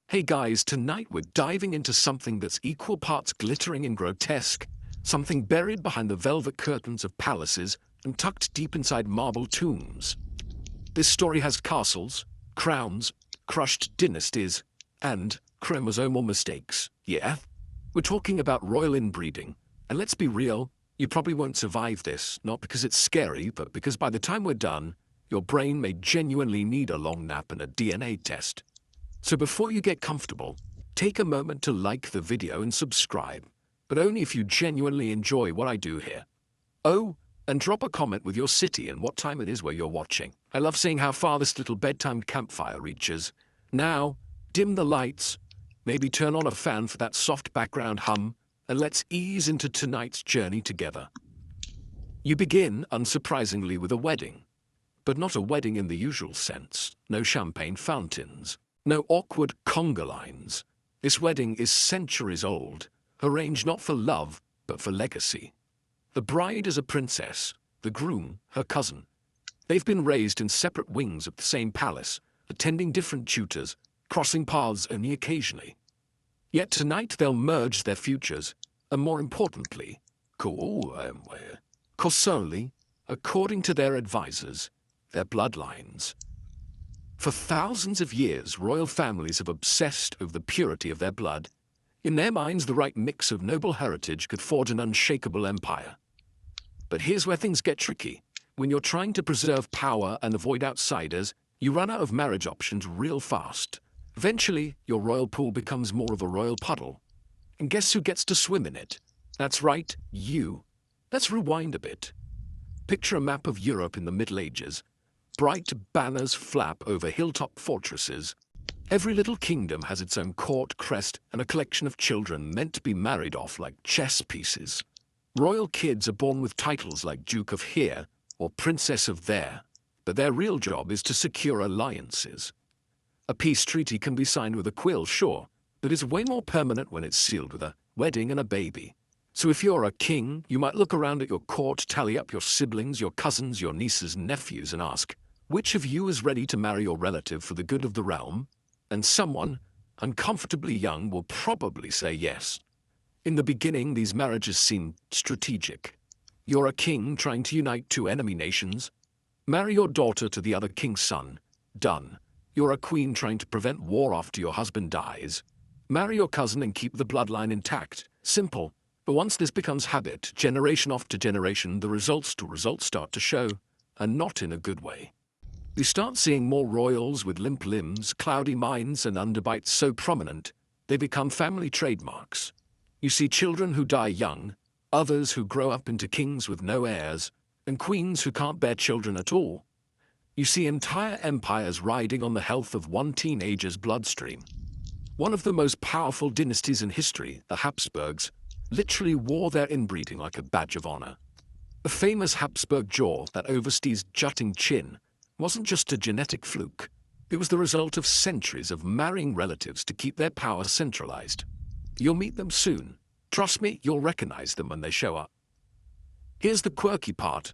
Hey guys, tonight we're diving into something that's equal parts glittering and grotesque, something buried behind the velvet curtains of palaces and tucked deep inside marble tombs. This story has castles, crowns, crushed dynasties, and chromosomal mistakes. Yeah? We're talking about royal inbreeding, and let's be real, you probably won't survive this, not because it's scary, but because by the time we're done, your brain may genuinely need a long nap and a DNA test. So before you get comfortable, take a moment to like the video and subscribe, but only if you genuinely enjoy what I do here. Oh, and drop a comment with your city and what time it is where you're watching. I love seeing how far this little bedtime campfire reaches. Now, dim the lights, maybe turn on a fan for that soft background hum, and let's ease into tonight's journey together. You begin, unsurprisingly, with a wedding. But not a wedding in the usual sense. No champagne fountains. No awkward conga lines. This wedding is centuries old, arranged not for love, but for legacy. The bride is a princess, the groom, her cousin. They've been raised in separate wings of the same palace, attending different tutors, crossing paths only occasionally. Yet tonight they'll merge their futures, and more importantly, solely, according to their advisors, their bloodlines. For thousands of years, royal families have obsessed over the purity of their blood. In their minds, the right mix of noble heritage could forge an unshakable empire. But here's where things get tricky. When you're trying to preserve power and avoid outsiders, you run out of marriage options real fast. Eventually, your royal pool becomes more of a royal puddle. And guess who gets to swim in it? That's right, you. Let's rewind a bit. Picture a map of Europe in the Middle Ages. Bright banners flap over hilltop fortresses. Every little kingdom has its own court crest and a collection of children meant to be married off like chess pieces. Royal kids are born with titles like Duke of Here or Princess of There, but their real job is to secure alliances. A peace treaty can be signed with a quill, sure, but it's way more permanent when it's sealed with a wedding and a baby. So if you're a king, you might look around at your court, tally up your siblings, your cousins, your nieces and nephews, and ask, which of you is ready to marry your relative for the good of the realm? And someone, uncomfortably young, will probably say yes. In the beginning, these marriages seem strategic. You're a king trying to unite two enemy nations. Marry your daughter to the other king's son. Done. You're a queen trying to prevent war after your husband dies. Marry your cousin and keep the bloodline intact. Simple. But once this becomes habit, generation after generation, the results start to show, and not in a good way. You start seeing more royals with limp limbs, cloudy minds, and underbites so prominent, they become family trademarks. You see children who die young, others who grow up into kings with no heirs, and queens who can't bear children at all. You see entire empires riding on the health of one teenager's bloodstream. One of the most powerful dynasties in history, the Habsburgs, literally wore their inbreeding like a badge of honor. The famous Habsburg jaw, that overseas jutting chin, wasn't just a genetic fluke. It was the result of centuries of marrying relatives to keep their power centralized. You'll meet them soon. Trust me, you'll recognize them when they show up. Here's the quirky part.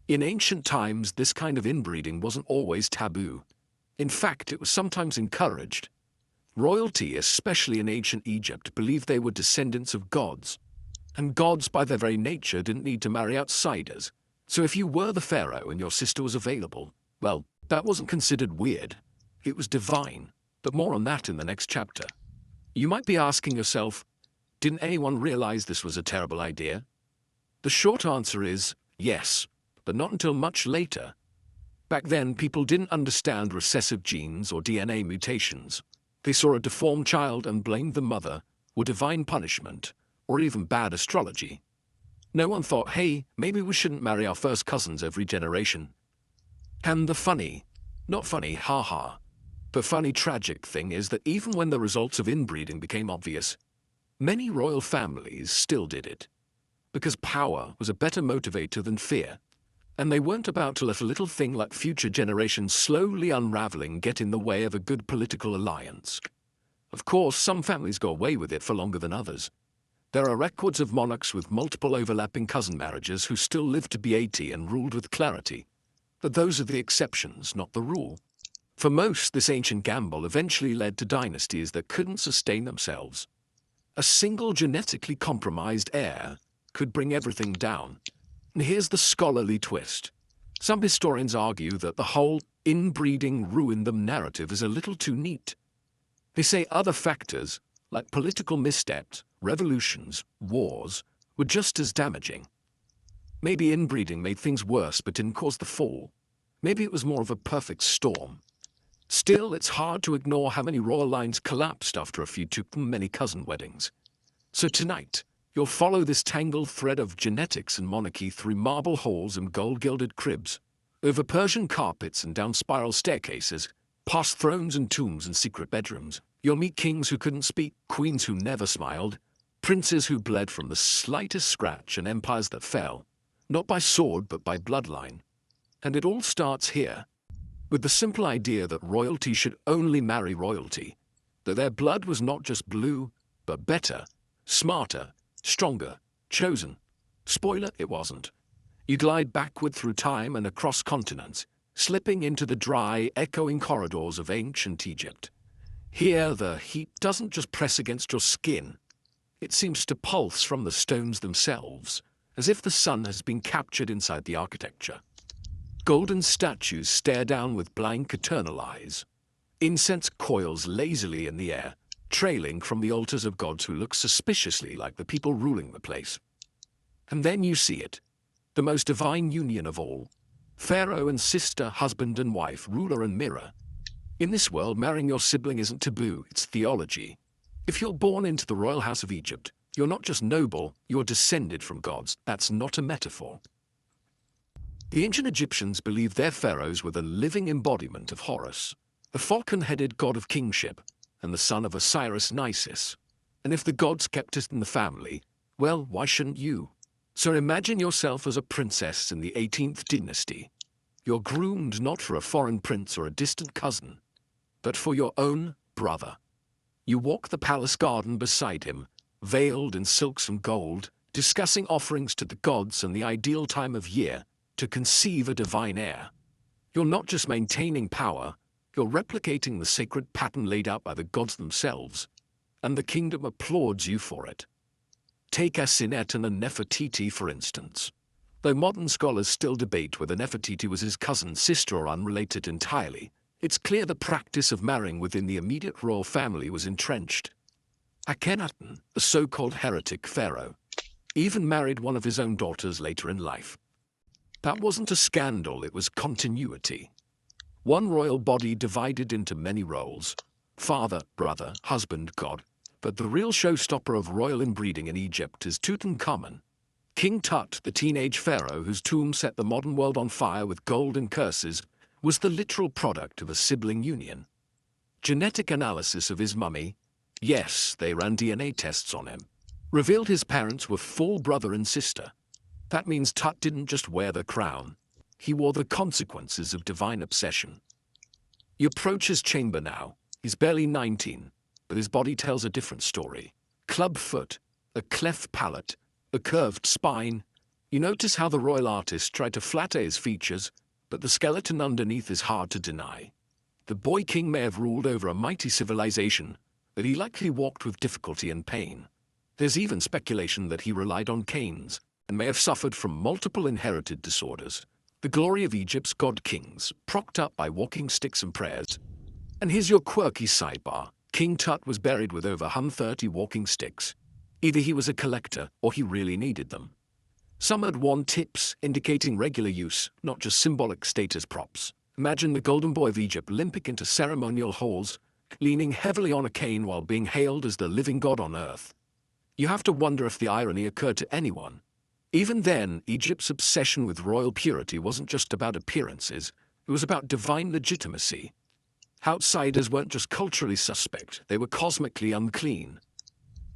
In ancient times, this kind of inbreeding wasn't always taboo. In fact, it was sometimes encouraged. Royalty, especially in ancient Egypt, believed they were descendants of gods. And gods, by their very nature, didn't need to marry outsiders. So if you were the pharaoh and your sister was available, well, that wasn't considered weird. It was divine. But more on that in the next chapter. You might be asking yourself, didn't anyone realize this was a terrible idea? The short answer is yes, but not until much later. Back then, people didn't understand recessive genes or DNA mutations. They saw a deformed child and blamed the mother, or divine punishment, or even bad astrology. No one thought, hey, maybe we shouldn't marry our first cousins every generation. And the funny, not funny, haha, but funny tragic thing is that even when the results of inbreeding became obvious, many royal families still did it. Because power was a better motivator than fear. And they weren't about to let a little thing like future generations slowly unraveling get in the way of a good political alliance. Of course, some families go away with it for longer than others. There are records of monarchs with multiple overlapping cousin marriages who still lived to be 80 and ruled with clarity. But those are the exceptions, not the rule. For most, this ancient gamble eventually led to dynasties that couldn't sustain themselves. A single genetically compromised heir could bring everything down. And here's the scholarly twist. Some historians argue that the whole inbreeding ruined them narrative is a little too neat. They say other factors, like political missteps, revolutions, wars, were just as damaging. Maybe inbreeding made things worse but didn't cause the fall. Maybe it was more of a perfect storm. Still, it's hard to ignore how many royal lines collapsed after a few too many cousin weddings. So tonight, you'll follow this tangled thread of genetics and monarchy through marble halls and gold-gilded cribs, over Persian carpets and down spiral staircases, past thrones and tombs and secret bedrooms. You'll meet kings who couldn't speak, queens who never smiled, princes who bled from the slightest scratch, and empires that fell, not by sword but by bloodline. And it all starts here, with the simple idea that royalty should only marry royalty, that their blood was not just blue, but better, smarter, stronger, chosen. Spoiler, it wasn't. You glide backward through time and across continents, slipping into the dry, echoing corridors of ancient Egypt. Here, the heat doesn't just press against your skin. It seems to pulse from the stones themselves, as if the sun has been captured inside the architecture. Golden statues stare down with blank, eternal eyes. Incense coils lazily in the air, trailing from the altars of gods who look suspiciously like the people ruling the place. And then you see it, the most divine union of all. Pharaoh and sister, husband and wife, ruler and mirror. In this world, marrying your sibling isn't taboo, it's theology. If you're born into the royal house of Egypt, you're not just noble, you're descended from gods. That's not a metaphor. The ancient Egyptians believed their pharaohs were the living embodiment of Horus, the falcon-headed god of kingship, and the son of Osiris-Nisus. And if the gods kept it in the family, well, why shouldn't you? So imagine yourself as a princess in the 18th dynasty. You're groomed not for a foreign prince or a distant cousin, but for your own brother. You walk the palace garden beside him, veiled in silks and gold, discussing offerings to the gods and the ideal time of year to conceive a divine heir. You're not just maintaining power, you're replicating the sacred pattern laid out by the gods themselves, and the kingdom applauds you for it. Take Asinet and Nefertiti, for instance. Though modern scholars still debate whether Nefertiti was his cousin, sister, or unrelated entirely, it's clear the practice of marrying within the immediate royal family was entrenched. Akhenaten, the so-called heretic pharaoh, even married one of his own daughters later in life. That wasn't a scandal, it was continuity. One royal body divided into many roles: father, brother, husband, god. But the real showstopper of royal inbreeding in Egypt is Tutankhamun. King Tut, the teenage pharaoh whose tomb set the modern world on fire with gold and curses, was the literal product of a sibling union. Genetic analysis of his mummy, yes, they ran DNA tests on him, revealed his parents were full brother and sister. That means Tut didn't just wear the crown, he wore the consequences of divine obsession. You approach his chamber now. He's barely 19, but his body tells a different story. Club foot, a cleft palate, a curved spine. You notice how the royal artist tried to flatter his features, but the skeleton underneath is hard to deny. The boy king may have ruled over a mighty civilization, but he likely walked with difficulty and pain. There's even speculation that he relied on canes, and may have suffered from multiple inherited disorders. The glory of Egypt's god-kings, propped up by walking sticks and prayers. And here's your quirky sidebar. King Tut was buried with over 130 walking sticks. Either he was a collector, or he really needed them. Some had worn tips, indicating regular use, not just symbolic status props. Imagine the golden boy of Egypt limping into ceremonial halls, leaning heavily on a cane while being hailed as the living god on earth. You have to wonder if the irony occurred to anyone. Even then, Egypt's obsession with royal purity wasn't just about appearances, it was about divine legitimacy. Outsiders weren't just culturally suspect, they were cosmically unclean.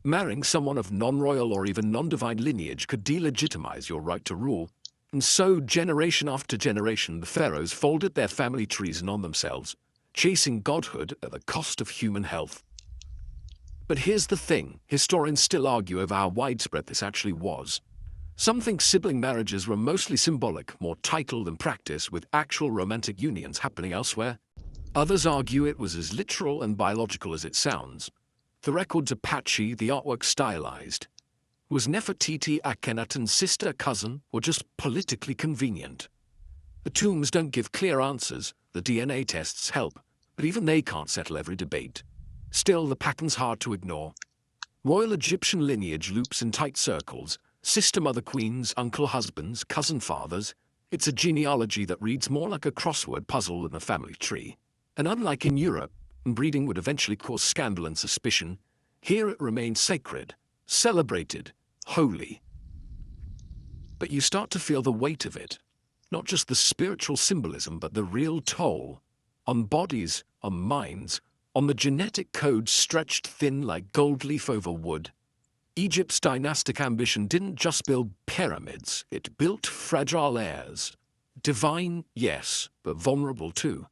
Marrying someone of non-royal or even non-divine lineage could delegitimize your right to rule, and so generation after generation the pharaohs folded their family treason on themselves, chasing godhood at the cost of human health. But here's the thing, historians still argue over how widespread this actually was. Some think sibling marriages were mostly symbolic, more title than practice, with actual romantic unions happening elsewhere. Others argue it was as literal and biological as it sounds. The records are patchy, the artwork stylized. Was Nefertiti Akhenaten's sister, cousin, or just politically convenient? The tombs don't give clear answers, the DNA tests help, but even they can't settle every debate. Still, the pattern's hard to ignore. Royal Egyptian lineage loops in tight circles, sister mother queens, uncle husbands, cousin fathers. It's a genealogy that reads more like a crossword puzzle than a family tree. And unlike in Europe, inbreeding would eventually cause scandal and suspicion, here it remains sacred, celebrated, holy. But you start to feel the weight of it. Not just the spiritual symbolism, but the real toll. On bodies, on minds, on the genetic code stretched thin like gold leaf over wood. Egypt's dynastic ambition didn't just build pyramids, it built fragile heirs. Divine, yes, but vulnerable too.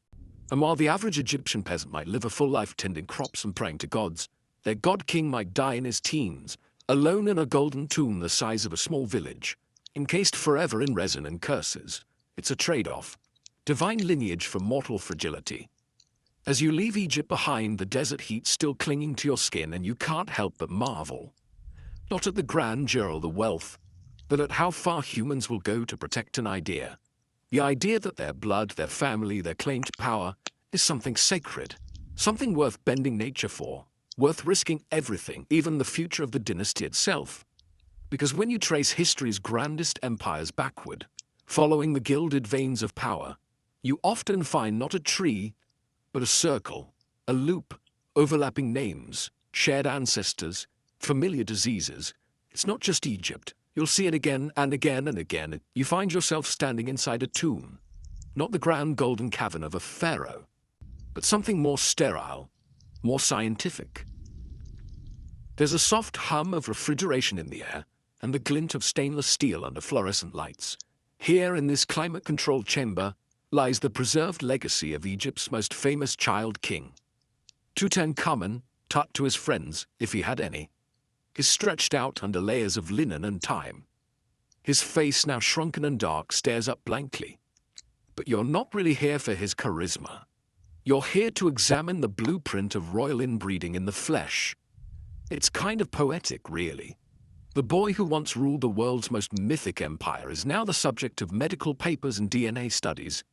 And while the average Egyptian peasant might live a full life tending crops and praying to gods, their god-king might die in his teens, alone in a golden tomb the size of a small village, encased forever in resin and curses. It's a trade-off. Divine lineage for mortal fragility. As you leave Egypt behind, the desert heat still clinging to your skin, and you can't help but marvel. Not at the grandeur or the wealth, but at how far humans will go to protect an idea. The idea that their blood, their family, their claim to power is something sacred, something worth bending nature for, worth risking everything, even the future of the dynasty itself. Because when you trace history's grandest empires backward, following the gilded veins of power, you often find not a tree, but a circle, a loop, overlapping names, shared ancestors, familiar diseases. It's not just Egypt. You'll see it again and again and again. You find yourself standing inside a tomb, not the grand golden cavern of a pharaoh, but something more sterile, more scientific. There's a soft hum of refrigeration in the air, and the glint of stainless steel under fluorescent lights. Here, in this climate-controlled chamber, lies the preserved legacy of Egypt's most famous child king. Tutankhamun, Tut to his friends, if he had any, is stretched out under layers of linen and time. His face, now shrunken and dark, stares up blankly. But you're not really here for his charisma. You're here to examine the blueprint of royal inbreeding in the flesh. It's kind of poetic, really. The boy who once ruled the world's most mythic empire is now the subject of medical papers and DNA studies.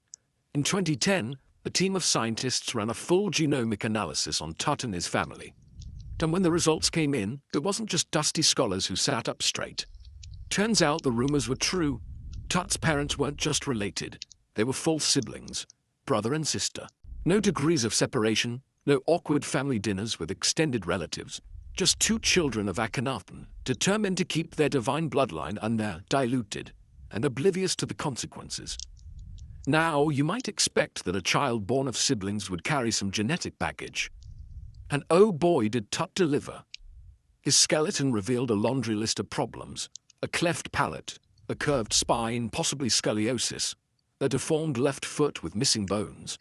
In 2010, a team of scientists ran a full genomic analysis on Tut and his family. And when the results came in, it wasn't just dusty scholars who sat up straight. Turns out the rumors were true. Tut's parents weren't just related. They were full siblings, brother and sister. No degrees of separation, no awkward family dinners with extended relatives. Just two children of Akhenaten, determined to keep their divine bloodline undiluted and oblivious to the consequences. Now, you might expect that a child born of siblings would carry some genetic baggage. And oh boy, did Tut deliver. His skeleton revealed a laundry list of problems: a cleft palate, a curved spine, possibly scoliosis, a deformed left foot with missing bones.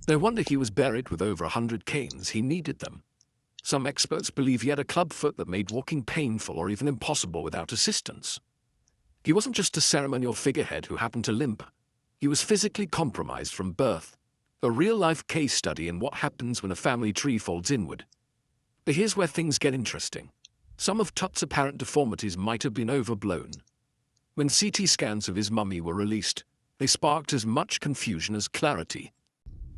No wonder he was buried with over 100 canes. He needed them. Some experts believe he had a clubfoot that made walking painful or even impossible without assistance. He wasn't just a ceremonial figurehead who happened to limp. He was physically compromised from birth. A real-life case study in what happens when a family tree folds inward. But here's where things get interesting. Some of Tut's apparent deformities might have been overblown. When CT scans of his mummy were released, they sparked as much confusion as clarity.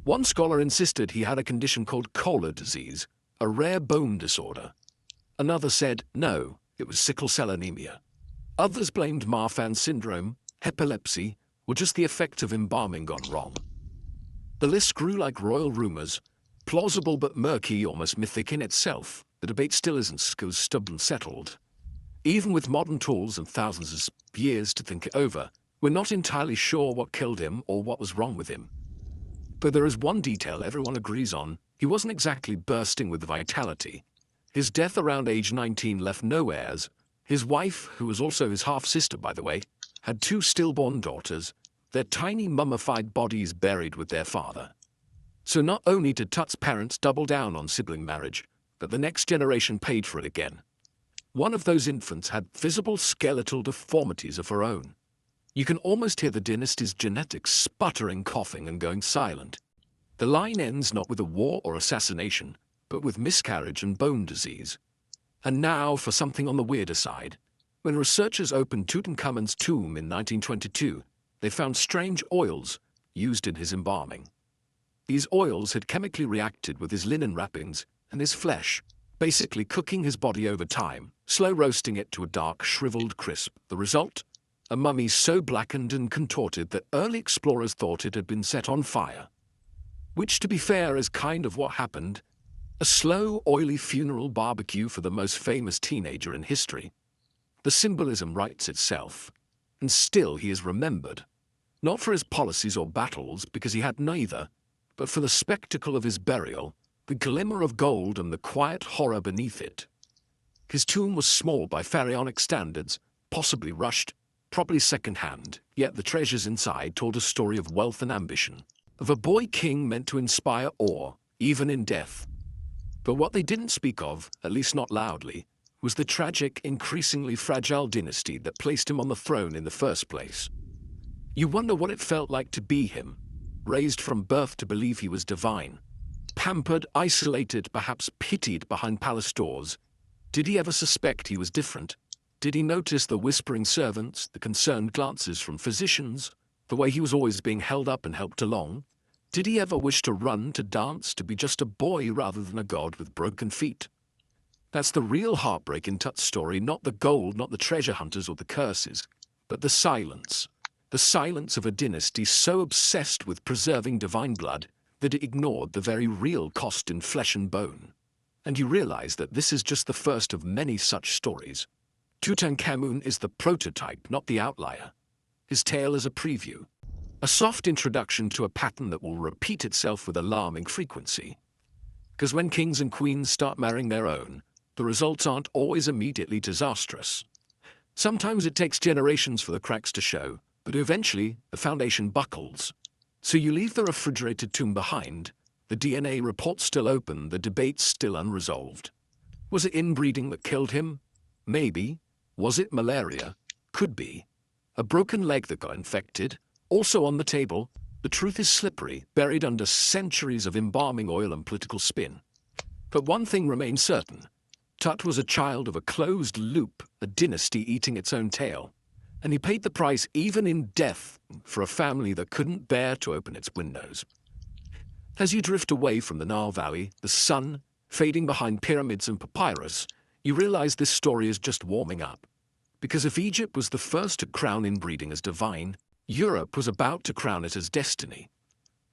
One scholar insisted he had a condition called Kohler disease, a rare bone disorder. Another said, no, it was sickle cell anemia. Others blamed Marfan syndrome, epilepsy, or just the effect of embalming gone wrong. The list grew like royal rumors, plausible but murky, almost mythic in itself. The debate still isn't stubborn settled. Even with modern tools and thousands of years to think it over, we're not entirely sure what killed him or what was wrong with him. But there is one detail everyone agrees on: he wasn't exactly bursting with vitality. His death around age 19 left no heirs. His wife, who was also his half-sister by the way, had 2 stillborn daughters, their tiny mummified bodies buried with their father. So not only did Tut's parents double down on sibling marriage, but the next generation paid for it again. One of those infants had visible skeletal deformities of her own. You can almost hear the dynasty's genetics sputtering, coughing, and going silent. The line ends not with a war or assassination, but with miscarriage and bone disease. And now for something on the weirder side. When researchers opened Tutankhamun's tomb in 1922, they found strange oils used in his embalming. These oils had chemically reacted with his linen wrappings and his flesh, basically cooking his body over time, slow roasting it to a dark, shriveled crisp. The result? A mummy so blackened and contorted that early explorers thought it had been set on fire. Which, to be fair, is kind of what happened. A slow, oily funeral barbecue for the most famous teenager in history. The symbolism writes itself, and still he is remembered. Not for his policies or battles, because he had neither, but for the spectacle of his burial, the glimmer of gold and the quiet horror beneath it. His tomb was small by pharaonic standards, possibly rushed, probably second-hand, yet the treasures inside told a story of wealth and ambition, of a boy king meant to inspire awe, even in death. But what they didn't speak of, at least not loudly, was the tragic, increasingly fragile dynasty that placed him on the throne in the first place. You wonder what it felt like to be him, raised from birth to believe he was divine, pampered, isolated, perhaps pitied behind palace doors. Did he ever suspect he was different? Did he notice the whispering servants, the concerned glances from physicians, the way he was always being held up and helped along? Did he ever wish to run, to dance, to be just a boy rather than a god with broken feet? That's the real heartbreak in Tut's story, not the gold, not the treasure hunters or the curses, but the silence. The silence of a dynasty so obsessed with preserving divine blood that it ignored the very real cost in flesh and bone. And you realize that this is just the first of many such stories. Tutankhamun is the prototype, not the outlier. His tale is a preview, a soft introduction to a pattern that will repeat itself with alarming frequency. Because when kings and queens start marrying their own, the results aren't always immediately disastrous. Sometimes it takes generations for the cracks to show, but eventually the foundation buckles. So you leave the refrigerated tomb behind, the DNA report still open, the debate still unresolved. Was it inbreeding that killed him? Maybe. Was it malaria? Could be. A broken leg that got infected? Also on the table. The truth is slippery, buried under centuries of embalming oil and political spin. But one thing remains certain. Tut was a child of a closed loop, a dynasty eating its own tail. And he paid the price even in death for a family that couldn't bear to open its windows. As you drift away from the Nile Valley, the sun fading behind pyramids and papyrus, you realize this story is just warming up. Because if Egypt was the first to crown inbreeding as divine, Europe was about to crown it as destiny.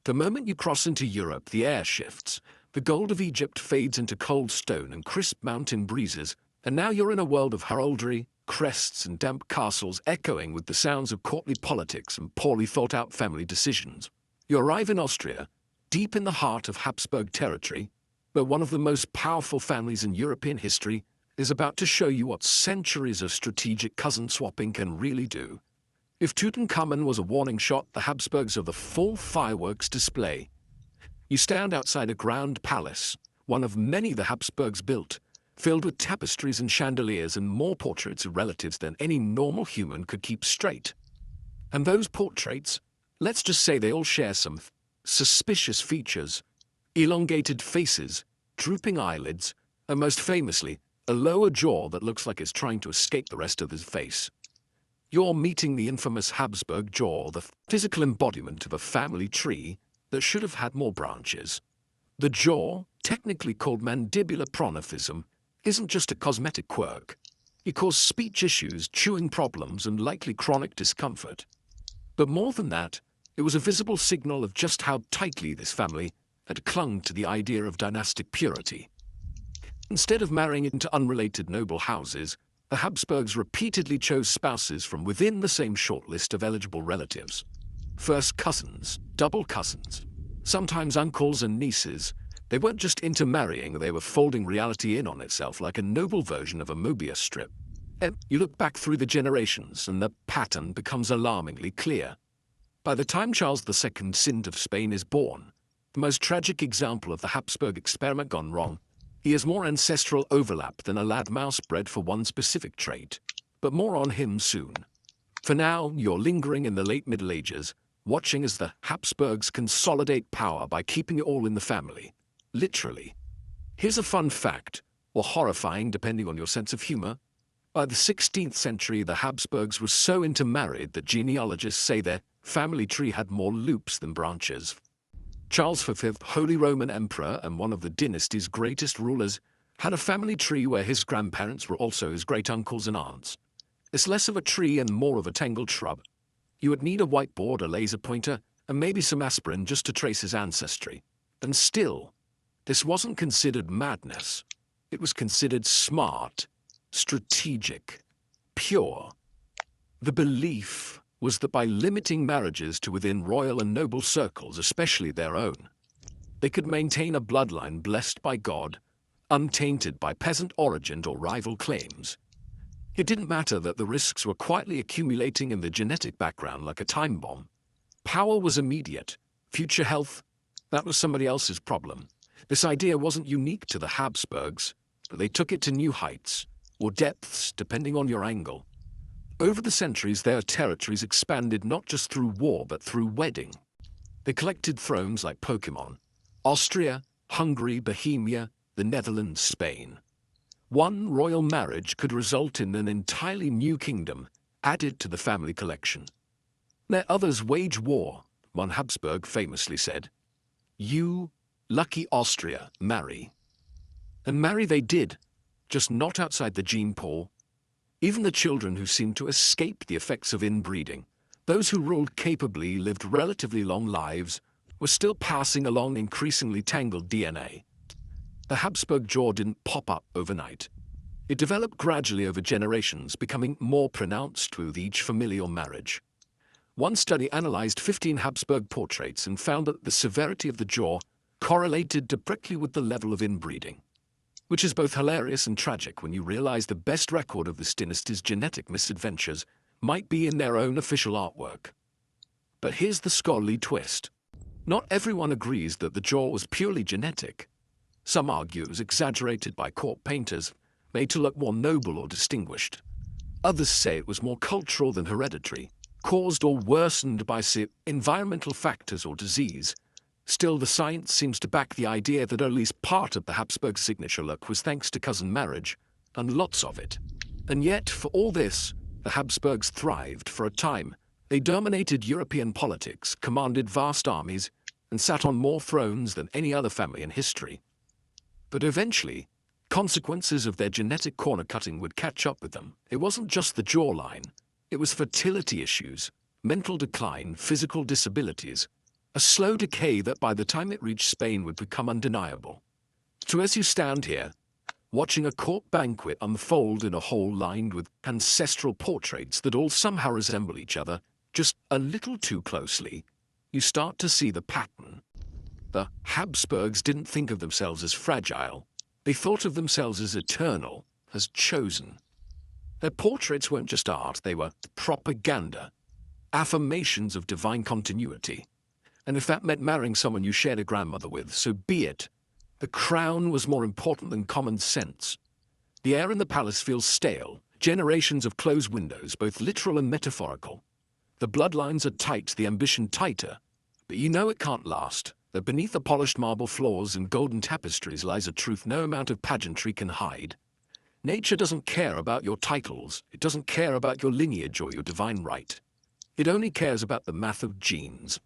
The moment you cross into Europe, the air shifts. The gold of Egypt fades into cold stone and crisp mountain breezes, and now you're in a world of heraldry, crests and damp castles echoing with the sounds of courtly politics and poorly thought-out family decisions. You arrive in Austria, deep in the heart of Habsburg territory, where one of the most powerful families in European history is about to show you what centuries of strategic cousin swapping can really do. If Tutankhamun was a warning shot, the Habsburgs are the full fireworks display. You stand outside a grand palace, one of many the Habsburgs built, filled with tapestries and chandeliers and more portraits of relatives than any normal human could keep straight. And those portraits, let's just say they all share some suspicious features: elongated faces, drooping eyelids, and most famously, a lower jaw that looks like it's trying to escape the rest of his face. You're meeting the infamous Habsburg jaw, the physical embodiment of a family tree that should have had more branches. The jaw, technically called mandibular prognathism, isn't just a cosmetic quirk. It caused speech issues, chewing problems, and likely chronic discomfort. But more than that, it was a visible signal of just how tightly this family had clung to the idea of dynastic purity. Instead of marrying into unrelated noble houses, the Habsburgs repeatedly chose spouses from within the same short list of eligible relatives. First cousins, double cousins, sometimes uncles and nieces. They weren't just intermarrying, they were folding reality in on itself like a noble version of a Mobius strip. And you look back through the generations and the pattern becomes alarmingly clear. By the time Charles II, Sind of Spain, is born, the most tragic example of the Habsburg experiment gone wrong, he has more ancestral overlap than a lad mouse bred for one specific trait. But more on him soon. For now, you're lingering in the late Middle Ages, watching as the Habsburgs consolidate power by keeping it all in the family. Literally. Here's a fun fact, or horrifying depending on your sense of humor. By the 16th century, the Habsburgs were so intermarried that genealogists say their family tree had more loops than branches. Charles V, Holy Roman Emperor and one of the dynasty's greatest rulers, had a family tree where his grandparents were also his great-uncles and aunts. It's less of a tree and more of a tangled shrub. You would need a whiteboard, a laser pointer, and maybe some aspirin just to trace his ancestry. And still, this wasn't considered madness. It was considered smart, strategic, pure. The belief was that by limiting marriages to within royal and noble circles, especially their own, they could maintain a bloodline blessed by God, untainted by peasant origin or rival claims. It didn't matter that the risks were quietly accumulating in the genetic background like a time bomb. Power was immediate. Future health, that was somebody else's problem. This idea wasn't unique to the Habsburgs, but they took it to new heights, or depths, depending on your angle. Over the centuries, their territories expanded not just through war, but through wedding. They collected thrones like Pokemon: Austria, Hungary, Bohemia, the Netherlands, Spain. One royal marriage could result in an entirely new kingdom added to the family collection. Let others wage war, one Habsburg famously said. You, lucky Austria, marry. And marry they did, just not outside the gene pool. Even the children who seemed to escape the effects of inbreeding, those who ruled capably, lived relatively long lives, were still passing along increasingly tangled DNA. The Habsburg jaw didn't pop up overnight. It developed gradually over generations, becoming more pronounced with each familial marriage. One study analyzed 15 Habsburg portraits and found that the severity of the jaw correlated directly with the level of inbreeding, which is both hilarious and tragic when you realize the best record of this dynasty's genetic misadventures might be in their own official artwork. But here's the scholarly twist. Not everyone agrees that the jaw was purely genetic. Some argue it was exaggerated by court painters, made to look more noble or distinguished. Others say it was more cultural than hereditary, caused or worsened by environmental factors or disease. Still, the science seems to back the idea that at least part of the Habsburg signature look was thanks to cousin marriage, and lots of it. And yet, for all this, the Habsburgs thrived for a time. They dominated European politics, commanded vast armies, and sat on more thrones than any other family in history. But eventually, consequences of their genetic corner-cutting would catch up with them. It wasn't just the jawline. It was fertility issues, mental decline, physical disabilities, a slow decay that by the time it reached Spain would become undeniable. So as you stand here, watching a court banquet unfold in a hall lined with ancestral portraits that all somehow resemble each other, just a little too closely, you start to see the pattern. The Habsburgs didn't think of themselves as fragile. They thought of themselves as eternal, as chosen. Their portraits weren't just art, they were propaganda, affirmations of divine continuity. And if that meant marrying someone you shared a grandmother with, so be it. The crown was more important than common sense. The air in the palace feels stale, generations of closed windows, both literal and metaphorical. The bloodlines are tight, the ambition tighter. But you know it can't last, that beneath the polished marble floors and golden tapestries lies a truth no amount of pageantry can hide. Nature doesn't care about your titles, it doesn't care about your lineage or your divine right. It only cares about the math of genes.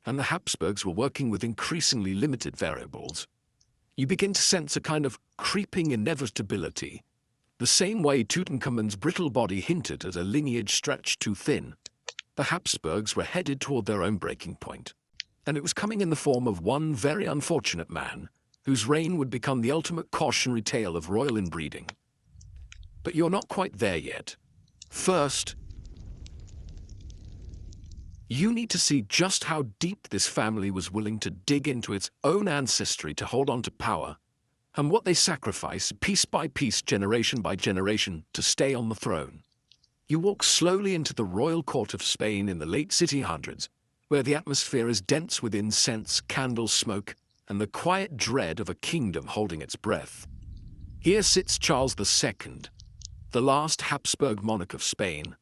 And the Habsburgs were working with increasingly limited variables. You begin to sense a kind of creeping inevitability. The same way Tutankhamun's brittle body hinted at a lineage stretched too thin. The Habsburgs were headed toward their own breaking point. And it was coming in the form of one very unfortunate man, whose reign would become the ultimate cautionary tale of royal inbreeding. But you're not quite there yet. First, you need to see just how deep this family was willing to dig into its own ancestry to hold on to power, and what they sacrificed piece by piece, generation by generation, to stay on the throne. You walk slowly into the royal court of Spain in the late 1600s, where the atmosphere is dense with incense, candle smoke, and the quiet dread of a kingdom holding its breath. Here sits Charles II, the last Habsburg monarch of Spain,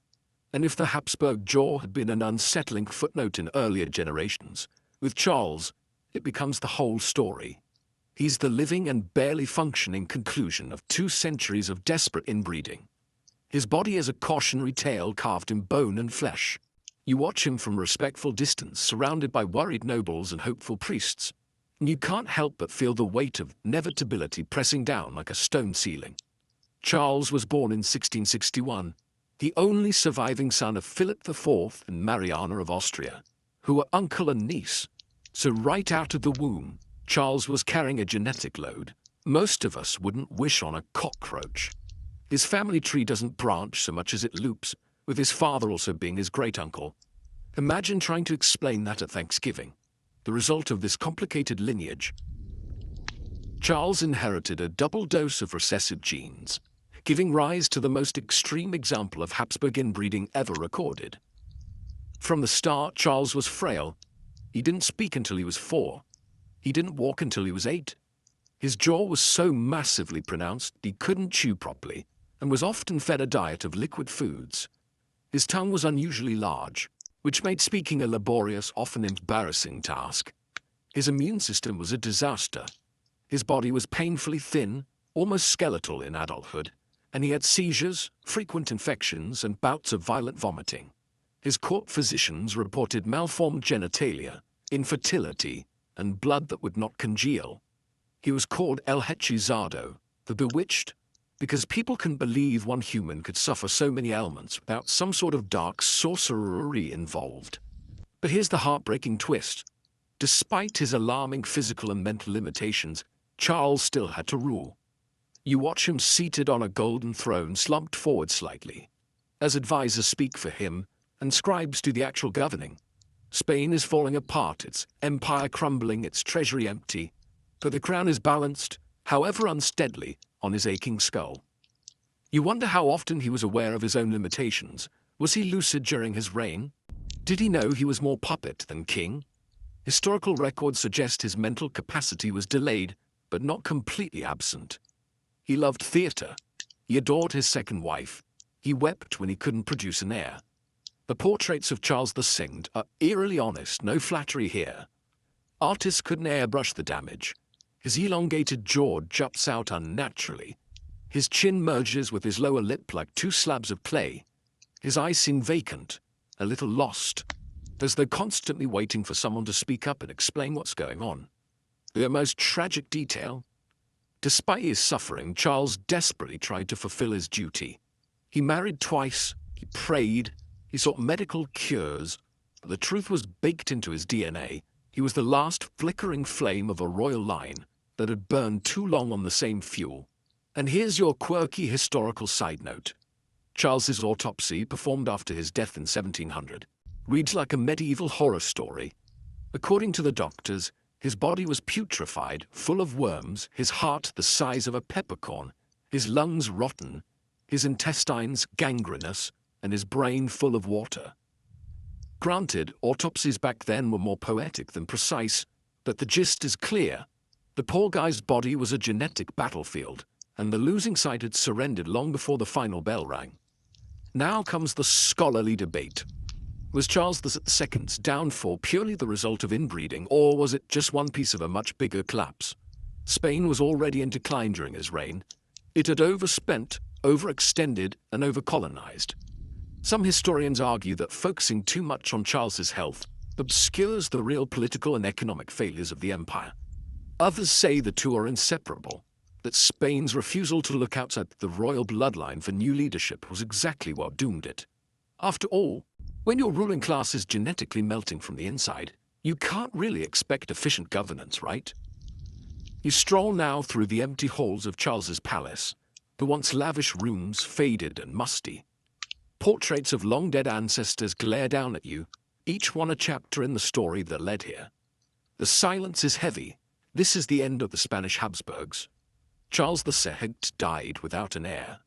And if the Habsburg jaw had been an unsettling footnote in earlier generations, with Charles, it becomes the whole story. He's the living and barely functioning conclusion of 2 centuries of desperate inbreeding. His body is a cautionary tale carved in bone and flesh. You watch him from respectful distance, surrounded by worried nobles and hopeful priests, and you can't help but feel the weight of inevitability pressing down like a stone ceiling. Charles was born in 1661, the only surviving son of Philip IV and Mariana of Austria, who were uncle and niece. So right out of the womb, Charles was carrying a genetic load most of us wouldn't wish on a cockroach. His family tree doesn't branch so much as it loops, with his father also being his great-uncle. Imagine trying to explain that at Thanksgiving. The result of this complicated lineage. Charles inherited a double dose of recessive genes, giving rise to the most extreme example of Habsburg inbreeding ever recorded. From the start, Charles was frail. He didn't speak until he was 4. He didn't walk until he was 8. His jaw was so massively pronounced he couldn't chew properly and was often fed a diet of liquid foods. His tongue was unusually large, which made speaking a laborious, often embarrassing task. His immune system was a disaster. His body was painfully thin, almost skeletal in adulthood, and he had seizures, frequent infections, and bouts of violent vomiting. His court physicians reported malformed genitalia, infertility, and blood that would not congeal. He was called El Hechizado, the bewitched, because people couldn't believe one human could suffer so many ailments without some sort of dark sorcery involved. But here's the heartbreaking twist. Despite his alarming physical and mental limitations, Charles still had to rule. You watch him seated on a golden throne, slumped forward slightly, as advisors speak for him and scribes do the actual governing. Spain is falling apart, its empire crumbling, its treasury empty, but the crown is balanced, however unsteadily, on his aching skull. You wonder how often he was aware of his own limitations. Was he lucid during his reign? Did he know he was more puppet than king? Historical records suggest his mental capacity was delayed, but not completely absent. He loved theatre. He adored his second wife. He wept when he couldn't produce an heir. The portraits of Charles II are eerily honest, no flattery here. Artists couldn't airbrush the damage. His elongated jaw juts out unnaturally. His chin merges with his lower lip like 2 slabs of clay. His eyes seem vacant, a little lost, as though constantly waiting for someone to speak up and explain what's going on. The most tragic detail: despite his suffering, Charles desperately tried to fulfill his duty. He married twice, he prayed, he sought medical cures, but the truth was baked into his DNA. He was the last flickering flame of a royal line that had burned too long on the same fuel. And here's your quirky historical side note. Charles's autopsy, performed after his death in 1700, reads like a medieval horror story. According to the doctors, his body was putrefied, full of worms, his heart the size of a peppercorn, his lungs rotten, his intestines gangrenous, and his brain full of water. Granted, autopsies back then were more poetic than precise, but the gist is clear. The poor guy's body was a genetic battlefield, and the losing side had surrendered long before the final bell rang. Now comes the scholarly debate. Was Charles II's downfall purely the result of inbreeding, or was it just one piece of a much bigger collapse? Spain was already in decline during his reign. It had overspent, overextended, and overcolonized. Some historians argue that focusing too much on Charles's health obscures the real political and economic failures of the empire. Others say the two are inseparable, that Spain's refusal to look outside the royal bloodline for new leadership was exactly what doomed it. After all, when your ruling class is genetically melting from the inside, you can't really expect efficient governance, right? You stroll now through the empty halls of Charles's palace, the once lavish rooms faded and musty. Portraits of long-dead ancestors glare down at you, each one a chapter in the story that led here. The silence is heavy. This is the end of the Spanish Habsburgs. Charles II died without an heir,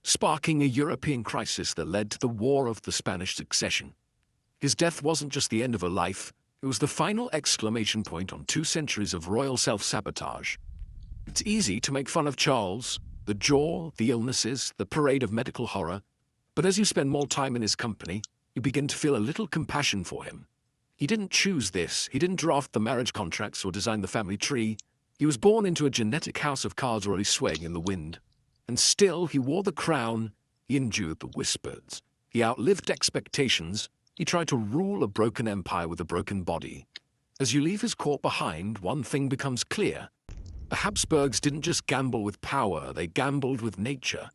sparking a European crisis that led to the War of the Spanish Succession. His death wasn't just the end of a life, it was the final exclamation point on 2 centuries of royal self-sabotage. It's easy to make fun of Charles, the jaw, the illnesses, the parade of medical horror, But as you spend more time in his company, you begin to feel a little compassion for him. He didn't choose this. He didn't draft the marriage contracts or design the family tree. He was born into a genetic house of cards already swaying in the wind. And still, he wore the crown. He endured the whispers. He outlived expectations. He tried to rule a broken empire with a broken body. As you leave his court behind, one thing becomes clear. The Habsburgs didn't just gamble with power, they gambled with nature.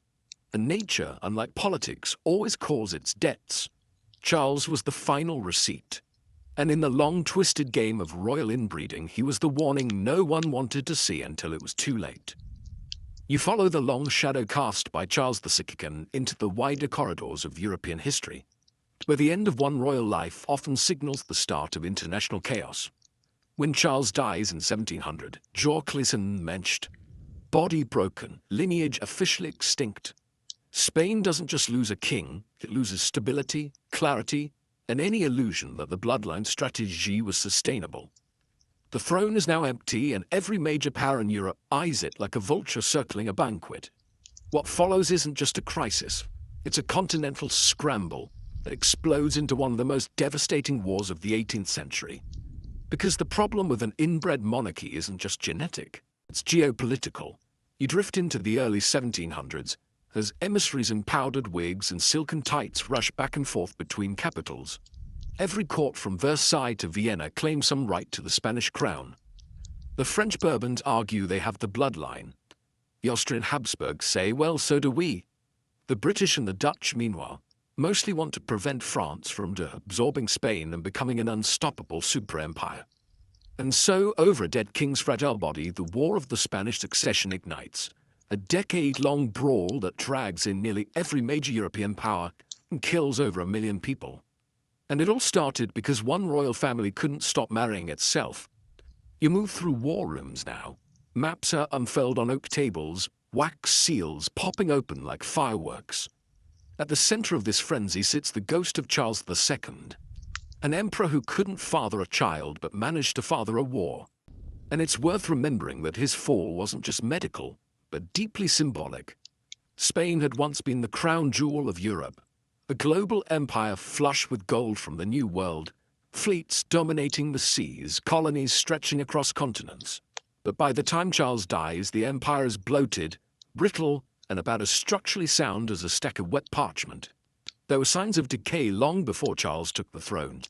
And nature, unlike politics, always calls its debts. Charles was the final receipt. And in the long, twisted game of royal inbreeding, he was the warning no one wanted to see until it was too late. You follow the long shadow cast by Charles II into the wider corridors of European history, where the end of one royal life often signals the start of international chaos. When Charles dies in 1700, jaw clisson-menched, body broken, lineage officially extinct. Spain doesn't just lose a king, it loses stability, clarity, and any illusion that the bloodline strategy was sustainable. The throne is now empty, and every major power in Europe eyes it like a vulture circling a banquet. What follows isn't just a crisis, it's a continental scramble that explodes into one of the most devastating wars of the 18th century. Because the problem with an inbred monarchy isn't just genetic, it's geopolitical. You drift into the early 1700s as emissaries in powdered wigs and silken tights rush back and forth between capitals. Every court from Versailles to Vienna claims some right to the Spanish crown. The French Bourbons argue they have the bloodline. The Austrian Habsburgs say, well, so do we. The British and the Dutch, meanwhile, mostly want to prevent France from absorbing Spain and becoming an unstoppable super-empire. And so, over a dead king's fragile body, the War of the Spanish Succession ignites, a decade-long brawl that drags in nearly every major European power and kills over 1 million people. And it all started because one royal family couldn't stop marrying itself. You move through war rooms now. Maps are unfurled on oak tables, wax seals popping open like fireworks. At the center of this frenzy sits the ghost of Charles II, an emperor who couldn't father a child but managed to father a war. And it's worth remembering that his fall wasn't just medical, but deeply symbolic. Spain had once been the crown jewel of Europe, a global empire flush with gold from the New World, fleets dominating the seas, colonies stretching across continents. But by the time Charles dies, the empire is bloated, brittle, and about as structurally sound as a stack of wet parchment. There were signs of decay long before Charles took the throne.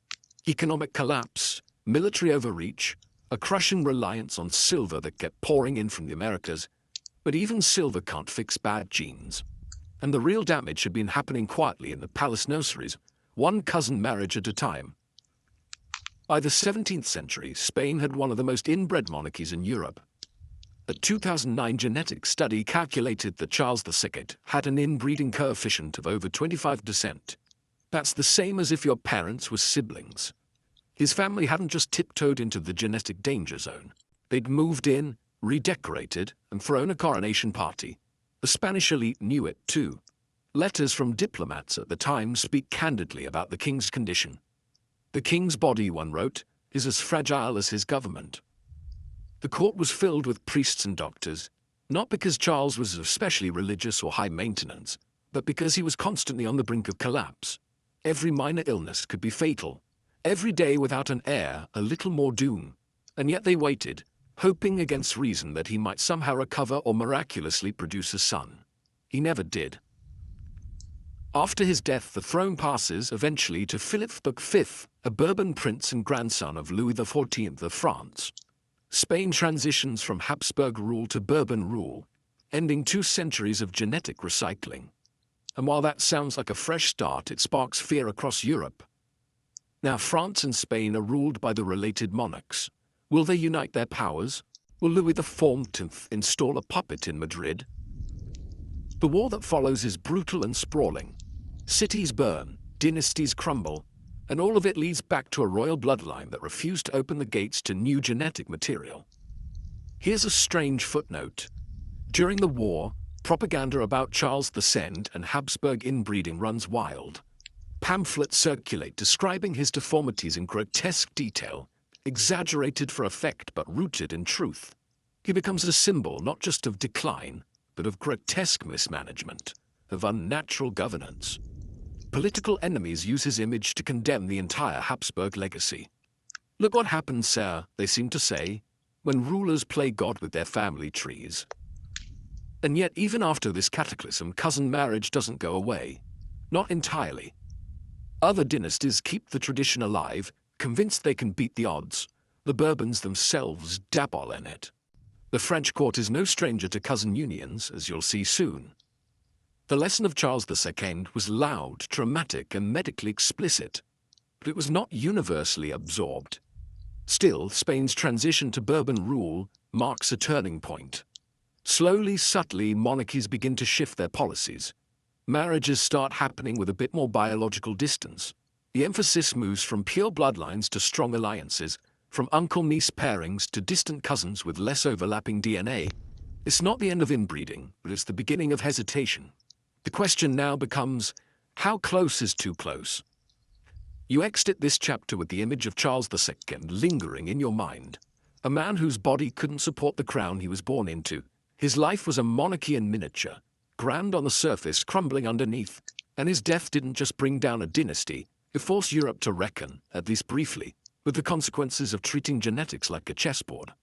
Economic collapse, military overreach, a crushing reliance on silver that kept pouring in from the Americas. But even silver can't fix bad genes. And the real damage had been happening quietly in the palace nurseries, one cousin marriage at a time. By the 17th century, Spain had one of the most inbred monarchies in Europe. A 2009 genetic study calculated that Charles II had an inbreeding coefficient of over 25%. That's the same as if your parents were siblings. His family hadn't just tiptoed into the genetic danger zone. They'd moved in, redecorated, and thrown a coronation party. The Spanish elite knew it too. Letters from diplomats at the time speak candidly about the king's condition. The king's body, one wrote, is as fragile as his government. The court was filled with priests and doctors, not because Charles was especially religious or high maintenance, but because he was constantly on the brink of collapse. Every minor illness could be fatal. Every day without an heir, a little more doom. And yet they waited, hoping against reason that he might somehow recover or miraculously produce a son. He never did. After his death, the throne passes eventually to Philip V, a Bourbon prince and grandson of Louis XIV of France. Spain transitions from Habsburg rule to Bourbon rule, ending 2 centuries of genetic recycling. And while that sounds like a fresh start, it sparks fear across Europe. Now France and Spain are ruled by the related monarchs. Will they unite their powers? Will Louis XIV install a puppet in Madrid? The war that follows is brutal and sprawling. Cities burn, dynasties crumble, and all of it leads back to a royal bloodline that refused to open the gates to new genetic material. Here's a strange footnote. During the war, propaganda about Charles II and Habsburg inbreeding runs wild. Pamphlets circulate describing his deformities in grotesque detail, exaggerated for effect but rooted in truth. He becomes a symbol not just of decline, but of grotesque mismanagement, of unnatural governance. Political enemies use his image to condemn the entire Habsburg legacy. Look what happens, sir, they seem to say, when rulers play God with their family trees. And yet, even after this cataclysm, cousin marriage doesn't go away. Not entirely. Other dynasties keep the tradition alive, convinced they can beat the odds. The Bourbons themselves dabble in it. The French court is no stranger to cousin unions, as you'll see soon. The lesson of Charles II was loud, dramatic, and medically explicit, but it was not universally absorbed. Still, Spain's transition to Bourbon rule marks a turning point. Slowly, subtly, monarchies begin to shift their policies. Marriages start happening with a bit more biological distance. The emphasis moves from pure bloodlines to strong alliances, from uncle-niece pairings to distant cousins with less overlapping DNA. It's not the end of inbreeding, but it's the beginning of hesitation. The question now becomes, how close is too close? You exit this chapter with the image of Charles II lingering in your mind. A man whose body couldn't support the crown he was born into. His life was a monarchy in miniature, grand on the surface, crumbling underneath. And his death didn't just bring down a dynasty, it forced Europe to reckon, at least briefly, with the consequences of treating genetics like a chessboard.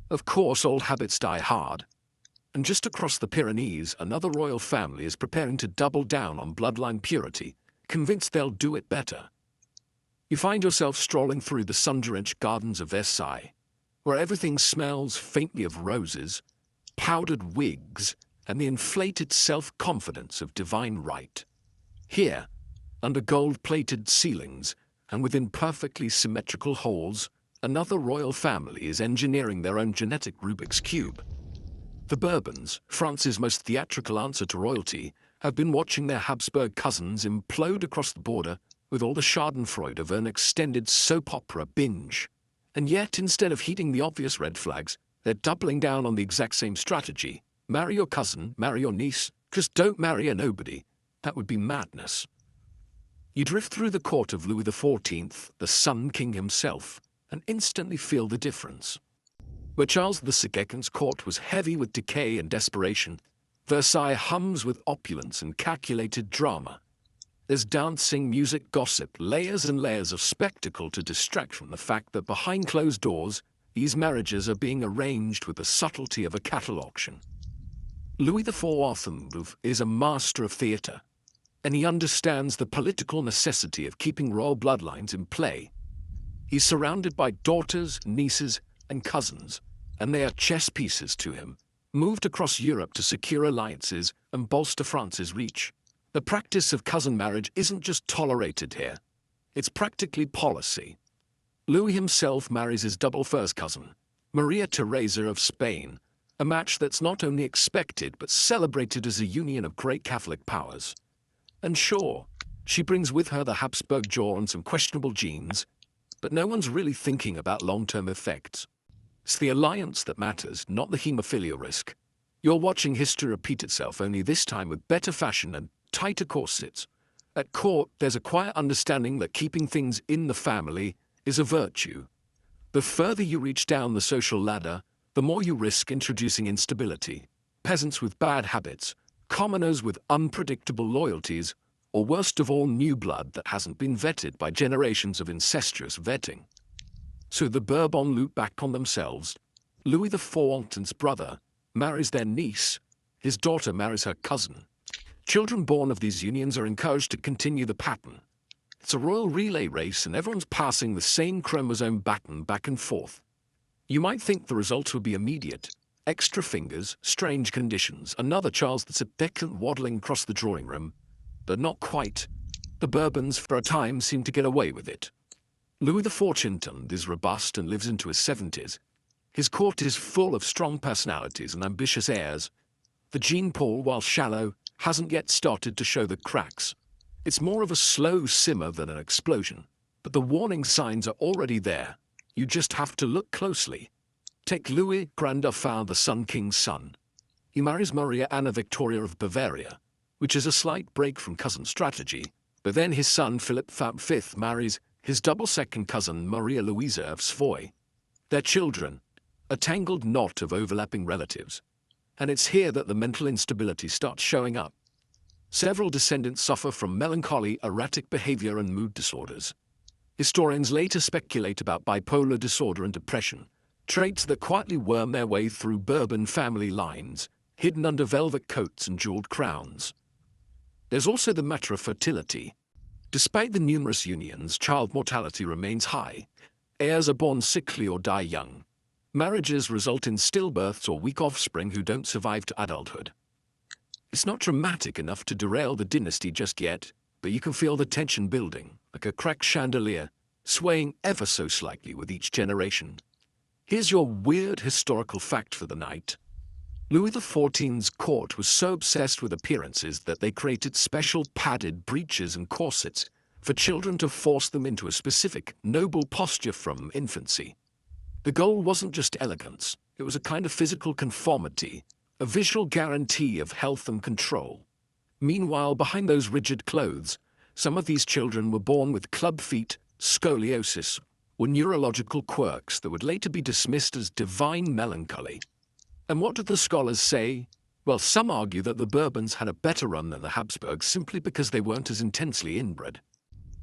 Of course, old habits die hard. And just across the Pyrenees, another royal family is preparing to double down on bloodline purity, convinced they'll do it better. You find yourself strolling through the sun-drenched gardens of Versailles, where everything smells faintly of roses, powdered wigs, and the inflated self-confidence of divine right. Here, under gold-plated ceilings and within perfectly symmetrical halls, another royal family is engineering their own genetic Rubik's Cube. The Bourbons, France's most theatrical answer to royalty, have been watching their Habsburg cousins implode across the border with all the schadenfreude of an extended soap opera binge. And yet, instead of heeding the obvious red flags, they're doubling down on the exact same strategy. Marry your cousin, marry your niece, just don't marry a nobody. That would be madness. You drift through the court of Louis XIV, the Sun King himself, and instantly feel the difference. Where Charles II's court was heavy with decay and desperation, Versailles hums with opulence and calculated drama. There's dancing, music, gossip, layers and layers of spectacle to distract from the fact that behind closed doors, these marriages are being arranged with the subtlety of a cattle auction. Louis XIV is a master of theatre, and he understands the political necessity of keeping royal bloodlines in play. He's surrounded by daughters, nieces, and cousins, and they are chess pieces to him, moved across Europe to secure alliances and bolster France's reach. The practice of cousin marriage isn't just tolerated here, it's practically policy. Louis himself marries his double first cousin, Maria Theresa of Spain, a match that's not only expected but celebrated as a union of great Catholic powers. And sure, she brings with her the Habsburg jaw and some questionable genes, but no one's really thinking about long-term effects. It's the alliance that matters, not the hemophilia risk. You're watching history repeat itself, only this time with better fashion and tighter corsets. At court, there's a quiet understanding that keeping things in the family is a virtue. The further you reach down the social ladder, the more you risk introducing instability. Peasants with bad habits, commoners with unpredictable loyalties, or worst of all, new blood that hasn't been vetted by generations of incestuous vetting. So the Bourbon loop back on themselves. Louis XIV's brother marries their niece, his daughter marries her cousin. Children born of these unions are encouraged to continue the pattern. It's a royal relay race and everyone's passing the same chromosome baton back and forth. You might think the results would be immediate. Extra fingers, strange conditions, another Charles II waddling across the drawing room. But not quite. The Bourbons for a time seem to get away with it. Louis XIV is robust and lives into his 70s. His court is full of strong personalities and ambitious heirs. The gene pool, while shallow, hasn't yet started to show the cracks. It's more of a slow simmer than an explosion, but the warning signs are already there. You just have to look closely. Take Louis, Grand Dauphin, the Sun King's son. He marries Maria Anna Victoria of Bavaria, which is a slight break from cousin strategy, but then his son Philip V marries his double-second cousin Maria Louisa of Savoy. Their children, a tangled knot of overlapping relatives. And it's here that the mental instability starts showing up. Several descendants suffer from melancholy, erratic behavior, and mood disorders. Historians later speculate about bipolar disorder and depression, traits that quietly worm their way through Bourbon family lines, hidden under velvet coats and jeweled crowns. There's also the matter of fertility. Despite the numerous unions, child mortality remains high. Heirs are born sickly or die young. Marriages result in stillbirths or weak offspring who don't survive to adulthood. It's not dramatic enough to derail the dynasty just yet, but you can feel the tension building, like a cracked chandelier, swaying ever so slightly with each generation. Here's your weird historical fact for the night. Louis XIV's court was so obsessed with appearances that they created special padded breeches and corsets for children to force them into a specific, noble posture from infancy. The goal wasn't just elegance, it was a kind of physical conformity, a visual guarantee of health and control. Meanwhile, behind those rigid clothes, some of these children were born with club feet, scoliosis, or neurological quirks that would later be dismissed as divine melancholy. And what do the scholars say? Well, some argue that the Bourbons had a better run than the Habsburgs simply because they weren't as intensely inbred.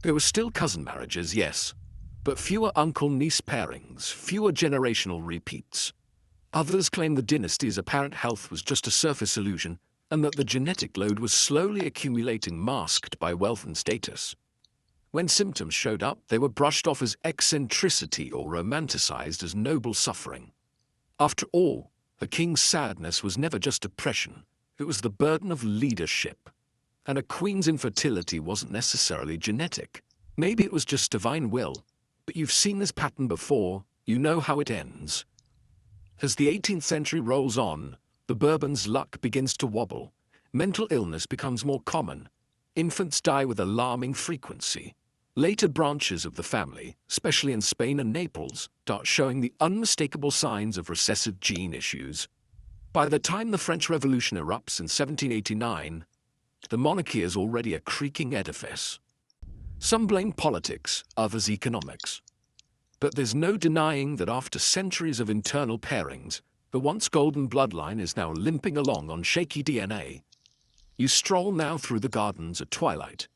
There were still cousin marriages, yes, but fewer uncle-niece pairings, fewer generational repeats. Others claim the dynasty's apparent health was just a surface illusion, and that the genetic load was slowly accumulating, masked by wealth and status. When symptoms showed up, they were brushed off as eccentricity or romanticized as noble suffering. After all, a king's sadness was never just depression, it was the burden of leadership. And a queen's infertility wasn't necessarily genetic. Maybe it was just divine will, but you've seen this pattern before, you know how it ends. As the 18th century rolls on, the Bourbons' luck begins to wobble. Mental illness becomes more common. Infants die with alarming frequency. Later branches of the family, especially in Spain and Naples, start showing the unmistakable signs of recessive gene issues. By the time the French Revolution erupts in 1789, the monarchy is already a creaking edifice. Some blame politics, others economics. But there's no denying that after centuries of internal pairings, the once golden bloodline is now limping along on shaky DNA. You stroll now through the gardens at twilight.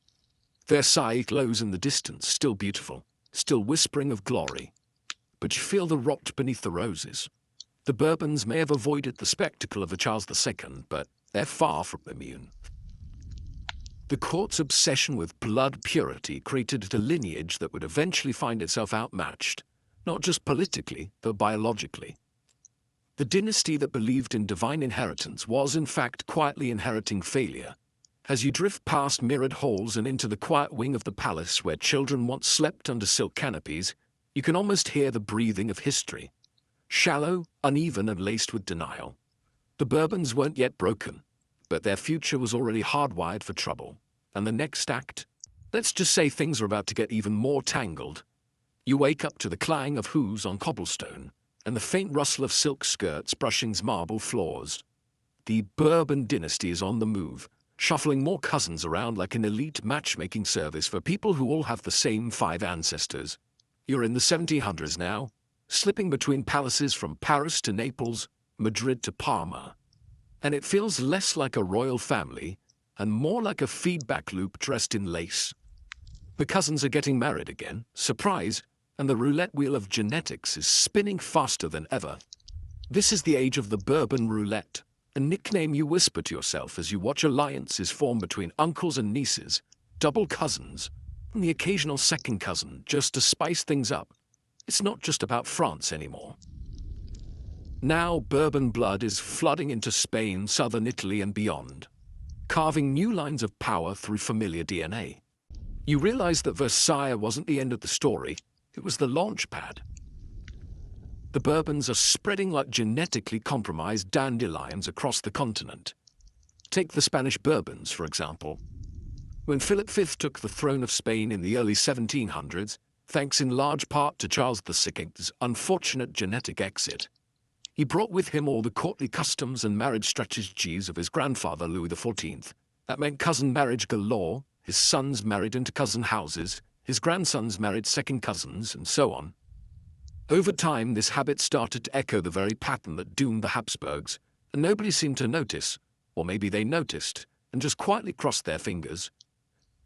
Versailles glows in the distance, still beautiful, still whispering of glory. But you feel the rot beneath the roses. The Bourbons may have avoided the spectacle of a Charles II, but they're far from immune. The court's obsession with blood purity created a lineage that would eventually find itself outmatched, not just politically, but biologically. The dynasty that believed in divine inheritance was, in fact, quietly inheriting failure. As you drift past mirrored halls and into the quiet wing of the palace where children once slept under silk canopies, you can almost hear the breathing of history. Shallow, uneven, and laced with denial. The Bourbons weren't yet broken, but their future was already hardwired for trouble. And the next act? Let's just say things are about to get even more tangled. You wake up to the clang of hooves on cobblestone, and the faint rustle of silk skirts brushing marble floors. The Bourbon dynasty is on the move, shuffling more cousins around like an elite matchmaking service for people who all have the same 5 ancestors. You're in the 1700s now, slipping between palaces from Paris to Naples, Madrid to Parma. And it feels less like a royal family and more like a feedback loop dressed in lace. The cousins are getting married again, surprise, and the roulette wheel of genetics is spinning faster than ever. This is the age of the Bourbon roulette, a nickname you whisper to yourself as you watch alliances form between uncles and nieces, double cousins, and the occasional second cousin just to spice things up. It's not just about France anymore. Now Bourbon blood is flooding into Spain, southern Italy, and beyond, carving new lines of power through familiar DNA. You realize that Versailles wasn't the end of the story, it was the launch pad. The Bourbons are spreading like genetically compromised dandelions across the continent. Take the Spanish Bourbons, for example. When Philip V took the throne of Spain in the early 1700s, thanks in large part to Charles II's unfortunate genetic exit, he brought with him all the courtly customs and marriage strategies of his grandfather Louis XIV. That meant cousin marriage galore, his sons married into cousin houses, his grandsons married second cousins, and so on. Over time, this habit started to echo the very pattern that doomed the Habsburgs, and nobody seemed to notice, or maybe they noticed, and just quietly cross their fingers.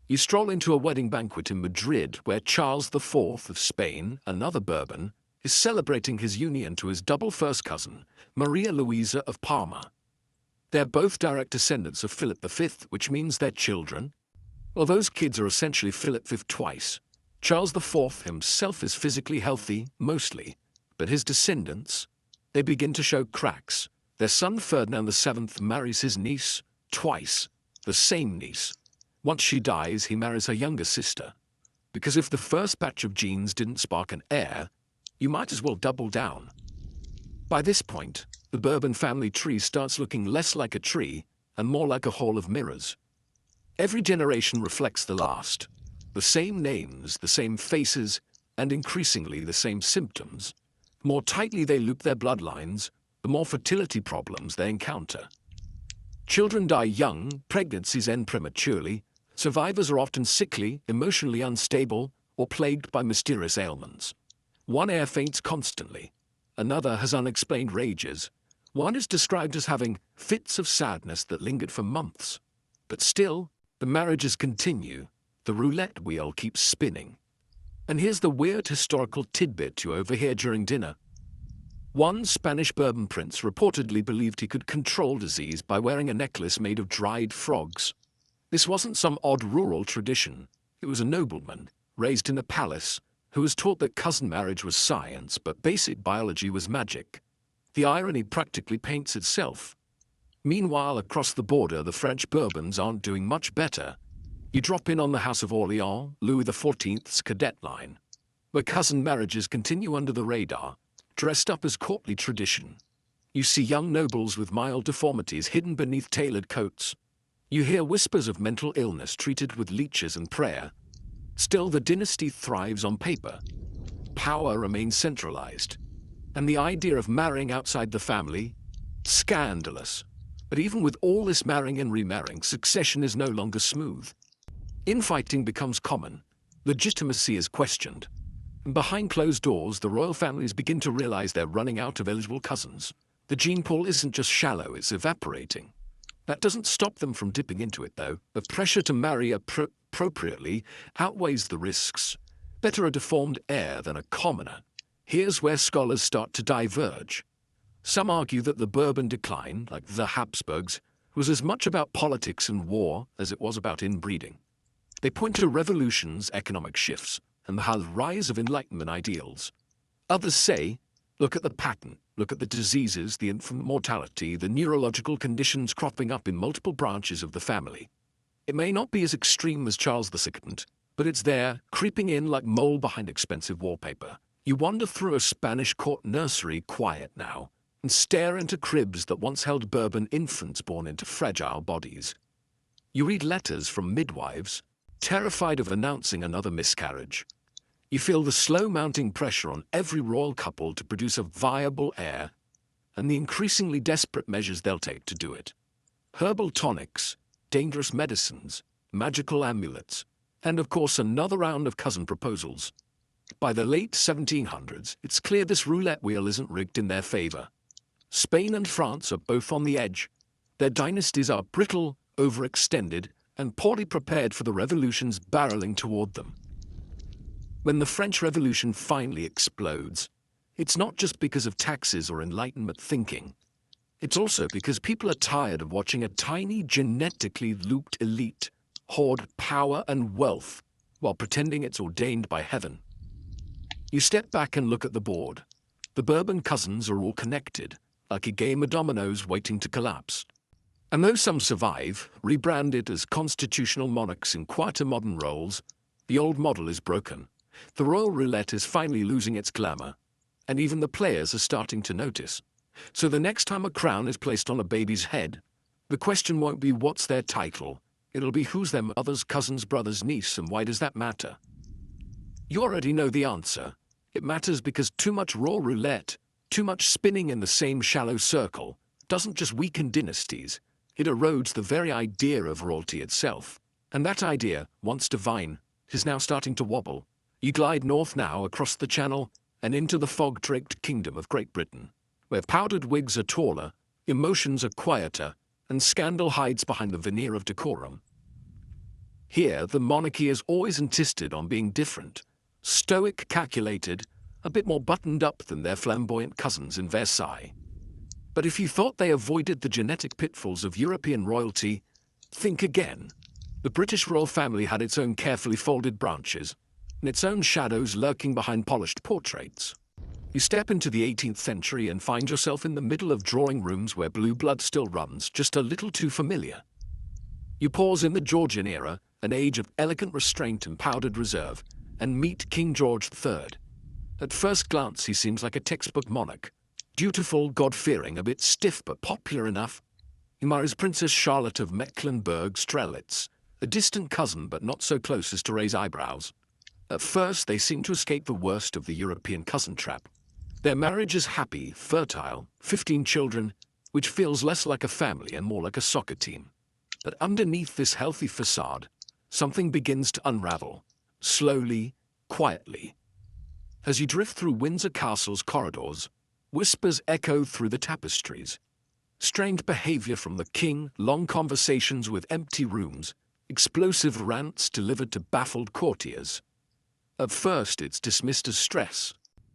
You stroll into a wedding banquet in Madrid where Charles IV of Spain, another Bourbon, is celebrating his union to his double first cousin, Maria Louisa of Parma. They're both direct descendants of Philip V, which means they're children. Well, those kids are essentially Philip V twice. Charles IV himself is physically healthy, mostly, but his descendants, they begin to show cracks. Their son Ferdinand VII marries his niece twice, the same niece. Once she dies, he marries her younger sister. Because if the first batch of genes didn't spark an heir, you might as well double down. By this point, the Bourbon family tree starts looking less like a tree and more like a hall of mirrors. Every generation reflects the last. The same names, the same faces, and increasingly the same symptoms. The more tightly they loop their bloodlines, the more fertility problems they encounter. Children die young, pregnancies end prematurely, survivors are often sickly, emotionally unstable, or plagued by mysterious ailments. One heir faints constantly. Another has unexplained rages. One is described as having fits of sadness that lingered for months. But still, the marriages continue. The roulette wheel keeps spinning. And here's the weird historical tidbit you overhear during dinner. One Spanish Bourbon prince reportedly believed he could control disease by wearing a necklace made of dried frogs. This wasn't some odd rural tradition. It was a nobleman, raised in a palace, who was taught that cousin marriage was science, but basic biology was magic. The irony practically paints itself. Meanwhile, across the border, the French Bourbons aren't doing much better. You drop in on the House of Orléans, Louis XIV's cadet line, where cousin marriages continue under the radar, dressed up as courtly tradition. You see young nobles with mild deformities hidden beneath tailored coats. You hear whispers of mental illness treated with leeches and prayer. Still, the dynasty thrives on paper. Power remains centralized. And the idea of marrying outside the family? Scandalous. But even with all this marrying and remarrying, succession is no longer smooth. Infighting becomes common. Legitimacy is questioned. And behind closed doors, the royal families begin to realize they're running out of eligible cousins. The gene pool isn't just shallow, it's evaporating. That doesn't stop them from dipping into it, though. The pressure to marry appropriately outweighs the risks. Better a deformed heir than a commoner. Here's where scholars start to diverge. Some argue that the Bourbon decline, like the Habsburgs, was as much about politics and war as it was about inbreeding. They point to revolutions, economic shifts, and the rise of Enlightenment ideals. Others say, look at the pattern, look at the diseases, the infant mortality, the neurological conditions cropping up in multiple branches of the family. It may not be as extreme as Charles II, but it's there, creeping in like mold behind expensive wallpaper. You wander through a Spanish court nursery, quiet now, and stare into cribs that once held Bourbon infants born into fragile bodies. You read letters from midwives, terrified of announcing another miscarriage. You feel the slow mounting pressure on every royal couple to produce a viable heir, and the increasingly desperate measures they'll take to do it. Herbal tonics, dangerous medicines, magical amulets, and of course another round of cousin proposals. By the late 1700s, it's clear this roulette wheel isn't rigged in their favor. Spain and France are both on the edge. Their dynasties are brittle, overextended, and poorly prepared for the revolutions barreling toward them. When the French Revolution finally explodes, it's not just because of taxes or Enlightenment thinking. It's also because people are tired of watching a tiny, genetically looped elite hoard power and wealth while pretending it's ordained by heaven. You step back and look at the board. The Bourbon cousins are all connected, like a game of dominoes waiting to collapse. And though some survive, rebranded as constitutional monarchs in quieter modern roles, the old model is broken. The royal roulette is finally losing its glamour, and even the players are starting to notice. So the next time a crown is placed on a baby's head, the question won't be what's their title, it'll be who's their mother's cousin's brother's niece, and why does that matter? You already know the answer. It matters because too much raw roulette, too much spinning in the same shallow circle, doesn't just weaken dynasties, it erodes the very idea of royalty itself. And that idea, once divine, is now starting to wobble. You glide north now across the Channel and into the fog-draped kingdom of Great Britain, where powdered wigs are taller, emotions are quieter, and scandal hides behind the veneer of decorum. Here, the monarchy has always insisted on being different, stoic, calculated, a bit more buttoned up than their flamboyant cousins in Versailles. But if you thought they avoided the genetic pitfalls of European royalty, think again. The British royal family had its own carefully folded branches, and its own shadows lurking behind polished portraits. You step into the 18th century and find yourself in the middle of drawing rooms where blue blood still runs just a little too familiar. You pause in the Georgian era, an age of elegant restraint and powdered reserve, and meet King George III. At first glance, he seems like a textbook monarch. Dutiful, God-fearing, a bit stiff but popular enough. He marries Princess Charlotte of Mecklenburg-Strelitz, a distant cousin but not so close as to raise eyebrows. At first, they seem to escape the worst of the European cousin trap. Their marriage is happy, fertile, 15 children, which feels less like a family and more like a soccer team. But underneath this healthy facade, something begins to unravel, slowly, quietly. As you drift through Windsor Castle's corridors, whispers echo through the tapestries. Strange behavior from the king, long conversations with empty rooms, explosive rants delivered to baffled courtiers. At first, it's dismissed as stress.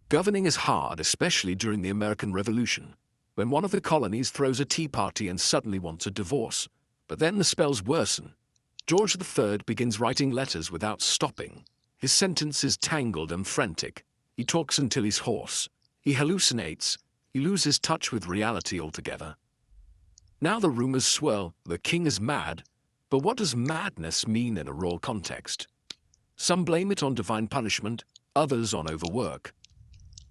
Governing is hard, especially during the American Revolution, when one of the colonies throws a tea party and suddenly wants a divorce. But then the spells worsen. George III begins writing letters without stopping. His sentence is tangled and frantic. He talks until he's hoarse. He hallucinates. He loses touch with reality altogether. Now the rumors swirl. The king is mad. But what does madness mean in a royal context? Some blame it on divine punishment, others on overwork.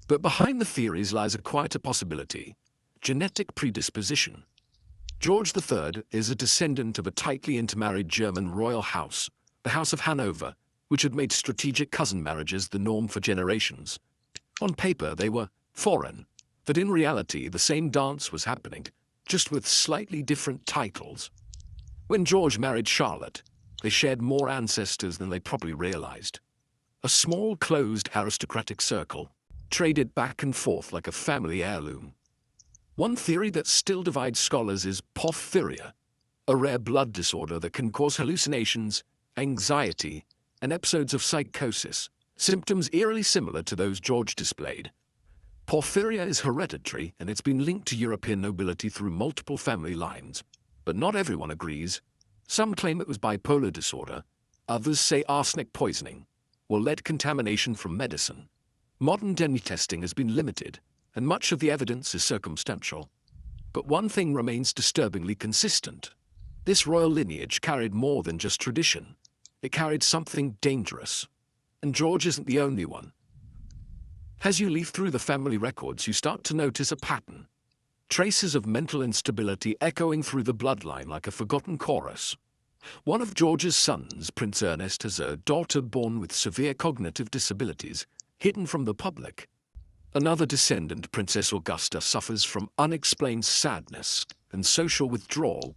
But behind the theories lies a quieter possibility: genetic predisposition. George III is a descendant of a tightly intermarried German royal house, the House of Hanover, which had made strategic cousin marriages the norm for generations. On paper, they were foreign, but in reality, the same dance was happening, just with slightly different titles. When George married Charlotte, they shared more ancestors than they probably realized. A small, closed aristocratic circle, traded back and forth like a family heirloom. One theory that still divides scholars is porphyria, a rare blood disorder that can cause hallucinations, anxiety, and episodes of psychosis, symptoms eerily similar to those George displayed. Porphyria is hereditary, and it's been linked to European nobility through multiple family lines. But not everyone agrees. Some claim it was bipolar disorder, others say arsenic poisoning, or lead contamination from medicine. Modern DNA testing has been limited, and much of the evidence is circumstantial. But one thing remains disturbingly consistent. This royal lineage carried more than just tradition. It carried something dangerous. And George isn't the only one. As you leaf through the family records, you start to notice a pattern. Traces of mental instability echoing through the bloodline like a forgotten chorus. One of George's sons, Prince Ernest, has a daughter born with severe cognitive disabilities, hidden from the public. Another descendant, Princess Augusta, suffers from unexplained sadness and social withdrawal.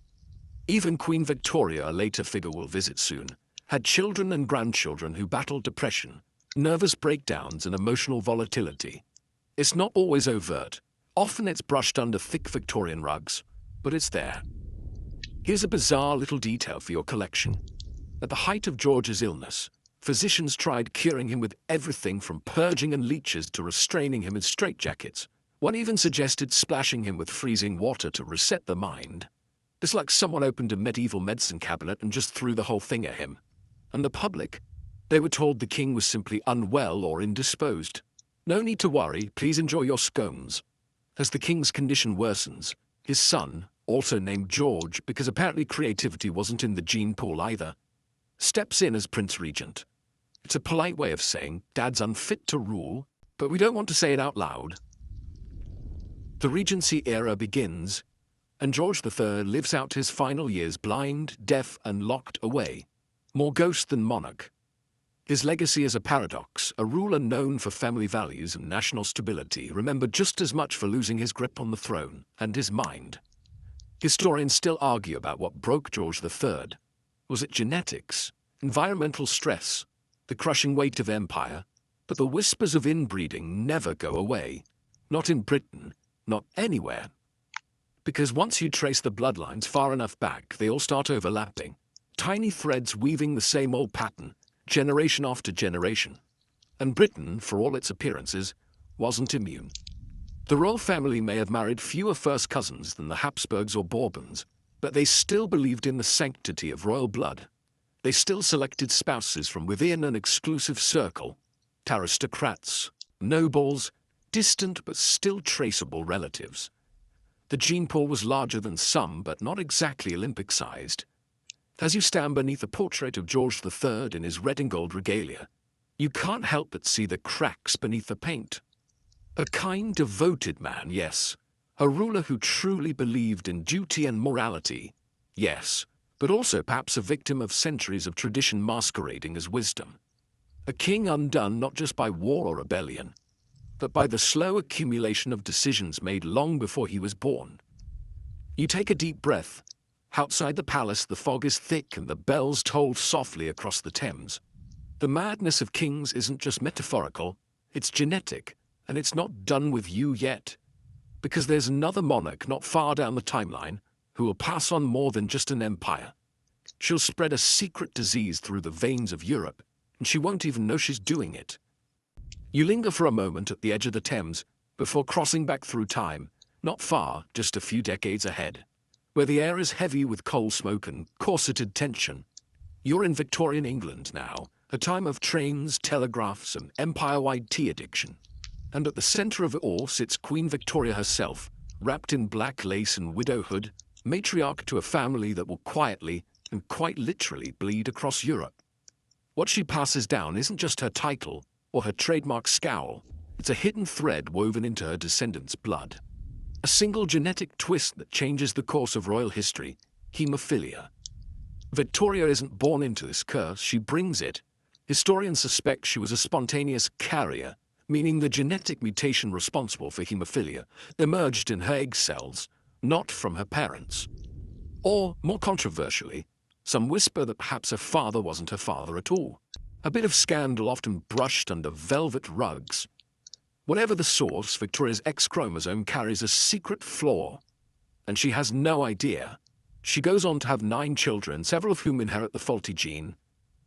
Even Queen Victoria, a later figure we'll visit soon, had children and grandchildren who battled depression, nervous breakdowns, and emotional volatility. It's not always overt. Often it's brushed under thick Victorian rugs, but it's there. Here's a bizarre little detail for your collection. At the height of George's illness, physicians tried curing him with everything from purging and leeches to restraining him in straitjackets. One even suggested splashing him with freezing water to reset the mind. It's like someone opened a medieval medicine cabinet and just threw the whole thing at him. And the public? They were told the king was simply unwell or indisposed. No need to worry, please enjoy your scones. As the king's condition worsens, his son, also named George because apparently creativity wasn't in the gene pool either, steps in as Prince Regent. It's a polite way of saying Dad's unfit to rule, but we don't want to say it out loud. The Regency era begins, and George III lives out his final years blind, deaf, and locked away. More ghost than monarch. His legacy is a paradox, a ruler known for family values and national stability, remembered just as much for losing his grip on the throne and his mind. Historians still argue about what broke George III. Was it genetics, environmental stress, the crushing weight of empire? But the whispers of inbreeding never go away. Not in Britain, not anywhere. Because once you trace the bloodlines far enough back, they all start overlapping. Tiny threads weaving the same old pattern, generation after generation. And Britain, for all its appearances, wasn't immune. The royal family may have married fewer first cousins than the Habsburgs or Bourbons, but they still believed in the sanctity of royal blood. They still selected spouses from within an exclusive circle, aristocrats, nobles, distant but still traceable relatives. The gene pool was larger than some, but not exactly Olympic-sized. As you stand beneath a portrait of George III in his red and gold regalia, you can't help but see the cracks beneath the paint. A kind, devoted man, yes. A ruler who truly believed in duty and morality, yes, but also perhaps a victim of centuries of tradition masquerading as wisdom. A king undone not just by war or rebellion, but by the slow accumulation of decisions made long before he was born. You take a deep breath. Outside the palace, the fog is thick and the bells toll softly across the Thames. The madness of kings isn't just metaphorical, it's genetic, and it's not done with you yet. Because there's another monarch not far down the timeline who will pass on more than just an empire. She'll spread a secret disease through the veins of Europe, and she won't even know she's doing it. You linger for a moment at the edge of the Thames before crossing back through time, not far, just a few decades ahead, where the air is heavy with coal smoke and corseted tension. You're in Victorian England now, a time of trains, telegraphs, and empire-wide tea addiction. And at the center of it all sits Queen Victoria herself, wrapped in black lace and widowhood, matriarch to a family that will quietly and quite literally bleed across Europe. What she passes down isn't just her title or her trademark scowl, it's a hidden thread woven into her descendants' blood. A single genetic twist that changes the course of royal history, hemophilia. Victoria isn't born into this curse, she brings it. Historians suspect she was a spontaneous carrier, meaning the genetic mutation responsible for hemophilia emerged in her egg cells, not from her parents. Or, more controversially, some whisper that perhaps her father wasn't her father at all. A bit of scandal often brushed under velvet rugs. Whatever the source, Victoria's X chromosome carries a secret flaw, and she has no idea. She goes on to have 9 children, several of whom inherit the faulty gene,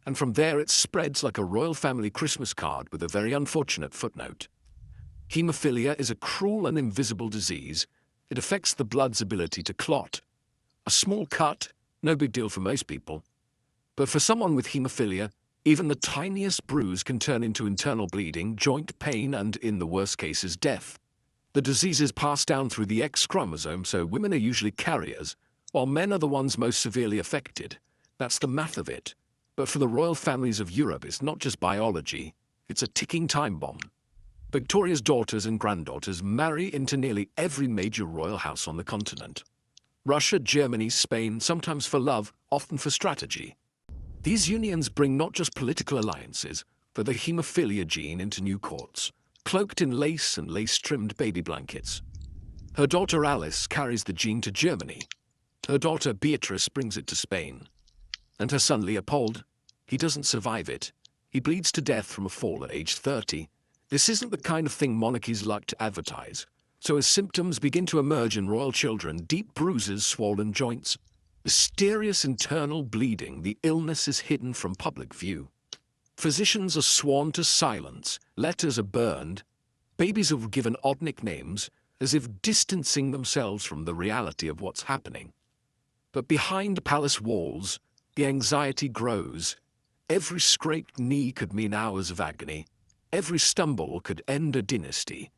and from there it spreads like a royal family Christmas card with a very unfortunate footnote. Hemophilia is a cruel and invisible disease. It affects the blood's ability to clot. A small cut, no big deal for most people. But for someone with hemophilia, even the tiniest bruise can turn into internal bleeding, joint pain, and, in the worst cases, death. The disease is passed down through the X chromosome, so women are usually carriers, while men are the ones most severely affected. That's the math of it. But for the royal families of Europe, it's not just biology, it's a ticking time bomb. Victoria's daughters and granddaughters marry into nearly every major royal house on the continent. Russia, Germany, Spain, sometimes for love, often for strategy. These unions bring not just political alliances, but the hemophilia gene into new courts, cloaked in lace and lace-trimmed baby blankets. Her daughter Alice carries the gene to Germany. Her daughter Beatrice brings it to Spain. And her son Leopold, he doesn't survive it. He bleeds to death from a fall at age 30. This isn't the kind of thing monarchies like to advertise. So as symptoms begin to emerge in royal children, deep bruises, swollen joints, mysterious internal bleeding, the illness is hidden from public view. Physicians are sworn to silence, letters are burned, babies are given odd nicknames, as if distancing themselves from the reality of what's happening. But behind palace walls, the anxiety grows. Every scraped knee could mean hours of agony. Every stumble could end a dynasty.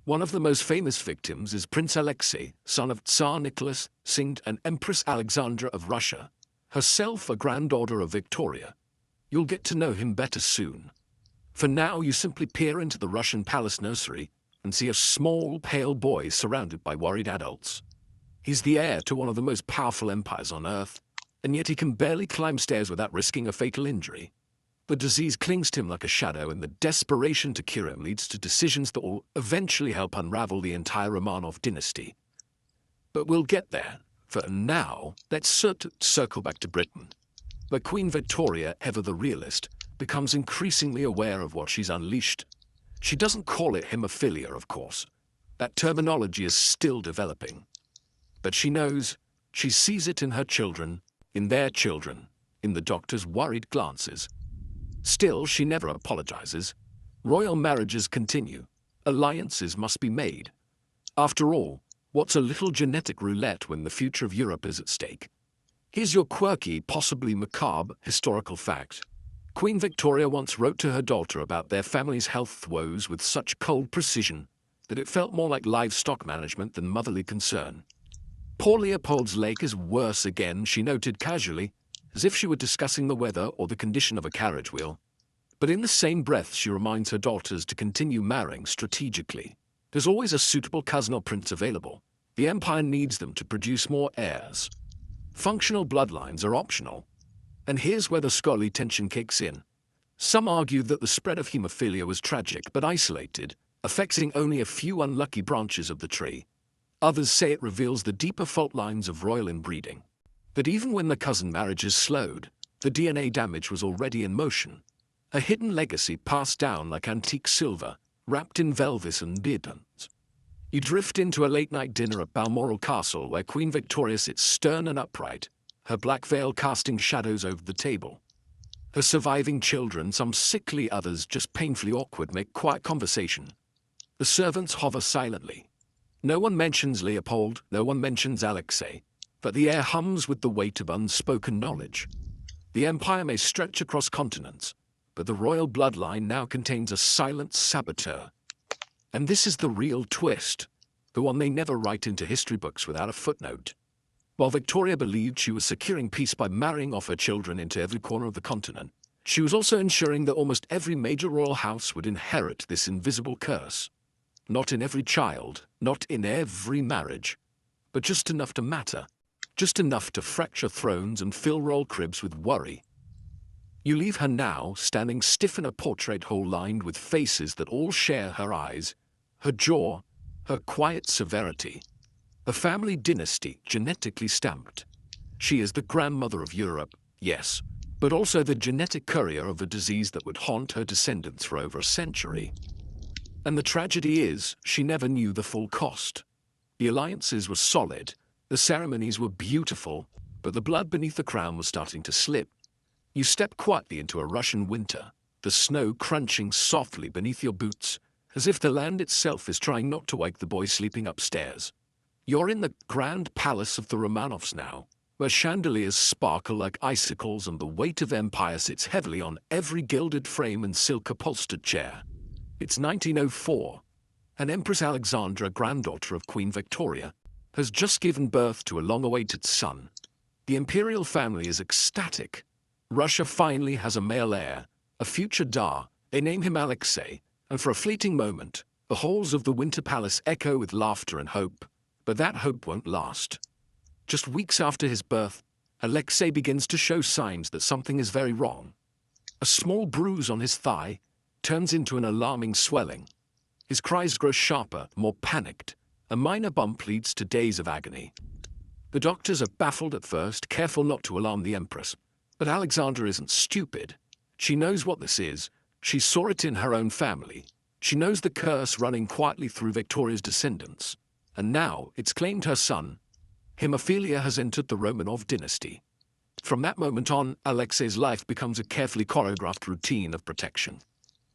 One of the most famous victims is Prince Alexei, son of Tsar Nicholas II and Empress Alexandra of Russia, herself a granddaughter of Victoria. You'll get to know him better soon. For now, you simply peer into the Russian palace nursery and see a small, pale boy surrounded by worried adults. He's the heir to one of the most powerful empires on Earth, and yet he can barely climb stairs without risking a fatal injury. The disease clings to him like a shadow, and the desperation to cure him leads to decisions that will eventually help unravel the entire Romanov dynasty. But we'll get there. For now, let's circle back to Britain, where Queen Victoria, ever the realist, becomes increasingly aware of what she's unleashed. She doesn't call it hemophilia, of course. That terminology is still developing. But she knows, she sees it in her children, in their children, in the doctor's worried glances. Still, she never apologizes. Royal marriages continue. Alliances must be made. After all, what's a little genetic roulette when the future of Europe is at stake? Here's your quirky, possibly macabre, historical fact. Queen Victoria once wrote to her daughter about their family's health woes with such cold precision that it felt more like livestock management than motherly concern. Poor Leopold's leg is worse again, she noted casually, as if she were discussing the weather or the condition of a carriage wheel. But in the same breath she reminds her daughters to continue marrying strategically. There's always a suitable cousin or prince available. The empire needs them to produce more heirs. Functional bloodlines are optional. And here's where the scholarly tension kicks in. Some argue that the spread of hemophilia was tragic but isolated, affecting only a few unlucky branches of the tree. Others say it reveals the deeper fault lines of royal inbreeding. That even when the cousin marriages slowed, the DNA damage was already in motion. A hidden legacy passed down like antique silver, wrapped in velvet and diamonds. You drift into a late-night dinner at Balmoral Castle where Queen Victoria sits stern and upright, her black veil casting shadows over the table. Her surviving children, some sickly, others just painfully awkward, make quiet conversation. The servants hover silently. No one mentions Leopold, no one mentions Alexei, but the air hums with the weight of unspoken knowledge. The empire may stretch across continents, but the royal bloodline now contains a silent saboteur. And this is the real twist, the one they never write into history books without a footnote. While Victoria believed she was securing peace by marrying off her children into every corner of the continent, she was also ensuring that almost every major royal house would inherit this invisible curse. Not in every child, not in every marriage, but just enough to matter, just enough to fracture thrones and fill royal cribs with worry. You leave her now, standing stiff in a portrait hall lined with faces that all share her eyes, her jaw, her quiet severity. A family dynasty genetically stamped. She is the grandmother of Europe, yes, but also the genetic courier of a disease that would haunt her descendants for over a century. And the tragedy is, she never knew the full cost. The alliances were solid, the ceremonies were beautiful, but the blood beneath the crown was starting to slip. You step quietly into a Russian winter, the snow crunching softly beneath your boots, as if the land itself is trying not to wake the boy sleeping upstairs. You're in the grand palace of the Romanovs now, where chandeliers sparkle like icicles and the weight of empire sits heavily on every gilded frame and silk-upholstered chair. It's 1904, and Empress Alexandra, granddaughter of Queen Victoria, has just given birth to a long-awaited son. The imperial family is ecstatic. Russia finally has a male heir, a future Tsar. They name him Alexei, and for a fleeting moment, the halls of the Winter Palace echo with laughter and hope. But that hope won't last. Just weeks after his birth, Alexei begins to show signs that something is very wrong. A small bruise on his thigh turns into an alarming swelling. His cries grow sharper, more panicked. A minor bump leads to days of agony. The doctors are baffled at first, careful not to alarm the Empress. But Alexandra isn't stupid. She knows what this is. She saw it in her own family. She knows the curse running quietly through Victoria's descendants. And now it's claimed her son. Hemophilia has entered the Romanov dynasty. From that moment on, Alexei's life becomes a carefully choreographed routine of protection.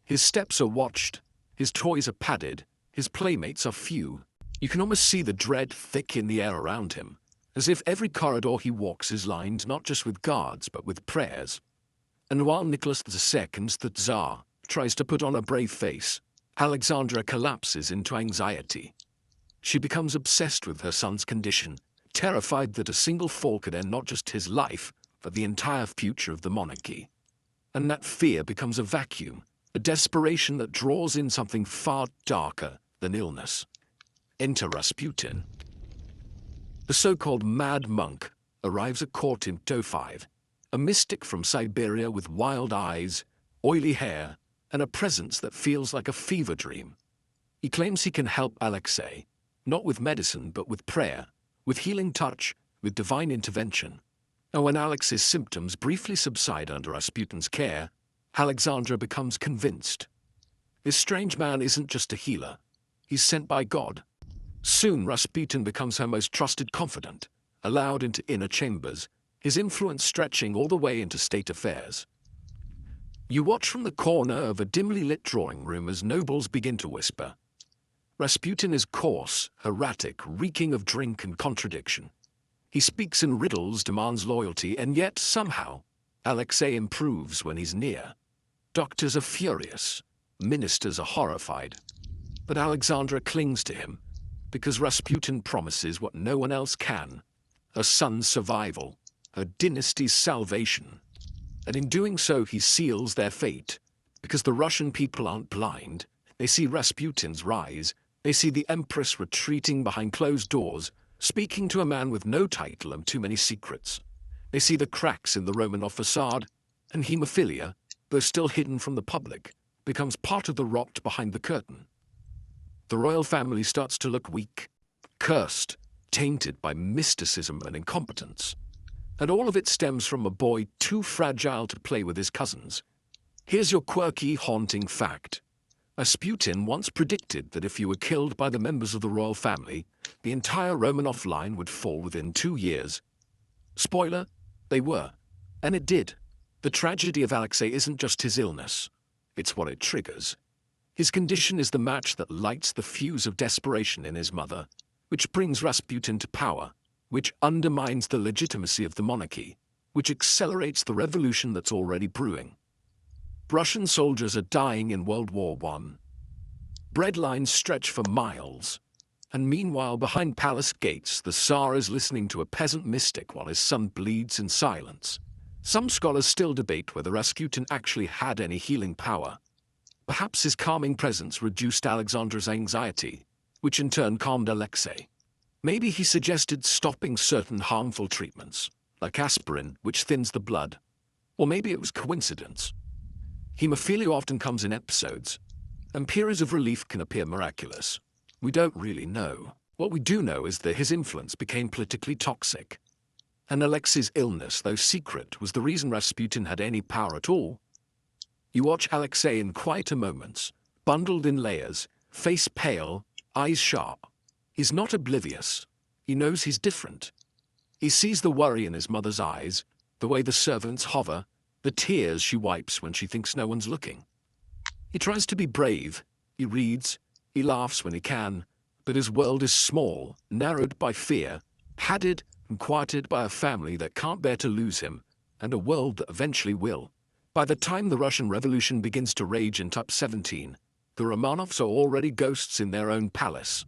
His steps are watched, his toys are padded, his playmates are few. You can almost see the dread thick in the air around him, as if every corridor he walks is lined not just with guards but with prayers. And while Nicholas II, the Tsar, tries to put on a brave face, Alexandra collapses into anxiety. She becomes obsessed with her son's condition, terrified that a single fall could end not just his life, but the entire future of the monarchy. And that fear becomes a vacuum, a desperation that draws in something far darker than illness. Enter Rasputin. The so-called mad monk arrives at court in 1905, a mystic from Siberia with wild eyes, oily hair, and a presence that feels like a fever dream. He claims he can help Alexei, not with medicine but with prayer, with healing touch, with divine intervention. And when Alexei's symptoms briefly subside under Rasputin's care, Alexandra becomes convinced. This strange man isn't just a healer. He's sent by God. Soon Rasputin becomes her most trusted confidant, allowed into inner chambers, his influence stretching all the way into state affairs. You watch from the corner of a dimly lit drawing room as nobles begin to whisper. Rasputin is coarse, erratic, reeking of drink and contradiction. He speaks in riddles, demands loyalty, and yet, somehow, Alexei improves when he's near. Doctors are furious, ministers are horrified, but Alexandra clings to him, because Rasputin promises what no one else can: her son's survival, her dynasty's salvation. And in doing so he seals their fate, because the Russian people aren't blind. They see Rasputin's rise, they see the Empress retreating behind closed doors, speaking to a man with no title and too many secrets. They see the cracks in the Romanov facade, and hemophilia, though still hidden from the public, becomes part of the rot behind the curtain. The royal family starts to look weak, cursed, tainted by mysticism and incompetence. And all of it stems from a boy too fragile to play with his cousins. Here's your quirky, haunting fact. Rasputin once predicted that if you were killed by the members of the royal family, the entire Romanov line would fall within 2 years. Spoiler, they were. And it did. The tragedy of Alexei isn't just his illness. It's what it triggers. His condition is the match that lights the fuse of desperation in his mother, which brings Rasputin to power, which undermines the legitimacy of the monarchy, which accelerates the revolution that's already brewing. Russian soldiers are dying in World War I. Bread lines stretch for miles. And meanwhile, behind palace gates, the Tsar is listening to a peasant mystic while his son bleeds in silence. Some scholars still debate whether Rasputin actually had any healing power. Perhaps his calming presence reduced Alexandra's anxiety, which in turn calmed Alexei. Maybe he suggested stopping certain harmful treatments, like aspirin, which thins the blood. Or maybe it was coincidence. Hemophilia often comes in episodes, and periods of relief can appear miraculous. We don't really know. What we do know is that his influence became politically toxic. And Alexei's illness, though secret, was the reason Rasputin had any power at all. You watch Alexei in quieter moments, bundled in layers, face pale, eyes sharp. He's not oblivious. He knows he's different. He sees the worry in his mother's eyes, the way the servants hover, the tears she wipes when she thinks no one's looking. He tries to be brave. He reads. He laughs when he can. But his world is small, narrowed by fear, padded and quieted by a family that can't bear to lose him, and a world that eventually will. By the time the Russian Revolution begins to rage in Type 17, the Romanovs are already ghosts in their own palace.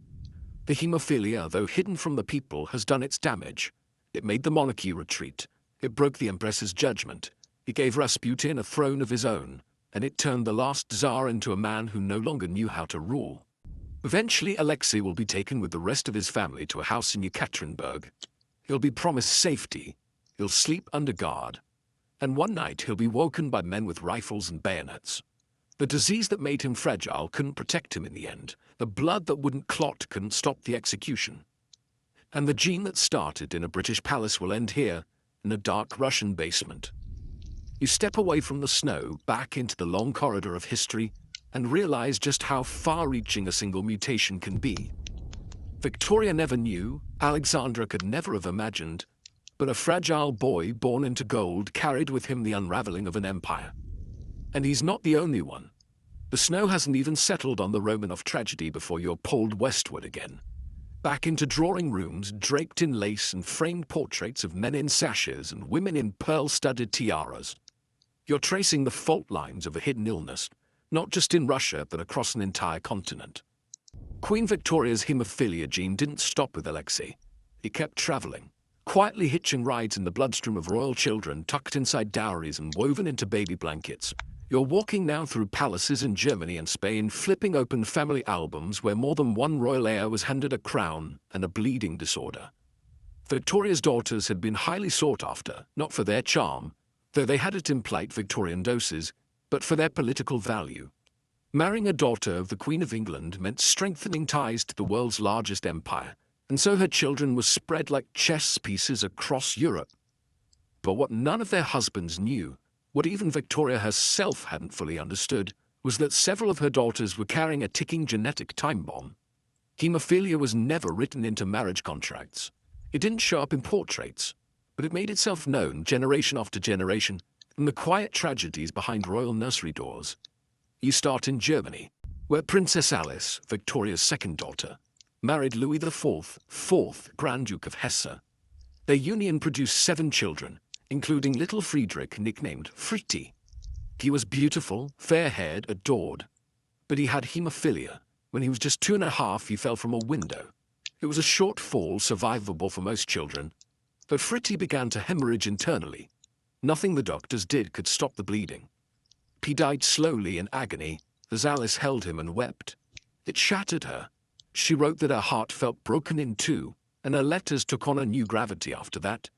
The hemophilia, though hidden from the people, has done its damage. It made the monarchy retreat. It broke the Empress's judgment. It gave Rasputin a throne of his own, and it turned the last Tsar into a man who no longer knew how to rule. Eventually, Alexei will be taken with the rest of his family to a house in Yekaterinburg. He'll be promised safety. He'll sleep under guard. And one night he'll be woken by men with rifles and bayonets. The disease that made him fragile couldn't protect him in the end. The blood that wouldn't clot couldn't stop the execution. And the gene that started in a British palace will end here, in a dark Russian basement. You step away from the snow, back into the long corridor of history, and realize just how far-reaching a single mutation can be. Victoria never knew, Alexandra could never have imagined, but a fragile boy born into gold carried with him the unraveling of an empire. And he's not the only one. The snow hasn't even settled on the Romanov tragedy before you're pulled westward again. Back into drawing rooms draped in lace and framed portraits of men in sashes and women in pearl-studded tiaras. You're tracing the fault lines of a hidden illness, not just in Russia but across an entire continent. Queen Victoria's hemophilia gene didn't stop with Alexei. He kept traveling, quietly hitching rides in the bloodstream of royal children tucked inside dowries and woven into baby blankets. You're walking now through palaces in Germany and Spain, flipping open family albums where more than one royal heir was handed a crown and a bleeding disorder. Victoria's daughters had been highly sought after, not for their charm, though they had it in plight Victorian doses, but for their political value. Marrying a daughter of the Queen of England meant strengthening ties to the world's largest empire, and so her children were spread like chess pieces across Europe. But what none of their husbands knew, what even Victoria herself hadn't fully understood, was that several of her daughters were carrying a ticking genetic time bomb. Hemophilia was never written into marriage contracts. It didn't show up in portraits, but it made itself known generation after generation in the quiet tragedies behind royal nursery doors. You start in Germany, where Princess Alice, Victoria's second daughter, married Louis IV, 4th Grand Duke of Hesse. Their union produced 7 children, including little Friedrich, nicknamed Fritti. He was beautiful, fair-haired, adored, but he had hemophilia. When he was just 2.5, he fell from a window. It was a short fall, survivable for most children, but Fritti began to hemorrhage internally. Nothing the doctors did could stop the bleeding. He died slowly in agony as Alice held him and wept. It shattered her. She wrote that her heart felt broken in two, and her letters took on a new gravity after that.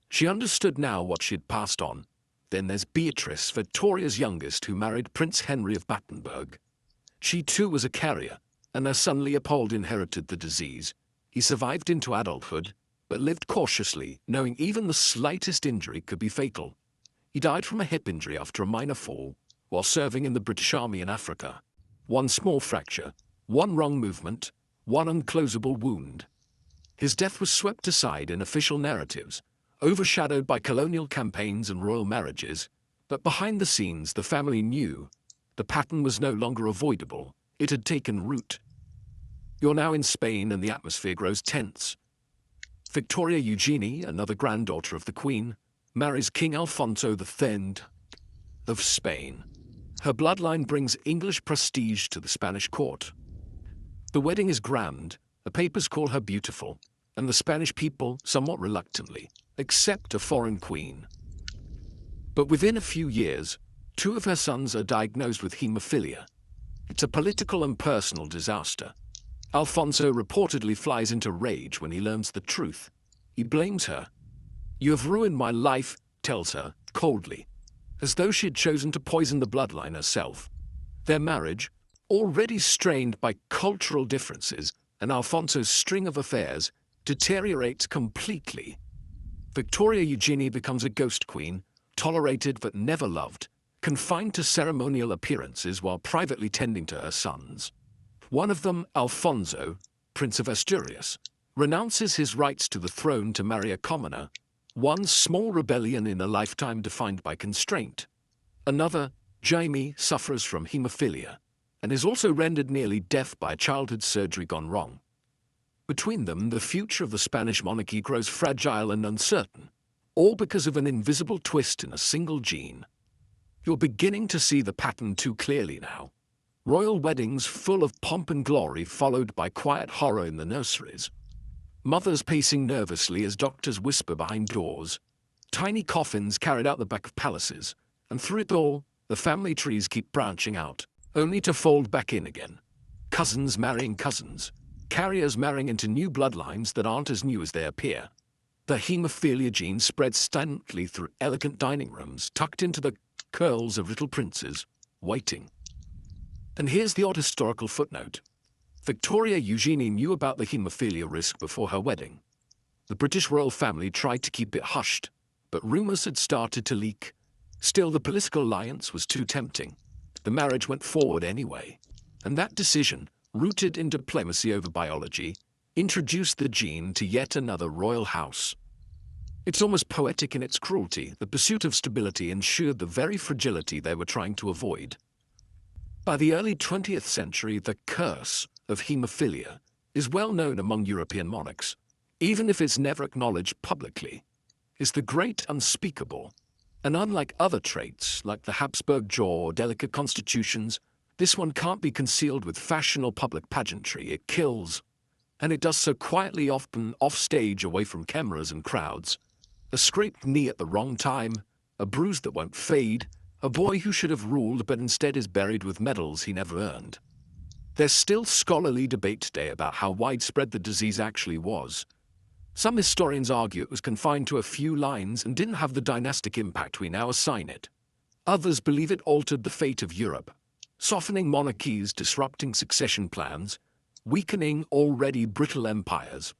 She understood now what she had passed on. Then there's Beatrice, Victoria's youngest, who married Prince Henry of Battenberg. She too was a carrier, and her son Leopold inherited the disease. He survived into adulthood, but lived cautiously, knowing even the slightest injury could be fatal. He died from a hip injury after a minor fall, while serving in the British Army in Africa. One small fracture, one wrong movement, one unclosable wound. His death was swept aside in official narratives, overshadowed by colonial campaigns and royal marriages, but behind the scenes the family knew the pattern was no longer avoidable. It had taken root. You're now in Spain and the atmosphere grows tense. Victoria Eugenie, another granddaughter of the Queen, marries King Alfonso III of Spain. Her bloodline brings English prestige to the Spanish court. The wedding is grand, the papers call her beautiful, and the Spanish people, somewhat reluctantly, accept a foreign queen. But within a few years, 2 of her sons are diagnosed with hemophilia. It's a political and personal disaster. Alfonso reportedly flies into rage when he learns the truth. He blames her. "You have ruined my life," tells her, coldly, as though she had chosen to poison the bloodline herself. Their marriage, already strained by cultural differences and Alfonso's string of affairs, deteriorates completely. Victoria Eugenie becomes a ghost queen, tolerated but never loved, confined to ceremonial appearances while privately tending to her sons. One of them, Alfonso, Prince of Asturias, renounces his rights to the throne to marry a commoner, one small rebellion in a lifetime defined by constraint. Another, Jaime, suffers from hemophilia, and is also rendered nearly deaf by a childhood surgery gone wrong. Between them, the future of the Spanish monarchy grows fragile and uncertain, all because of an invisible twist in a single gene. You're beginning to see the pattern too clearly now. Royal weddings full of pomp and glory followed by quiet horror in the nurseries. Mothers pacing nervously as doctors whisper behind doors. Tiny coffins carried out the back of palaces, and through it all, the family trees keep branching out, only to fold back in again. Cousins marrying cousins. Carriers marrying into new bloodlines that aren't as new as they appear. The hemophilia gene spreads silently through elegant dining rooms, tucked into the curls of little princes, waiting. And here's the odd historical footnote. Victoria Eugenie knew about the hemophilia risk before her wedding. The British royal family tried to keep it hushed, but rumors had started to leak. Still, the political alliance was too tempting. The marriage went forward anyway, and that decision, rooted in diplomacy over biology, introduced the gene to yet another royal house. It's almost poetic in its cruelty. The pursuit of stability ensured the very fragility they were trying to avoid. By the early 20th century, the curse of hemophilia is well known among European monarchs, even if it's never acknowledged publicly. It's the great unspeakable, and unlike other traits like the Habsburg jaw or delicate constitutions, this one can't be concealed with fashion or public pageantry. It kills, and it does so quietly, often off-stage, away from cameras and crowds. A scraped knee at the wrong time, a bruise that won't fade, a boy who should have ruled but instead is buried with medals he never earned. There's still scholarly debate today about how widespread the disease actually was. Some historians argue it was confined to a few lines and didn't have the dynastic impact we now assign it. Others believe it altered the fate of Europe, softening monarchies, disrupting succession plans, weakening already brittle empires.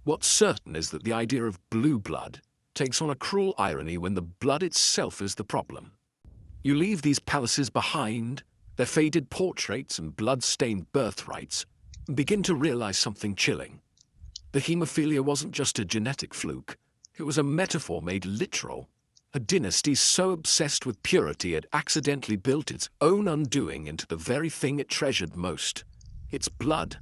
What's certain is that the idea of blue blood takes on a cruel irony when the blood itself is the problem. You leave these palaces behind, their faded portraits and blood-stained birthrights, and begin to realize something chilling. The hemophilia wasn't just a genetic fluke. It was a metaphor made literal. A dynasty so obsessed with purity it accidentally built its own undoing into the very thing it treasured most, its blood.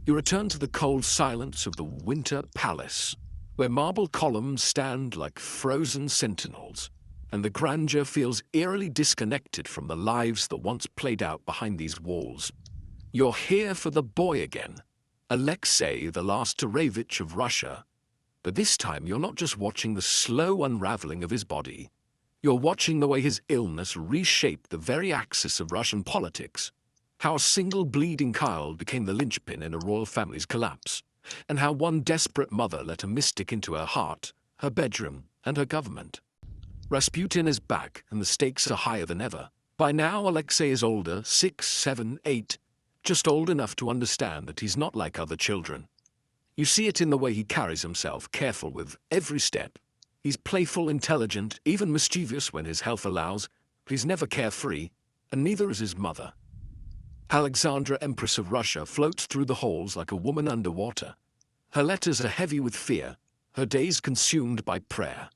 You return to the cold silence of the Winter Palace, where marble columns stand like frozen sentinels, and the grandeur feels eerily disconnected from the lives that once played out behind these walls. You're here for the boy again, Alexei, the last Tsarevich of Russia. But this time you're not just watching the slow unraveling of his body. You're watching the way his illness reshaped the very axis of Russian politics. How a single bleeding child became the linchpin in a royal family's collapse, and how one desperate mother let a mystic into her heart, her bedroom, and her government. Rasputin is back, and the stakes are higher than ever. By now, Alexei is older, 6, 7, 8, just old enough to understand that he's not like other children. You see it in the way he carries himself, careful with every step. He's playful, intelligent, even mischievous when his health allows, but he's never carefree, and neither is his mother. Alexandra, Empress of Russia, floats through the halls like a woman underwater. Her letters are heavy with fear, her days consumed by prayer.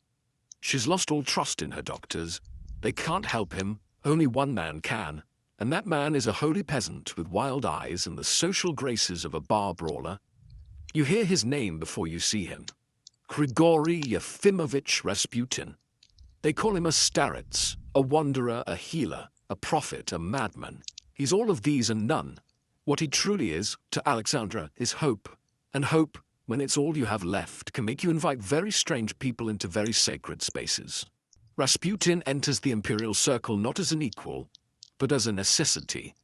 She's lost all trust in her doctors. They can't help him, only one man can, and that man is a holy peasant with wild eyes and the social graces of a bar brawler. You hear his name before you see him. Grigory Yefimovich Rasputin. They call him a starets, a wanderer, a healer, a prophet, a madman. He's all of these and none. What he truly is, to Alexandra, is hope. And hope, when it's all you have left, can make you invite very strange people into very sacred spaces. Rasputin enters the imperial circle not as an equal, but as a necessity.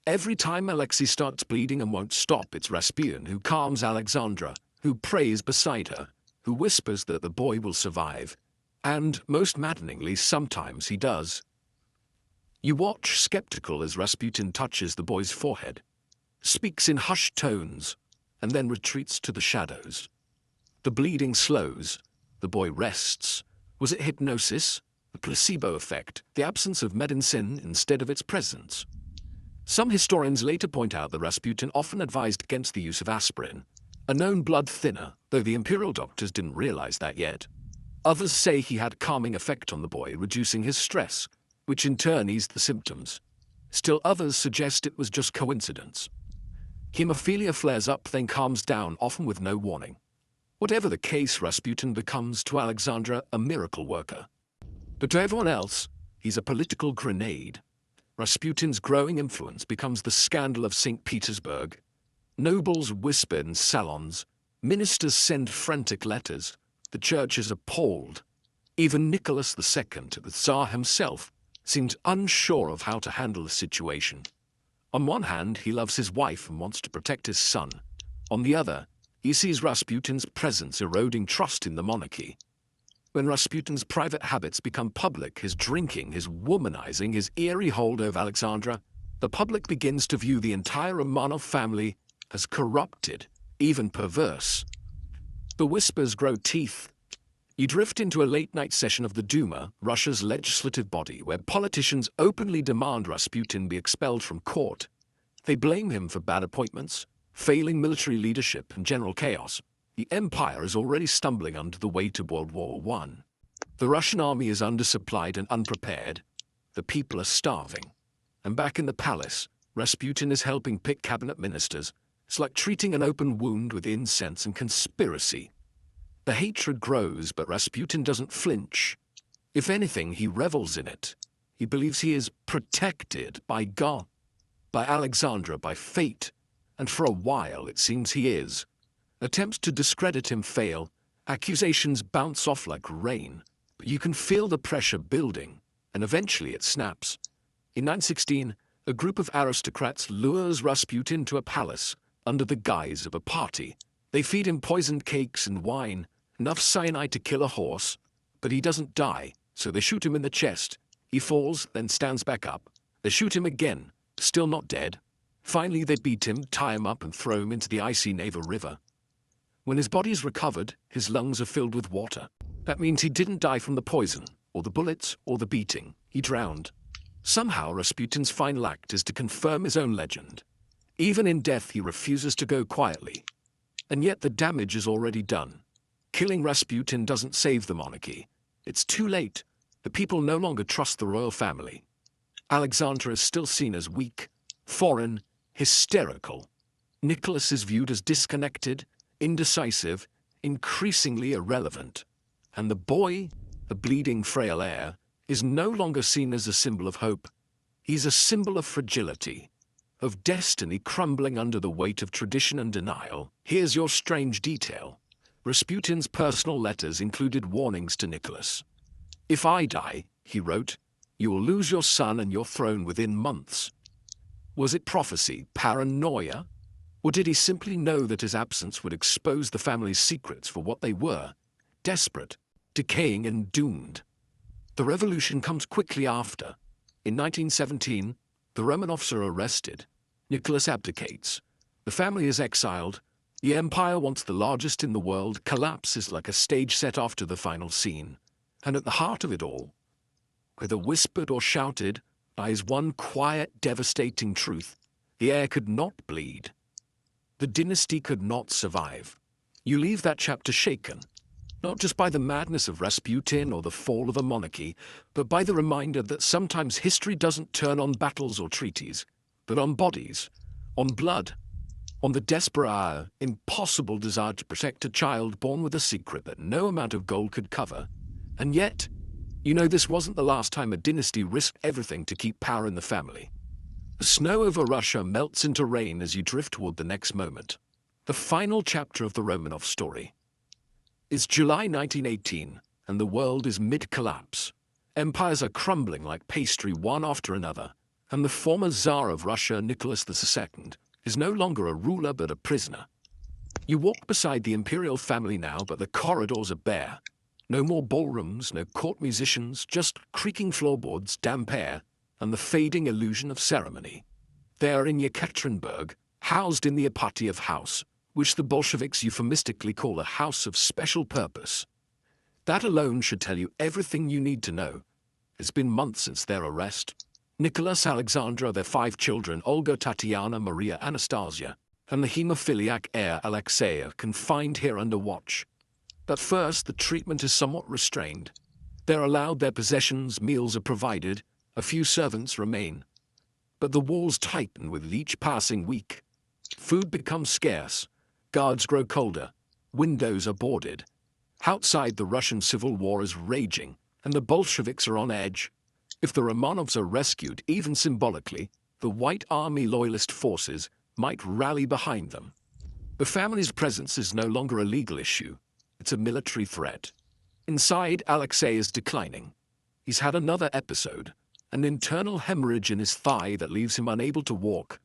Every time Alexei starts bleeding and won't stop, it's Rasputin who calms Alexandra, who prays beside her, who whispers that the boy will survive. And, most maddeningly, sometimes he does. You watch, skeptical, as Rasputin touches the boy's forehead, speaks in hushed tones, and then retreats to the shadows. The bleeding slows. The boy rests. Was it hypnosis? The placebo effect? The absence of medicine instead of its presence? Some historians later point out that Rasputin often advised against the use of aspirin, a known blood thinner, though the imperial doctors didn't realize that yet. Others say he had a calming effect on the boy, reducing his stress, which in turn eased the symptoms. Still others suggest it was just coincidence. Hemophilia flares up, then calms down, often with no warning. Whatever the case, Rasputin becomes, to Alexandra, a miracle worker. But to everyone else, he's a political grenade. Rasputin's growing influence becomes the scandal of St. Petersburg. Nobles whisper in salons. Ministers send frantic letters. The church is appalled. Even Nicholas II, the Tsar himself, seems unsure of how to handle the situation. On one hand, he loves his wife and wants to protect his son. On the other, he sees Rasputin's presence eroding trust in the monarchy. When Rasputin's private habits become public, his drinking, his womanizing, his eerie hold over Alexandra, the public begins to view the entire Romanov family as corrupted, even perverse. The whispers grow teeth. You drift into a late-night session of the Duma, Russia's legislative body, where politicians openly demand Rasputin be expelled from court. They blame him for bad appointments, failing military leadership, and general chaos. The empire is already stumbling under the weight of World War I. The Russian army is undersupplied and unprepared. The people are starving. And back in the palace, Rasputin is helping pick cabinet ministers. It's like treating an open wound with incense and conspiracy. The hatred grows, but Rasputin doesn't flinch. If anything, he revels in it. He believes he is protected by God, by Alexandra, by fate, and for a while it seems he is. Attempts to discredit him fail, accusations bounce off like rain, but you can feel the pressure building, and eventually it snaps. In 916, a group of aristocrats lures Rasputin to a palace under the guise of a party. They feed him poisoned cakes and wine, enough cyanide to kill a horse, but he doesn't die, so they shoot him in the chest. He falls, then stands back up. They shoot him again, still not dead. Finally, they beat him, tie him up, and throw him into the icy Neva River. When his body is recovered, his lungs are filled with water. That means he didn't die from the poison, or the bullets, or the beating. He drowned. Somehow, Rasputin's final act is to confirm his own legend. Even in death, he refuses to go quietly. And yet the damage is already done. Killing Rasputin doesn't save the monarchy. It's too late. The people no longer trust the royal family. Alexandra is still seen as weak, foreign, hysterical. Nicholas is viewed as disconnected, indecisive, increasingly irrelevant. And the boy, the bleeding frail heir, is no longer seen as a symbol of hope. He's a symbol of fragility, of destiny crumbling under the weight of tradition and denial. Here's your strange detail. Rasputin's personal letters included warnings to Nicholas. "If I die," he wrote, "you will lose your son and your throne within months." Was it prophecy, paranoia? Or did he simply know that his absence would expose the family's secrets for what they were? Desperate, decaying and doomed. The revolution comes quickly after. In 1917, the Romanovs are arrested. Nicholas abdicates. The family is exiled. The empire, once the largest in the world, collapses like a stage set after the final scene. And at the heart of it all, whether whispered or shouted, lies one quiet, devastating truth. The heir could not bleed. The dynasty could not survive. You leave that chapter shaken, not just by the madness of Rasputin or the fall of a monarchy, but by the reminder that sometimes history doesn't turn on battles or treaties, but on bodies, on blood, on the desperate, impossible desire to protect a child born with a secret that no amount of gold could cover. And yet, this wasn't the last time a dynasty risked everything to keep power in the family. The snow over Russia melts into rain as you drift toward the next moment. The final chapter of the Romanov story. It's July 1918, and the world is mid-collapse. Empires are crumbling like pastry one after another, and the former Tsar of Russia, Nicholas II, is no longer a ruler but a prisoner. You walk beside the imperial family now, but the corridors are bare. No more ballrooms, no court musicians, just creaking floorboards, damp air, and the fading illusion of ceremony. They are in Yekaterinburg, housed in the Ipatiev house, which the Bolsheviks euphemistically call a house of special purpose. That alone should tell you everything you need to know. It's been months since their arrest. Nicholas, Alexandra, their 5 children, Olga, Tatiana, Maria, Anastasia, and the hemophiliac heir Alexei are confined here under watch. But first, the treatment is somewhat restrained. They're allowed their possessions, meals are provided, a few servants remain. But the walls tighten with each passing week. Food becomes scarce, guards grow colder, windows are boarded. Outside, the Russian Civil War is raging, and the Bolsheviks are on edge. If the Romanovs are rescued, even symbolically, the White Army loyalist forces might rally behind them. The family's presence is no longer a legal issue. It's a military threat. Inside, Alexei is declining. He's had another episode, an internal hemorrhage in his thigh that leaves him unable to walk.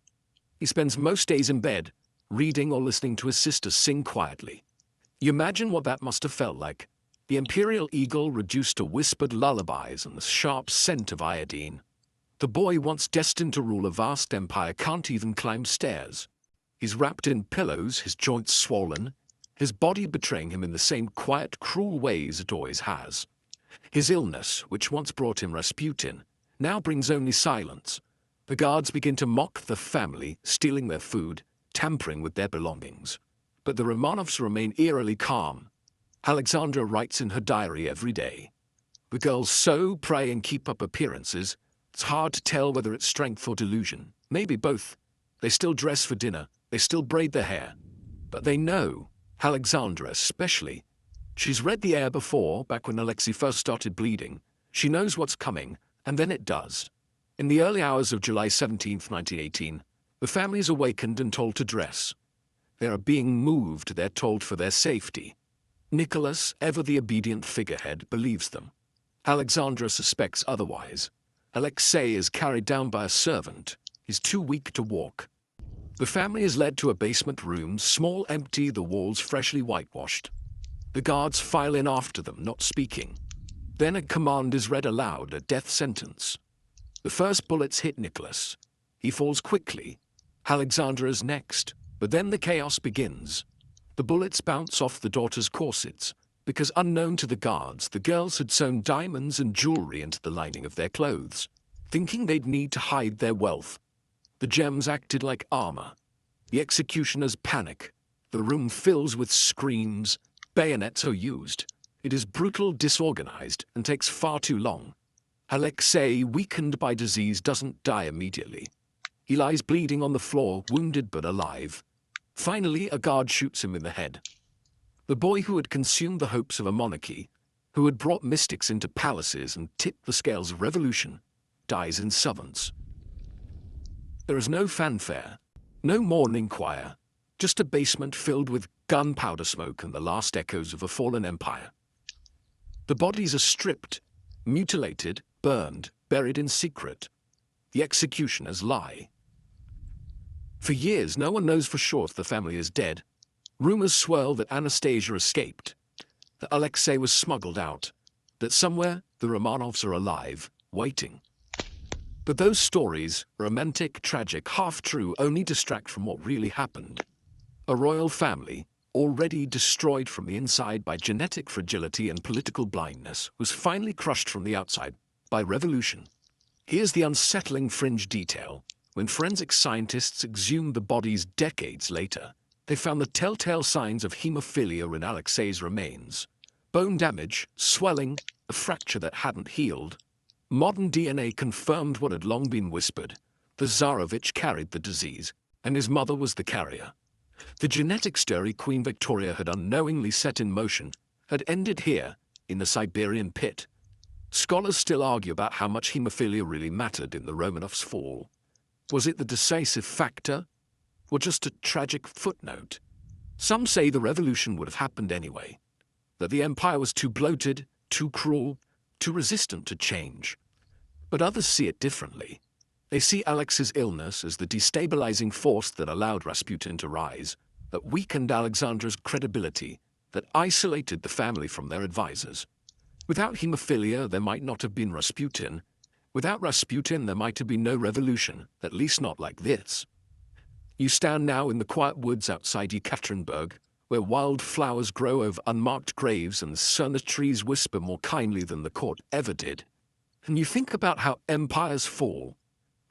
He spends most days in bed, reading or listening to his sister sing quietly. You imagine what that must have felt like. The imperial eagle reduced to whispered lullabies and the sharp scent of iodine. The boy, once destined to rule a vast empire, can't even climb stairs. He's wrapped in pillows, his joints swollen, his body betraying him in the same quiet, cruel ways it always has. His illness, which once brought him Rasputin, now brings only silence. The guards begin to mock the family, stealing their food, tampering with their belongings. But the Romanovs remain eerily calm. Alexandra writes in her diary every day. The girls sew, pray, and keep up appearances. It's hard to tell whether it's strength or delusion. Maybe both. They still dress for dinner. They still braid their hair. But they know, Alexandra especially. She's read The Heir before, back when Alexei first started bleeding. She knows what's coming, and then it does. In the early hours of July 17, 1918, the family is awakened and told to dress. They are being moved, they're told, for their safety. Nicholas, ever the obedient figurehead, believes them. Alexandra suspects otherwise. Alexei is carried down by a servant. He's too weak to walk. The family is led to a basement room, small, empty, the walls freshly whitewashed. The guards file in after them, not speaking. Then a command is read aloud, a death sentence. The first bullets hit Nicholas. He falls quickly. Alexandra is next, but then the chaos begins. The bullets bounce off the daughters' corsets, because unknown to the guards, the girls had sewn diamonds and jewelry into the lining of their clothes, thinking they'd need to hide their wealth. The gems acted like armor. The executioners panic. The room fills with screams. Bayonets are used. It is brutal, disorganized, and takes far too long. Alexei, weakened by disease, doesn't die immediately. He lies bleeding on the floor, wounded but alive. Finally, a guard shoots him in the head. The boy who had consumed the hopes of a monarchy, who had brought mystics into palaces and tipped the scales of revolution, dies in Sovens. There is no fanfare, no mourning choir, just a basement filled with gunpowder smoke and the last echoes of a fallen empire. The bodies are stripped, mutilated, burned, buried in secret. The executioners lie. For years, no one knows for sure if the family is dead. Rumors swirl that Anastasia escaped, that Alexei was smuggled out, that somewhere the Romanovs are alive, waiting. But those stories, romantic, tragic, half-true, only distract from what really happened. A royal family, already destroyed from the inside by genetic fragility and political blindness, was finally crushed from the outside by revolution. Here's the unsettling fringe detail. When forensic scientists exhumed the bodies decades later, they found the telltale signs of hemophilia in Alexei's remains. Bone damage, swelling, a fracture that hadn't healed. Modern DNA confirmed what had long been whispered. The Tsarevich carried the disease, and his mother was the carrier. The genetic story Queen Victoria had unknowingly set in motion had ended here, in the Siberian pit. Scholars still argue about how much hemophilia really mattered in the Romanovs' fall. Was it the decisive factor, or just a tragic footnote? Some say the revolution would have happened anyway, that the empire was too bloated, too cruel, too resistant to change. But others see it differently. They see Alex's illness as the destabilizing force that allowed Rasputin to rise, that weakened Alexandra's credibility, that isolated the family from their advisors. Without hemophilia, there might not have been Rasputin. Without Rasputin, there might have been no revolution, at least not like this. You stand now in the quiet woods outside Yekaterinburg, where wild flowers grow over unmarked graves and the trees whisper more kindly than the court ever did. And you think about how empires fall,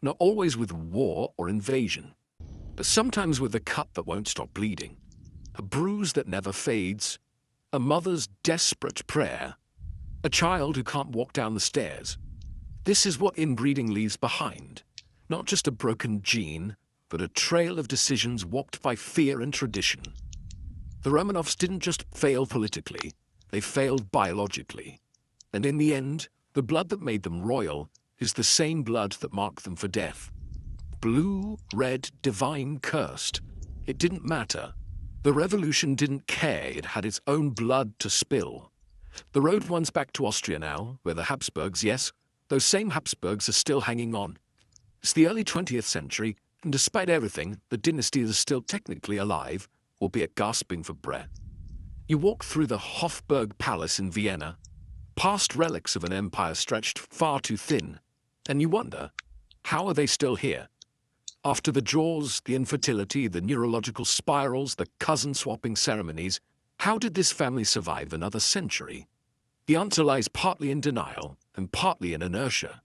not always with war or invasion, but sometimes with a cut that won't stop bleeding, a bruise that never fades, a mother's desperate prayer, a child who can't walk down the stairs. This is what inbreeding leaves behind, not just a broken gene, but a trail of decisions walked by fear and tradition. The Romanovs didn't just fail politically, they failed biologically. And in the end, the blood that made them royal is the same blood that marked them for death. Blue, red, divine, cursed. It didn't matter. The revolution didn't care, it had its own blood to spill. The road runs back to Austria now, where the Habsburgs, yes, those same Habsburgs are still hanging on. It's the early 20th century, and despite everything, the dynasty is still technically alive, albeit gasping for breath. You walk through the Hofburg Palace in Vienna, past relics of an empire stretched far too thin, and you wonder, how are they still here? After the jaws, the infertility, the neurological spirals, the cousin-swapping ceremonies, how did this family survive another century? The answer lies partly in denial and partly in inertia.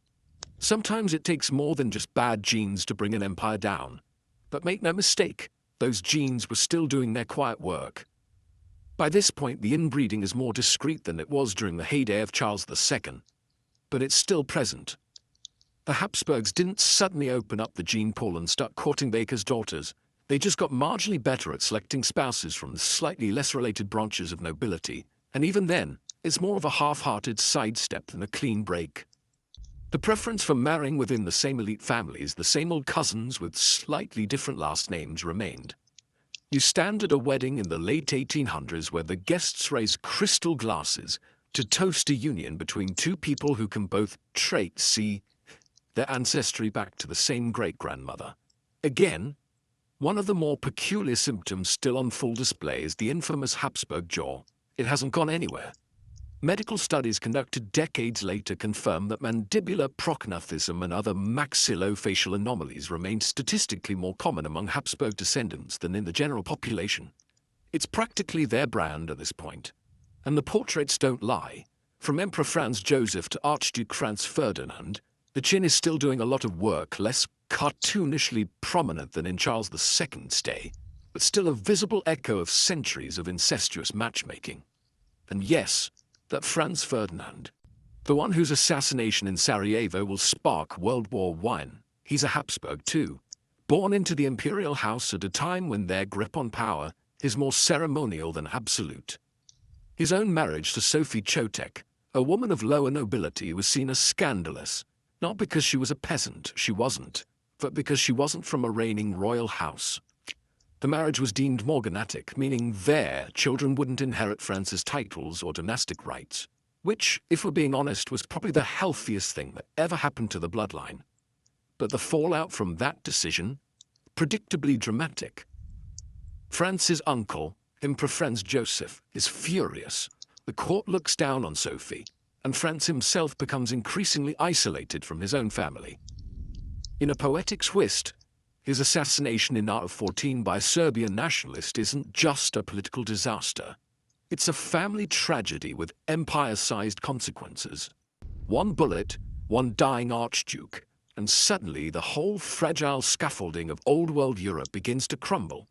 Sometimes it takes more than just bad genes to bring an empire down. But make no mistake, those genes were still doing their quiet work. By this point, the inbreeding is more discreet than it was during the heyday of Charles II. But it's still present. The Habsburgs didn't suddenly open up the gene pool and start courting Baker's daughters. They just got marginally better at selecting spouses from the slightly less related branches of nobility. And even then, it's more of a half-hearted sidestep than a clean break. The preference for marrying within the same elite families, the same old cousins with slightly different last names, remained. You stand at a wedding in the late 1800s where the guests raise crystal glasses to toast a union between two people who can both trace their ancestry back to the same great-grandmother. Again, one of the more peculiar symptoms still on full display is the infamous Habsburg jaw. It hasn't gone anywhere. Medical studies conducted decades later confirm that mandibular prognathism and other maxillofacial anomalies remain statistically more common among Habsburg descendants than in the general population. It's practically their brand at this point. And the portraits don't lie. From Emperor Franz Joseph to Archduke Franz Ferdinand, the chin is still doing a lot of work, less cartoonishly prominent than in Charles II's day, but still a visible echo of centuries of incestuous matchmaking. And yes, that Franz Ferdinand, the one whose assassination in Sarajevo will spark World War I, he's a Habsburg too, born into the imperial house at a time when their grip on power is more ceremonial than absolute. His own marriage to Sophie Chotek, a woman of lower nobility, was seen as scandalous, not because she was a peasant, she wasn't, but because she wasn't from a reigning royal house. The marriage was deemed morganatic, meaning their children wouldn't inherit France's titles or dynastic rights, which, if we're being honest, was probably the healthiest thing that ever happened to the bloodline. But the fallout from that decision, predictably dramatic. France's uncle, Emperor Franz Joseph, is furious. The court looks down on Sophie, and Franz himself becomes increasingly isolated from his own family. In a poetic twist, his assassination in 1914 by a Serbian nationalist isn't just a political disaster. It's a family tragedy with empire-sized consequences. One bullet, one dying archduke, and suddenly the whole fragile scaffolding of old-world Europe begins to crumble.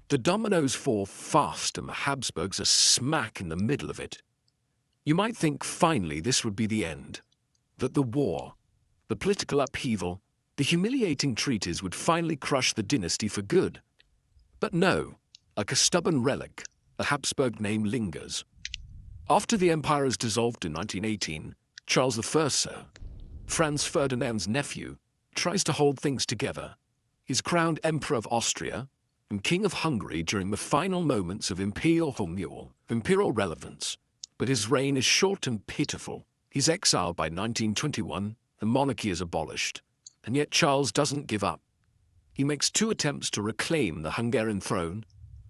The dominoes fall fast and the Habsburgs are smack in the middle of it. You might think finally this would be the end. That the war, the political upheaval, the humiliating treaties would finally crush the dynasty for good. But no, like a stubborn relic, the Habsburg name lingers. After the empire is dissolved in 1918, Charles I, Franz Ferdinand's nephew, tries to hold things together. He's crowned Emperor of Austria and King of Hungary during the final moments of imperial relevance. But his reign is short and pitiful. He's exiled by 1921, the monarchy is abolished. And yet Charles doesn't give up. He makes 2 attempts to reclaim the Hungarian throne.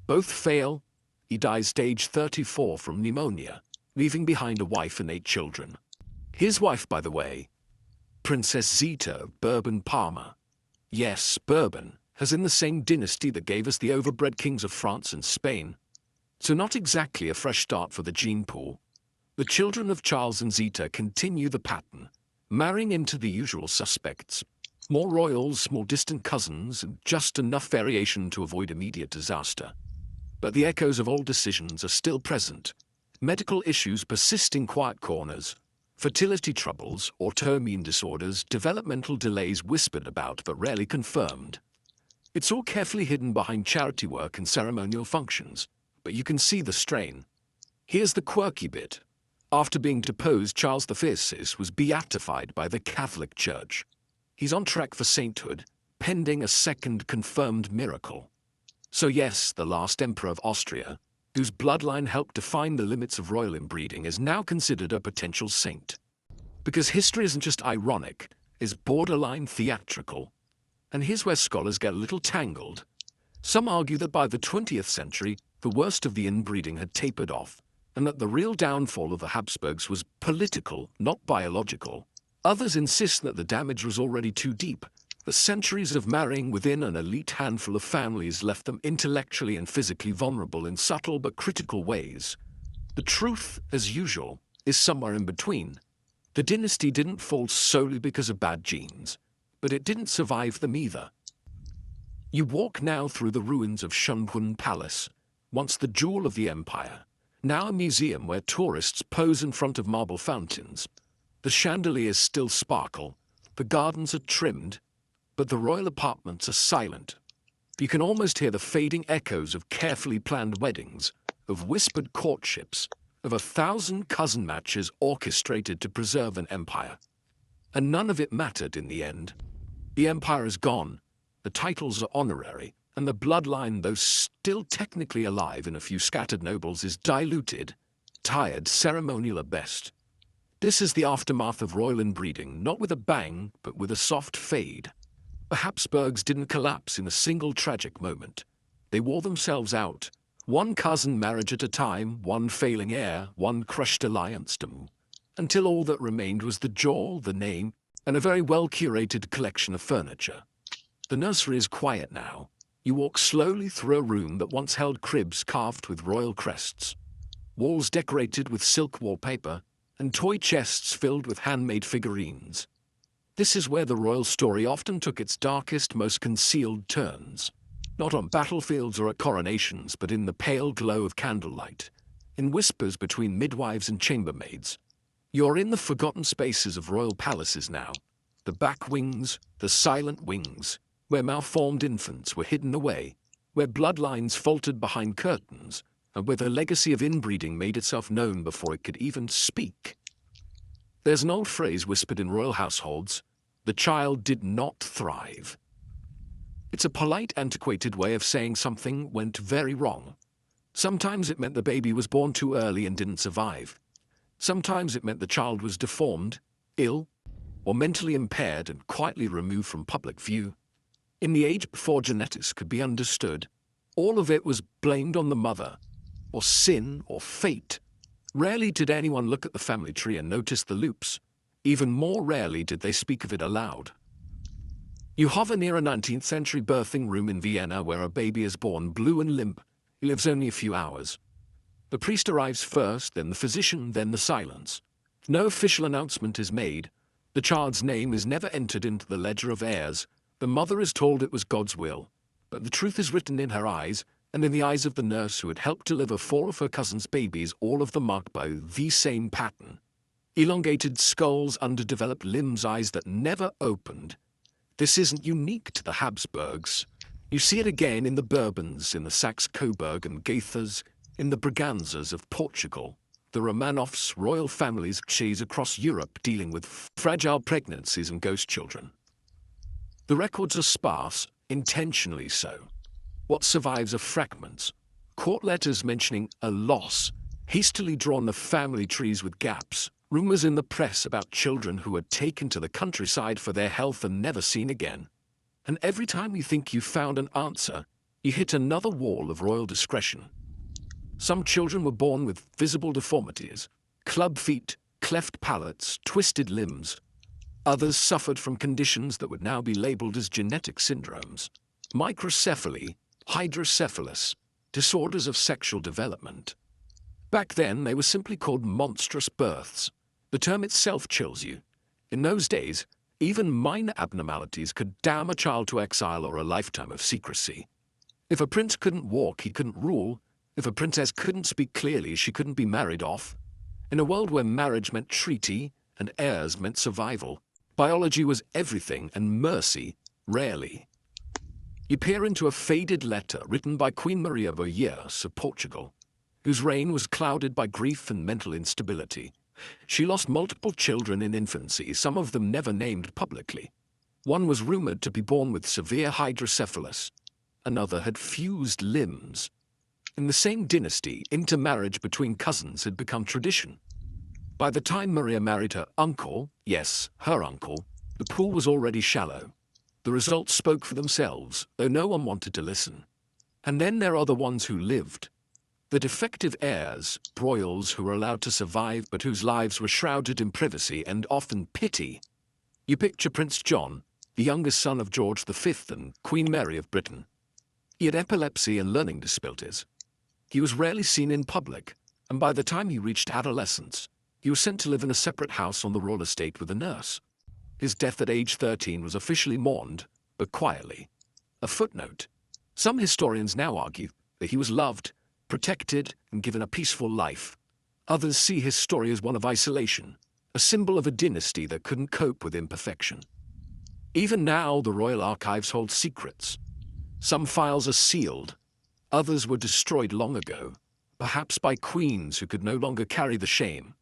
Both fail. He dies stage 34 from pneumonia, leaving behind a wife and 8 children. His wife, by the way, Princess Zita of Bourbon-Parma. Yes, Bourbon, as in the same dynasty that gave us the overbred kings of France and Spain. So not exactly a fresh start for the gene pool. The children of Charles and Zita continue the pattern, marrying into the usual suspects. More royals, more distant cousins, and just enough variation to avoid immediate disaster. But the echoes of old decisions are still present. Medical issues persist in quiet corners. Fertility troubles, autoimmune disorders, developmental delays whispered about but rarely confirmed. It's all carefully hidden behind charity work and ceremonial functions, but you can see the strain. Here's the quirky bit. After being deposed, Charles V was beatified by the Catholic Church. He's on track for sainthood, pending a second confirmed miracle. So yes, the last emperor of Austria, whose bloodline helped define the limits of royal inbreeding, is now considered a potential saint. Because history isn't just ironic, it's borderline theatrical. And here's where scholars get a little tangled. Some argue that by the 20th century, the worst of the inbreeding had tapered off, and that the real downfall of the Habsburgs was political, not biological. Others insist that the damage was already too deep. The centuries of marrying within an elite handful of families left them intellectually and physically vulnerable in subtle but critical ways. The truth, as usual, is somewhere in between. The dynasty didn't fall solely because of bad genes, but it didn't survive them either. You walk now through the ruins of Shunhun Palace, once the jewel of the empire, now a museum where tourists pose in front of marble fountains. The chandeliers still sparkle, the gardens are trimmed, but the royal apartments are silent. You can almost hear the fading echoes of carefully planned weddings, of whispered courtships, of 1,000 cousin matches orchestrated to preserve an empire. And none of it mattered in the end. The empire is gone, the titles are honorary, and the bloodline, though still technically alive in a few scattered nobles, is diluted, tired, ceremonial at best. This is the aftermath of royal inbreeding, not with a bang, but with a soft fade. The Habsburgs didn't collapse in a single tragic moment. They wore themselves out, one cousin marriage at a time, one failing heir, one crushed alliance, until all that remained was the jaw, the name, and a very well-curated collection of furniture. The nursery is quiet now. You walk slowly through a room that once held cribs carved with royal crests, walls decorated with silk wallpaper, and toy chests filled with handmade figurines. This is where the royal story often took its darkest, most concealed turns. Not on battlefields or at coronations, but in the pale glow of candlelight, in whispers between midwives and chambermaids. You're in the forgotten spaces of royal palaces now, the back wings, the silent wings, where malformed infants were hidden away, where bloodlines faltered behind curtains, and where the legacy of inbreeding made itself known before it could even speak. There's an old phrase whispered in royal households: the child did not thrive. It's a polite, antiquated way of saying something went very wrong. Sometimes it meant the baby was born too early and didn't survive. Sometimes it meant the child was deformed, ill, or mentally impaired and quietly removed from public view. In the age before genetics could be understood, all of it was blamed on the mother, or sin, or fate. Rarely did anyone look at the family tree and notice the loops. Even more rarely did they speak of it aloud. You hover near a 19th century birthing room in Vienna where a baby is born blue and limp. He lives only a few hours. The priest arrives first, then the physician, then the silence. No official announcement is made. The child's name is never entered into the ledger of heirs. The mother is told it was God's will, but the truth is written in her eyes, and in the eyes of the nurse who had helped deliver 4 of her cousin's babies, all of them marked by the same pattern. Elongated skulls, underdeveloped limbs, eyes that never opened. This isn't unique to the Habsburgs. You see it again in the Bourbons, in the Saxe-Coburg and Gaithers, in the Braganzas of Portugal, the Romanovs, royal families across Europe dealing with fragile pregnancies and ghost children. The records are sparse, intentionally so. What survives are fragments, court letters mentioning a loss, hastily drawn of family trees with gaps, rumors in the press about children who were taken to the countryside for their health and never seen again. And every time you think you've found an answer, you hit another wall of royal discretion. Some children were born with visible deformities, club feet, cleft palates, twisted limbs. Others suffered from conditions that would now be labeled as genetic syndromes. Microcephaly, hydrocephalus, disorders of sexual development. Back then, they were simply called monstrous births. The term itself chills you. In those days, even minor abnormalities could damn a child to exile or a lifetime of secrecy. If a prince couldn't walk, he couldn't rule. If a princess couldn't speak clearly, she couldn't be married off. In a world where marriage meant treaty and heirs meant survival, biology was everything and mercy rarely. You peer into a faded letter written by Queen Maria Boreas of Portugal, whose reign was clouded by grief and mental instability. She lost multiple children in infancy, some of them never named publicly. One was rumored to be born with severe hydrocephalus. Another had fused limbs. In the same dynasty, intermarriage between cousins had become tradition. By the time Maria married her uncle, yes, her uncle, the pool was already shallow. The results spoke for themselves, though no one wanted to listen. And then there are the ones who lived. The defective heirs, broils who were allowed to survive but whose lives were shrouded in privacy and often pity. You picture Prince John, the youngest son of George V and Queen Mary of Britain. He had epilepsy and learning disabilities. He was rarely seen in public, and by the time he reached adolescence, he was sent to live in a separate house on the royal estate with a nurse. His death at age 13 was officially mourned, but quietly. A footnote. Some historians now argue that he was loved, protected, and given a peaceful life. Others see his story as one of isolation, a symbol of a dynasty that couldn't cope with imperfection. Even now, the royal archives hold secrets. Some files are sealed. Others were destroyed long ago, perhaps by queens who could no longer carry the shame,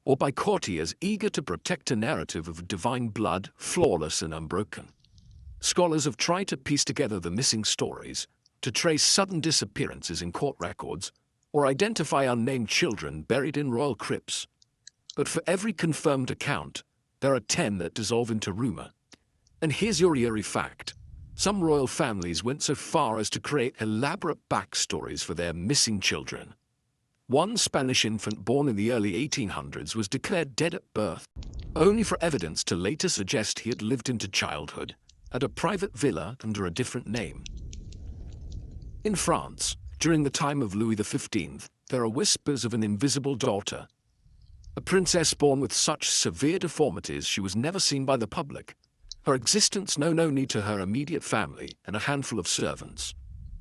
or by courtiers eager to protect a narrative of divine blood, flawless and unbroken. Scholars have tried to piece together the missing stories, to trace sudden disappearances in court records, or identify unnamed children buried in royal crypts. But for every confirmed account, there are 10 that dissolve into rumor. And here's your eerie fact. Some royal families went so far as to create elaborate backstories for their missing children. One Spanish infant born in the early 1800s was declared dead at birth, only for evidence to later suggest he had lived into childhood at a private villa under a different name. In France, during the time of Louis XV, there are whispers of an invisible daughter. A princess born with such severe deformities she was never seen by the public. Her existence no need to her immediate family and a handful of servants.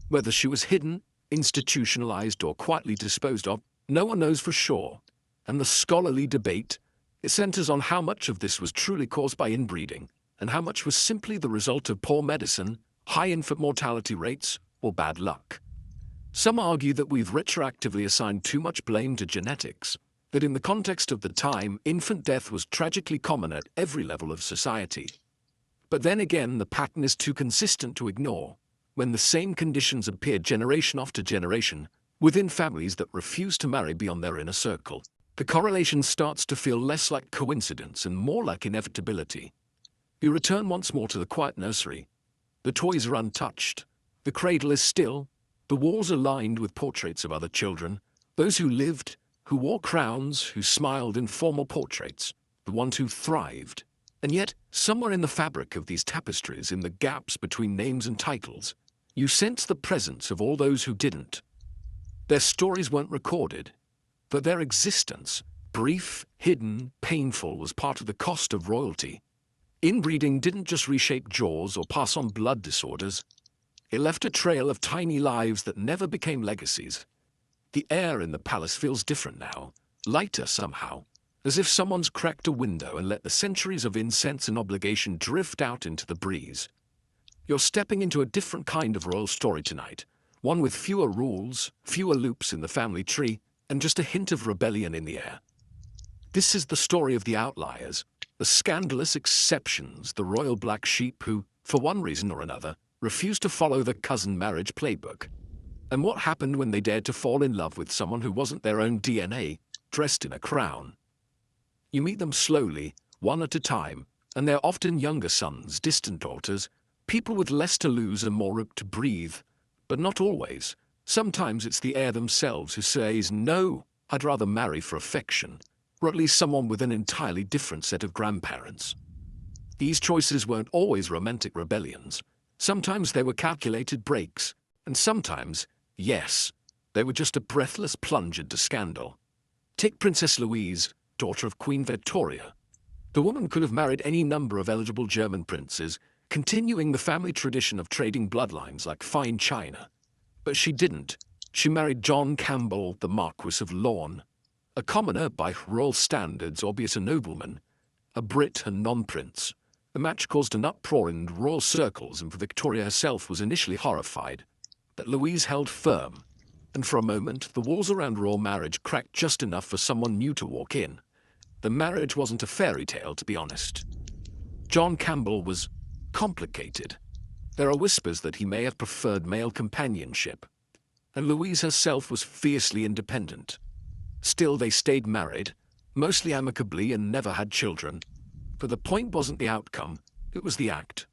Whether she was hidden, institutionalized, or quietly disposed of, no one knows for sure. And the scholarly debate, it centers on how much of this was truly caused by inbreeding, and how much was simply the result of poor medicine, high infant mortality rates, or bad luck. Some argue that we've retroactively assigned too much blame to genetics, that in the context of the time, infant death was tragically common at every level of society. But then again, the pattern is too consistent to ignore. When the same conditions appear generation after generation, within families that refuse to marry beyond their inner circle, the correlation starts to feel less like coincidence and more like inevitability. You return once more to the quiet nursery. The toys are untouched. The cradle is still. The walls are lined with portraits of other children, those who lived, who wore crowns, who smiled in formal portraits, the ones who thrived. And yet, somewhere in the fabric of these tapestries, in the gaps between names and titles, you sense the presence of all those who didn't. Their stories weren't recorded, but their existence, brief, hidden, painful, was part of the cost of royalty. Inbreeding didn't just reshape jaws or pass on blood disorders. It left a trail of tiny lives that never became legacies. The air in the palace feels different now, lighter somehow, as if someone's cracked a window and let the centuries of incense and obligation drift out into the breeze. You're stepping into a different kind of royal story tonight, one with fewer rules, fewer loops in the family tree, and just a hint of rebellion in the air. This is the story of the outliers, the scandalous exceptions, the royal black sheep who, for one reason or another, refused to follow the cousin marriage playbook. And what happened when they dared to fall in love with someone who wasn't their own DNA, dressed in a crown? You meet them slowly, one at a time, and they're often younger sons, distant daughters, people with less to lose and more room to breathe. But not always. Sometimes it's the heir themselves who says, no, I'd rather marry for affection, or at least someone with an entirely different set of grandparents. These choices weren't always romantic rebellions. Sometimes they were calculated breaks, and sometimes, yes, they were just a breathless plunge into scandal. Take Princess Louise, daughter of Queen Victoria. The woman could have married any number of eligible German princes, continuing the family tradition of trading bloodlines like fine china. But she didn't. She married John Campbell, the Marquis of Lorne, a commoner by royal standards, albeit a nobleman, a Brit and non-prince. The match caused an uproar in royal circles, and Victoria herself was initially horrified. But Louise held firm, and for a moment the walls around royal marriage cracked just enough for someone new to walk in. The marriage wasn't a fairy tale, to be honest. John Campbell was complicated. There are whispers that he may have preferred male companionship, and Louise herself was fiercely independent. Still, they stayed married, mostly amicably, and never had children. But the point wasn't the outcome, it was the act.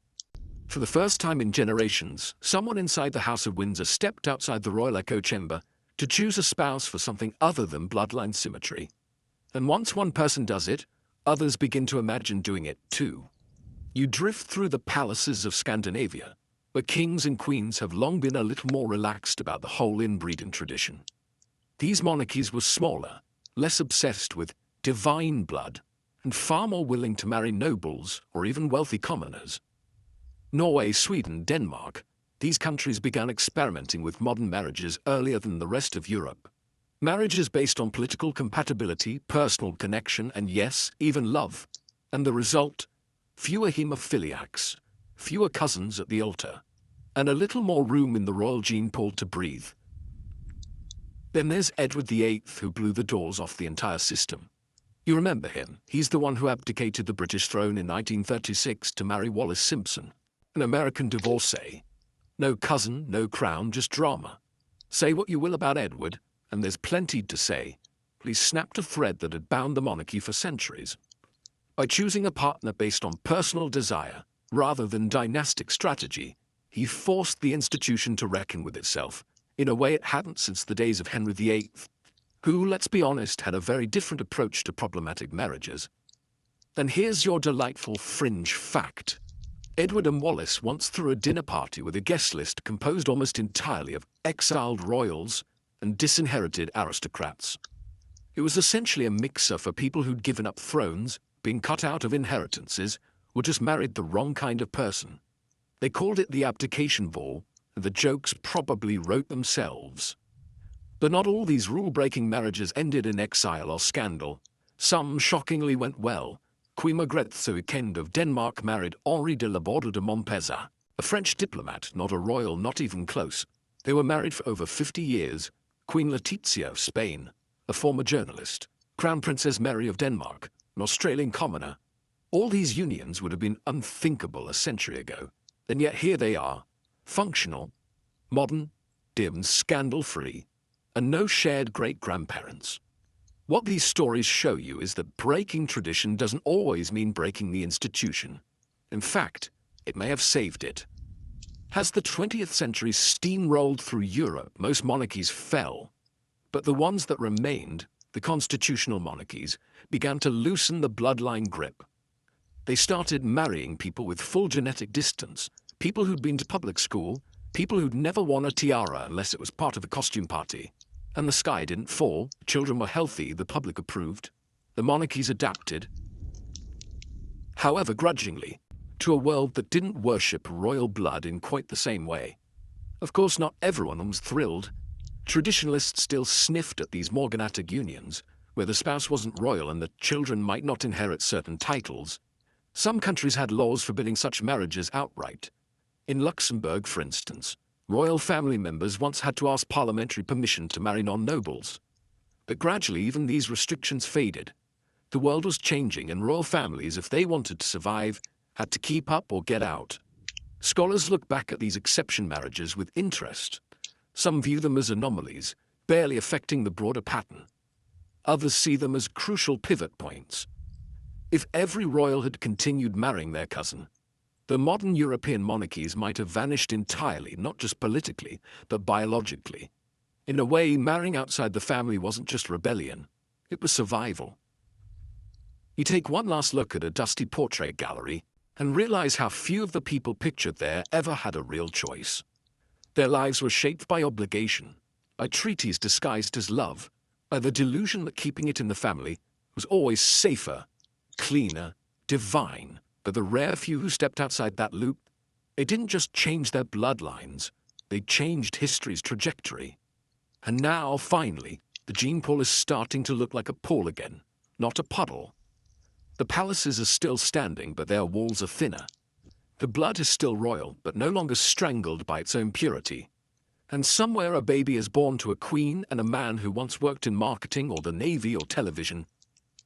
For the first time in generations, someone inside the House of Windsor stepped outside the royal echo chamber to choose a spouse for something other than bloodline symmetry. And once one person does it, others begin to imagine doing it too. You drift through the palaces of Scandinavia, where kings and queens have long been a little more relaxed about the whole inbreeding tradition. These monarchies were smaller, less obsessed with divine blood, and far more willing to marry nobles or even wealthy commoners. Norway, Sweden, Denmark, these countries began experimenting with modern marriages earlier than the rest of Europe. Marriages based on political compatibility, personal connection, and yes, even love. And the result? Fewer hemophiliacs, fewer cousins at the altar, and a little more room in the royal gene pool to breathe. Then there's Edward VIII, who blew the doors off the entire system. You remember him. He's the one who abdicated the British throne in 1936 to marry Wallis Simpson, an American divorcee. No cousin, no crown, just drama. Say what you will about Edward, and there's plenty to say, but he snapped a thread that had bound the monarchy for centuries. By choosing a partner based on personal desire, rather than dynastic strategy, he forced the institution to reckon with itself, in a way it hadn't since the days of Henry VIII, who, let's be honest, had a very different approach to problematic marriages. Then here's your delightful fringe fact. Edward and Wallis once threw a dinner party with a guest list composed almost entirely of exiled royals and disinherited aristocrats. It was essentially a mixer for people who'd given up thrones, been cut out of inheritances, or just married the wrong kind of person. They called it the abdication ball, and the jokes probably wrote themselves. But not all these rule-breaking marriages ended in exile or scandal. Some shockingly went well. Queen Margrethe II of Denmark married Henri de la Borde de Montpezat, a French diplomat, not a royal, not even close. They were married for over 50 years. Queen Letizia of Spain, a former journalist. Crown Princess Mary of Denmark, an Australian commoner. All these unions would have been unthinkable a century ago. And yet here they are, functional, modern, dim, scandal-free, and no shared great-grandparents. What these stories show you is that breaking tradition doesn't always mean breaking the institution. In fact, it may have saved it. As the 20th century steamrolled through Europe, most monarchies fell. But the ones that remained, the constitutional monarchies, began to loosen the bloodline grip. They started marrying people with full genetic distance, people who'd been to public school, people who'd never worn a tiara unless it was part of a costume party. And the sky didn't fall, children were healthy, the public approved. The monarchies adapted, however grudgingly, to a world that didn't worship royal blood in quite the same way. Of course, not everyone was thrilled. Traditionalists still sniffed at these morganatic unions, where the spouse wasn't royal and the children might not inherit certain titles. Some countries had laws forbidding such marriages outright. In Luxembourg, for instance, royal family members once had to ask parliamentary permission to marry non-nobles. But gradually even these restrictions faded. The world was changing and royal families, if they wanted to survive, had to keep up or get out. Scholars look back at these exception marriages with interest. Some view them as anomalies, barely affecting the broader pattern. Others see them as crucial pivot points. If every royal had continued marrying their cousin, the modern European monarchies might have vanished entirely, not just politically, but biologically. In a way, marrying outside the family wasn't just rebellion, it was survival. You take one last look at a dusty portrait gallery and realize how few of the people pictured there ever had a real choice. Their lives were shaped by obligation, by treaties disguised as love, by the delusion that keeping it in the family was always safer, cleaner, divine. But the rare few who stepped outside that loop, they didn't just change their bloodlines, they changed history's trajectory. And now, finally, the gene pool is starting to look like a pool again, not a puddle. The palaces are still standing, but their walls are thinner. The blood is still royal, but no longer strangled by its own purity. And somewhere a baby is born to a queen and a man who once worked in marketing or the navy or television,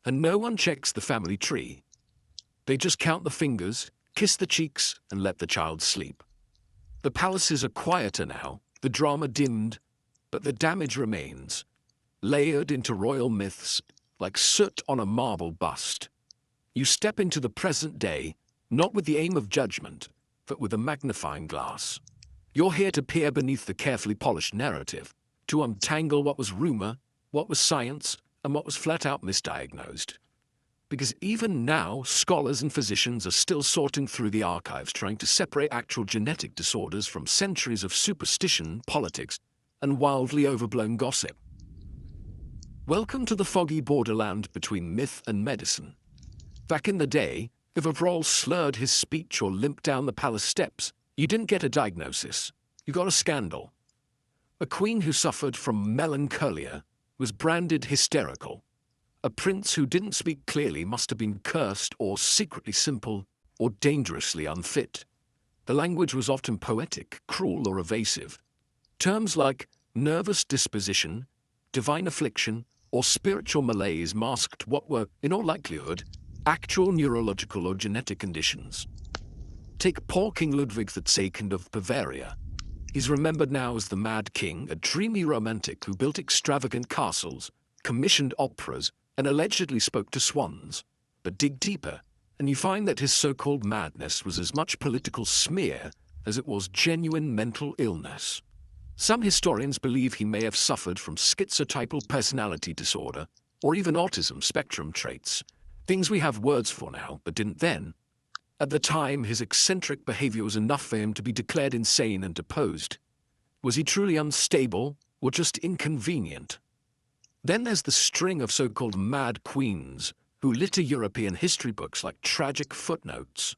and no one checks the family tree. They just count the fingers, kiss the cheeks, and let the child sleep. The palaces are quieter now, the drama dimmed, but the damage remains, layered into royal myths, like soot on a marble bust. You step into the present day, not with the aim of judgment, but with a magnifying glass. You're here to peer beneath the carefully polished narrative, to untangle what was rumor, what was science, and what was flat-out misdiagnosed. Because even now, scholars and physicians are still sorting through the archives trying to separate actual genetic disorders from centuries of superstition, politics, and wildly overblown gossip. Welcome to the foggy borderland between myth and medicine. Back in the day, if a Vrol slurred his speech or limped down the palace steps, you didn't get a diagnosis, you got a scandal. A queen who suffered from melancholia was branded hysterical. A prince who didn't speak clearly must have been cursed or secretly simple or dangerously unfit. The language was often poetic, cruel, or evasive. Terms like nervous disposition, divine affliction, or spiritual malaise masked what were, in all likelihood, actual neurological or genetic conditions. Take poor King Ludwig II of Bavaria. He's remembered now as the Mad King, a dreamy romantic who built extravagant castles, commissioned operas, and allegedly spoke to swans. But dig deeper, and you find that his so-called madness was as much political smear as it was genuine mental illness. Some historians believe he may have suffered from schizotypal personality disorder, or even autism spectrum traits, things we have words for now, but didn't then. At the time, his eccentric behavior was enough for him to be declared insane and deposed. Was he truly unstable, or just inconvenient? Then there's the string of so-called mad queens who litter European history books like tragic footnotes.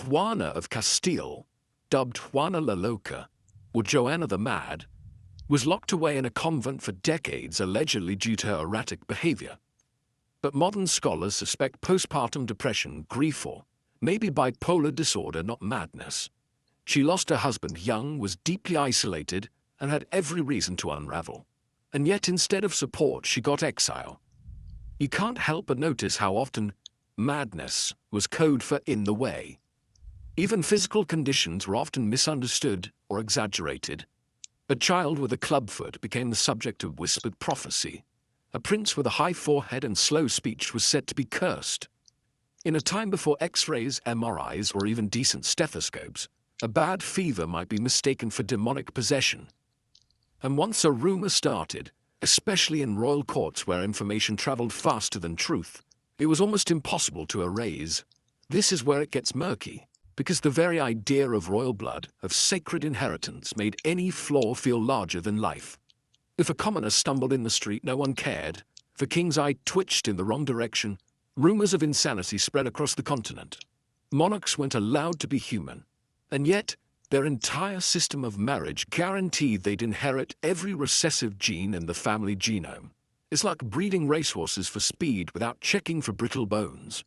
Juana of Castile, dubbed Juana la Loca, or Joanna the Mad, was locked away in a convent for decades allegedly due to her erratic behavior. But modern scholars suspect postpartum depression, grief, or maybe bipolar disorder, not madness. She lost her husband young, was deeply isolated, and had every reason to unravel. And yet instead of support, she got exile. You can't help but notice how often madness was code for in the way. Even physical conditions were often misunderstood or exaggerated. A child with a clubfoot became the subject of whispered prophecy. A prince with a high forehead and slow speech was said to be cursed. In a time before X-rays, MRIs, or even decent stethoscopes, a bad fever might be mistaken for demonic possession. And once a rumor started, especially in royal courts where information traveled faster than truth, it was almost impossible to erase. This is where it gets murky, because the very idea of royal blood, of sacred inheritance, made any flaw feel larger than life. If a commoner stumbled in the street, no one cared. If a king's eye twitched in the wrong direction, rumors of insanity spread across the continent. Monarchs weren't allowed to be human, and yet their entire system of marriage guaranteed they'd inherit every recessive gene in the family genome. It's like breeding racehorses for speed without checking for brittle bones.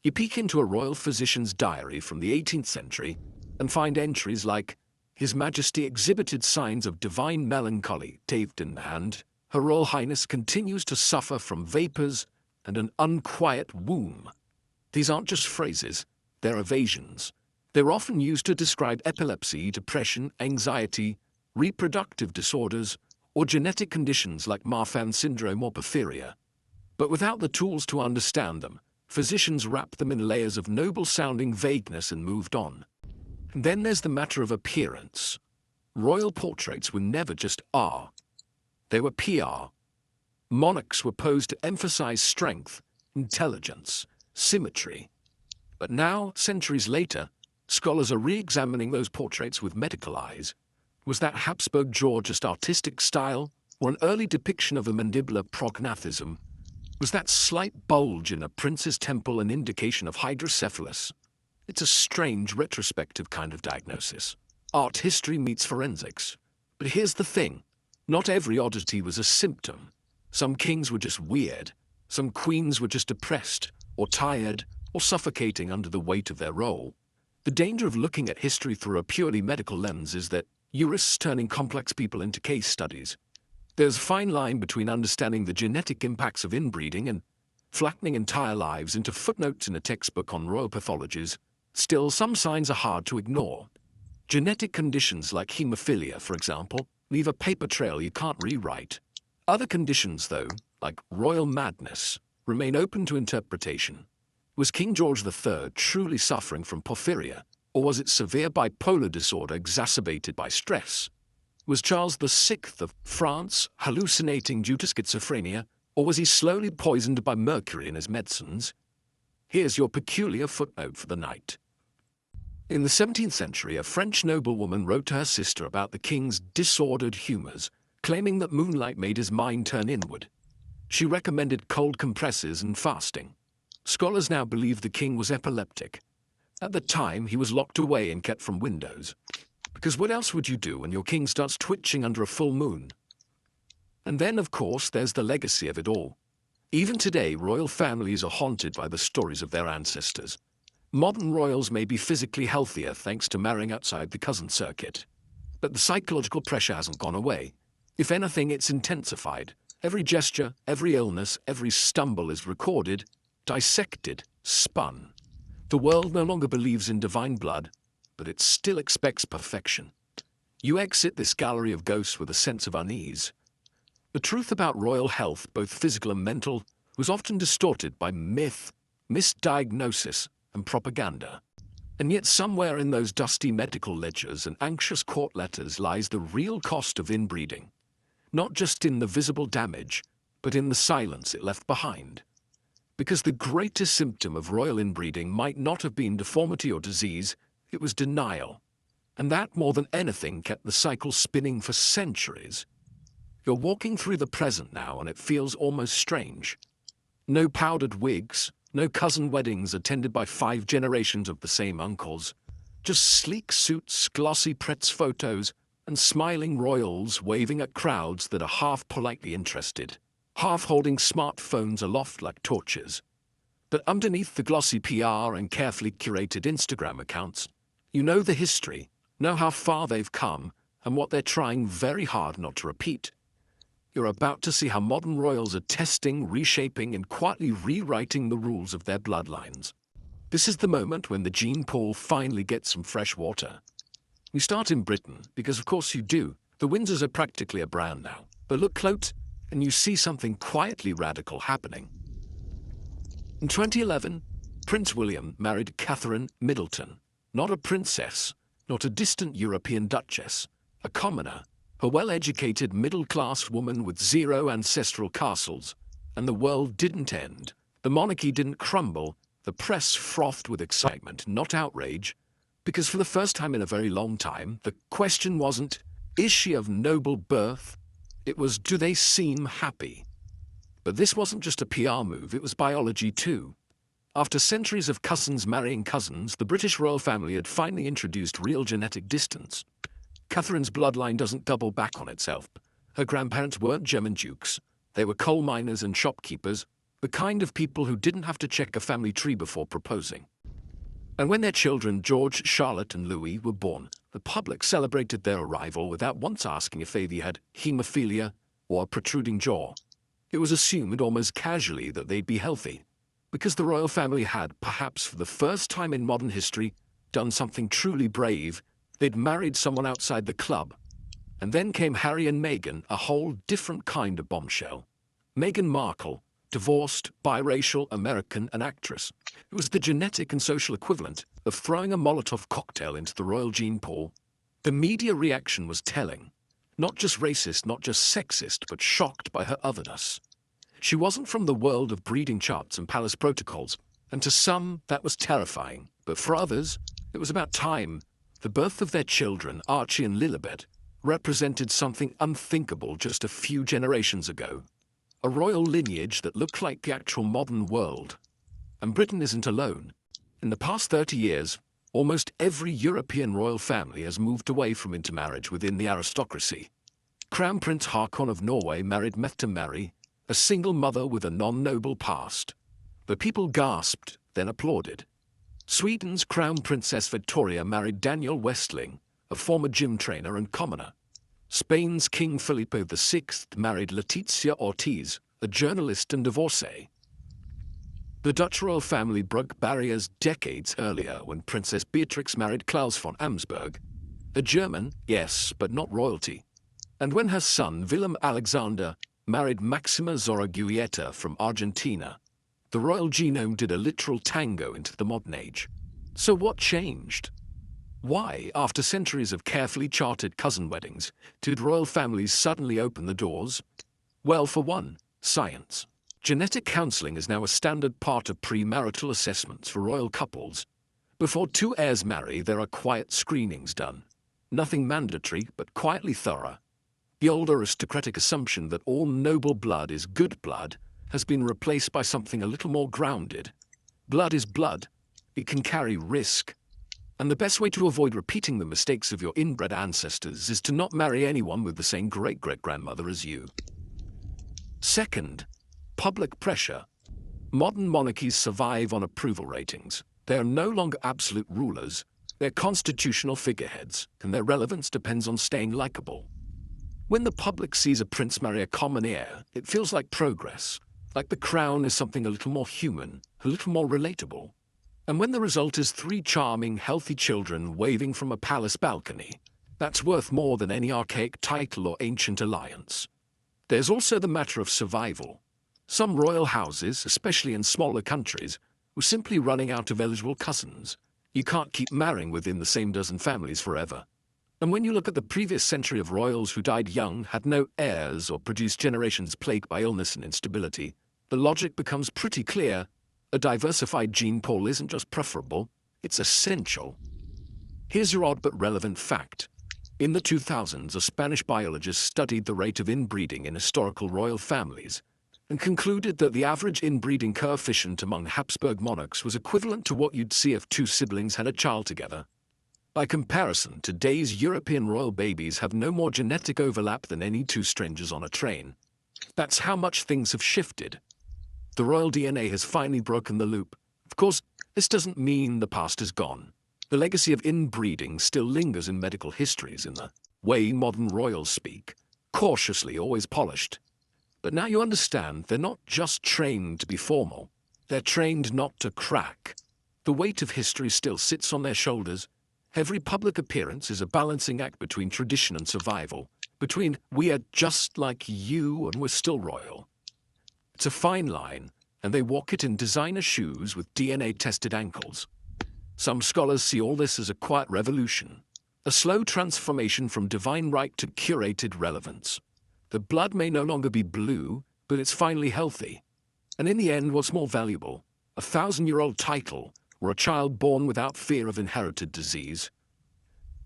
You peek into a royal physician's diary from the 18th century and find entries like, His Majesty exhibited signs of divine melancholy, taped in hand. Her Royal Highness continues to suffer from vapors and an unquiet womb. These aren't just phrases, they're evasions. They're often used to describe epilepsy, depression, anxiety, reproductive disorders, or genetic conditions like Marfan syndrome or porphyria. But without the tools to understand them, physicians wrapped them in layers of noble-sounding vagueness and moved on. And then there's the matter of appearance. Royal portraits were never just R. They were PR. Monarchs were posed to emphasize strength, intelligence, symmetry. But now, centuries later, scholars are re-examining those portraits with medical eyes. Was that Habsburg jaw just artistic style, or an early depiction of a mandibular prognathism? Was that slight bulge in a prince's temple an indication of hydrocephalus? It's a strange, retrospective kind of diagnosis. Art history meets forensics. But here's the thing. Not every oddity was a symptom. Some kings were just weird. Some queens were just depressed, or tired, or suffocating under the weight of their role. The danger of looking at history through a purely medical lens is that you risk turning complex people into case studies. There's a fine line between understanding the genetic impacts of inbreeding and flattening entire lives into footnotes in a textbook on royal pathologies. Still, some signs are hard to ignore. Genetic conditions like hemophilia, for example, leave a paper trail you can't rewrite. Other conditions, though, like royal madness, remain open to interpretation. Was King George III truly suffering from porphyria, or was it severe bipolar disorder exacerbated by stress? Was Charles VI of France hallucinating due to schizophrenia, or was he slowly poisoned by mercury in his medicines? Here's your peculiar footnote for the night. In the 17th century, a French noblewoman wrote to her sister about the king's disordered humors, claiming that moonlight made his mind turn inward. She recommended cold compresses and fasting. Scholars now believe the king was epileptic. At the time, he was locked away and kept from windows. Because what else would you do when your king starts twitching under a full moon? And then, of course, there's the legacy of it all. Even today, royal families are haunted by the stories of their ancestors. Modern royals may be physically healthier thanks to marrying outside the cousin circuit. But the psychological pressure hasn't gone away. If anything, it's intensified. Every gesture, every illness, every stumble is recorded, dissected, spun. The world no longer believes in divine blood, but it still expects perfection. You exit this gallery of ghosts with a sense of unease. The truth about royal health, both physical and mental, was often distorted by myth, misdiagnosis, and propaganda. And yet somewhere in those dusty medical ledgers and anxious court letters lies the real cost of inbreeding. Not just in the visible damage, but in the silence it left behind. Because the greatest symptom of royal inbreeding might not have been deformity or disease, it was denial. And that, more than anything, kept the cycle spinning for centuries. You're walking through the present now and it feels almost strange. No powdered wigs, no cousin weddings attended by 5 generations of the same uncles. Just sleek suits, glossy press photos, and smiling royals waving at crowds that are half politely interested, half holding smartphones aloft like torches. But underneath the glossy PR and carefully curated Instagram accounts, you know the history, know how far they've come, and what they're trying very hard not to repeat. You're about to see how modern royals are testing, reshaping, and quietly rewriting the rules of their bloodlines. This is the moment when the gene pool finally gets some fresh water. We start in Britain, because of course you do. The Windsors are practically a brand now. But look close, and you see something quietly radical happening. In 2011, Prince William married Catherine Middleton, not a princess, not a distant European duchess, a commoner, a well-educated middle-class woman with 0 ancestral castles. And the world didn't end. The monarchy didn't crumble. The press frothed with excitement, not outrage, because for the first time in a very long time, the question wasn't, is she of noble birth? It was, do they seem happy? But this wasn't just a PR move, it was biology too. After centuries of cousins marrying cousins, the British royal family had finally introduced real genetic distance. Catherine's bloodline doesn't double back on itself. Her grandparents weren't German dukes. They were coal miners and shopkeepers, the kind of people who didn't have to check a family tree before proposing. And when their children, George, Charlotte, and Louis, were born, the public celebrated their arrival without once asking if they had hemophilia or a protruding jaw. It was assumed almost casually that they'd be healthy, because the royal family had, perhaps for the first time in modern history, done something truly brave. They'd married someone outside the club. And then came Harry and Meghan, a whole different kind of bombshell. Meghan Markle, divorced, biracial, American, an actress. It was the genetic and social equivalent of throwing a Molotov cocktail into the royal gene pool. The media reaction was telling. Not just racist, not just sexist, but shocked by her otherness. She wasn't from the world of breeding charts and palace protocols, and to some, that was terrifying. But for others, it was about time. The birth of their children, Archie and Lilibet, represented something unthinkable just a few generations ago. A royal lineage that looked like the actual modern world. And Britain isn't alone. In the past 30 years, almost every European royal family has moved away from intermarriage within the aristocracy. Crown Prince Haakon of Norway married Mette Mary, a single mother with a non-noble past. The people gasped, then applauded. Sweden's Crown Princess Victoria married Daniel Westling, a former gym trainer and commoner. Spain's King Felipe VI married Letizia Ortiz, a journalist and divorcee. The Dutch royal family broke barriers decades earlier when Princess Beatrix married Klaus von Habsburg, a German, yes, but not royalty. And when her son Willem Alexander married Maxima Zorreguieta from Argentina, the royal genome did a literal tango into the modern age. So what changed? Why, after centuries of carefully charted cousin weddings, did royal families suddenly open the doors? Well, for one, science. Genetic counseling is now a standard part of premarital assessments for royal couples. Before 2 heirs marry, there are quiet screenings done. Nothing mandatory, but quietly thorough. The old aristocratic assumption that all noble blood is good blood has been replaced by something a little more grounded. Blood is blood. It can carry risk. And the best way to avoid repeating the mistakes of your inbred ancestors is to not marry anyone with the same great-great-grandmother as you. Second, public pressure. Modern monarchies survive on approval ratings. They are no longer absolute rulers. They're constitutional figureheads, and their relevance depends on staying likable. When the public sees a prince marry a common heir, it feels like progress. Like the crown is something a little more human, a little more relatable. And when the result is 3 charming, healthy children waving from a palace balcony, that's worth more than any archaic title or ancient alliance. There's also the matter of survival. Some royal houses, especially in smaller countries, were simply running out of eligible cousins. You can't keep marrying within the same dozen families forever. And when you look at the previous century of royals who died young, had no heirs, or produced generations plagued by illness and instability, the logic becomes pretty clear. A diversified gene pool isn't just preferable, it's essential. Here's your odd but relevant fact. In the 2000s, a Spanish biologist studied the rate of inbreeding in historical royal families and concluded that the average inbreeding coefficient among Habsburg monarchs was equivalent to what you'd see if two siblings had a child together. By comparison, today's European royal babies have no more genetic overlap than any two strangers on a train. That's how much things have shifted. The royal DNA has finally broken the loop. Of course, this doesn't mean the past is gone. The legacy of inbreeding still lingers in medical histories in the way modern royals speak, cautiously, always polished. But now you understand they're not just trained to be formal. They're trained not to crack. The weight of history still sits on their shoulders. Every public appearance is a balancing act between tradition and survival, between we are just like you and we're still royal. It's a fine line, and they walk it in designer shoes with DNA-tested ankles. Some scholars see all this as a quiet revolution, a slow transformation from divine right to curated relevance. The blood may no longer be blue, but it's finally healthy. And in the end, what's more valuable, a 1,000-year-old title or a child born without fear of inherited disease?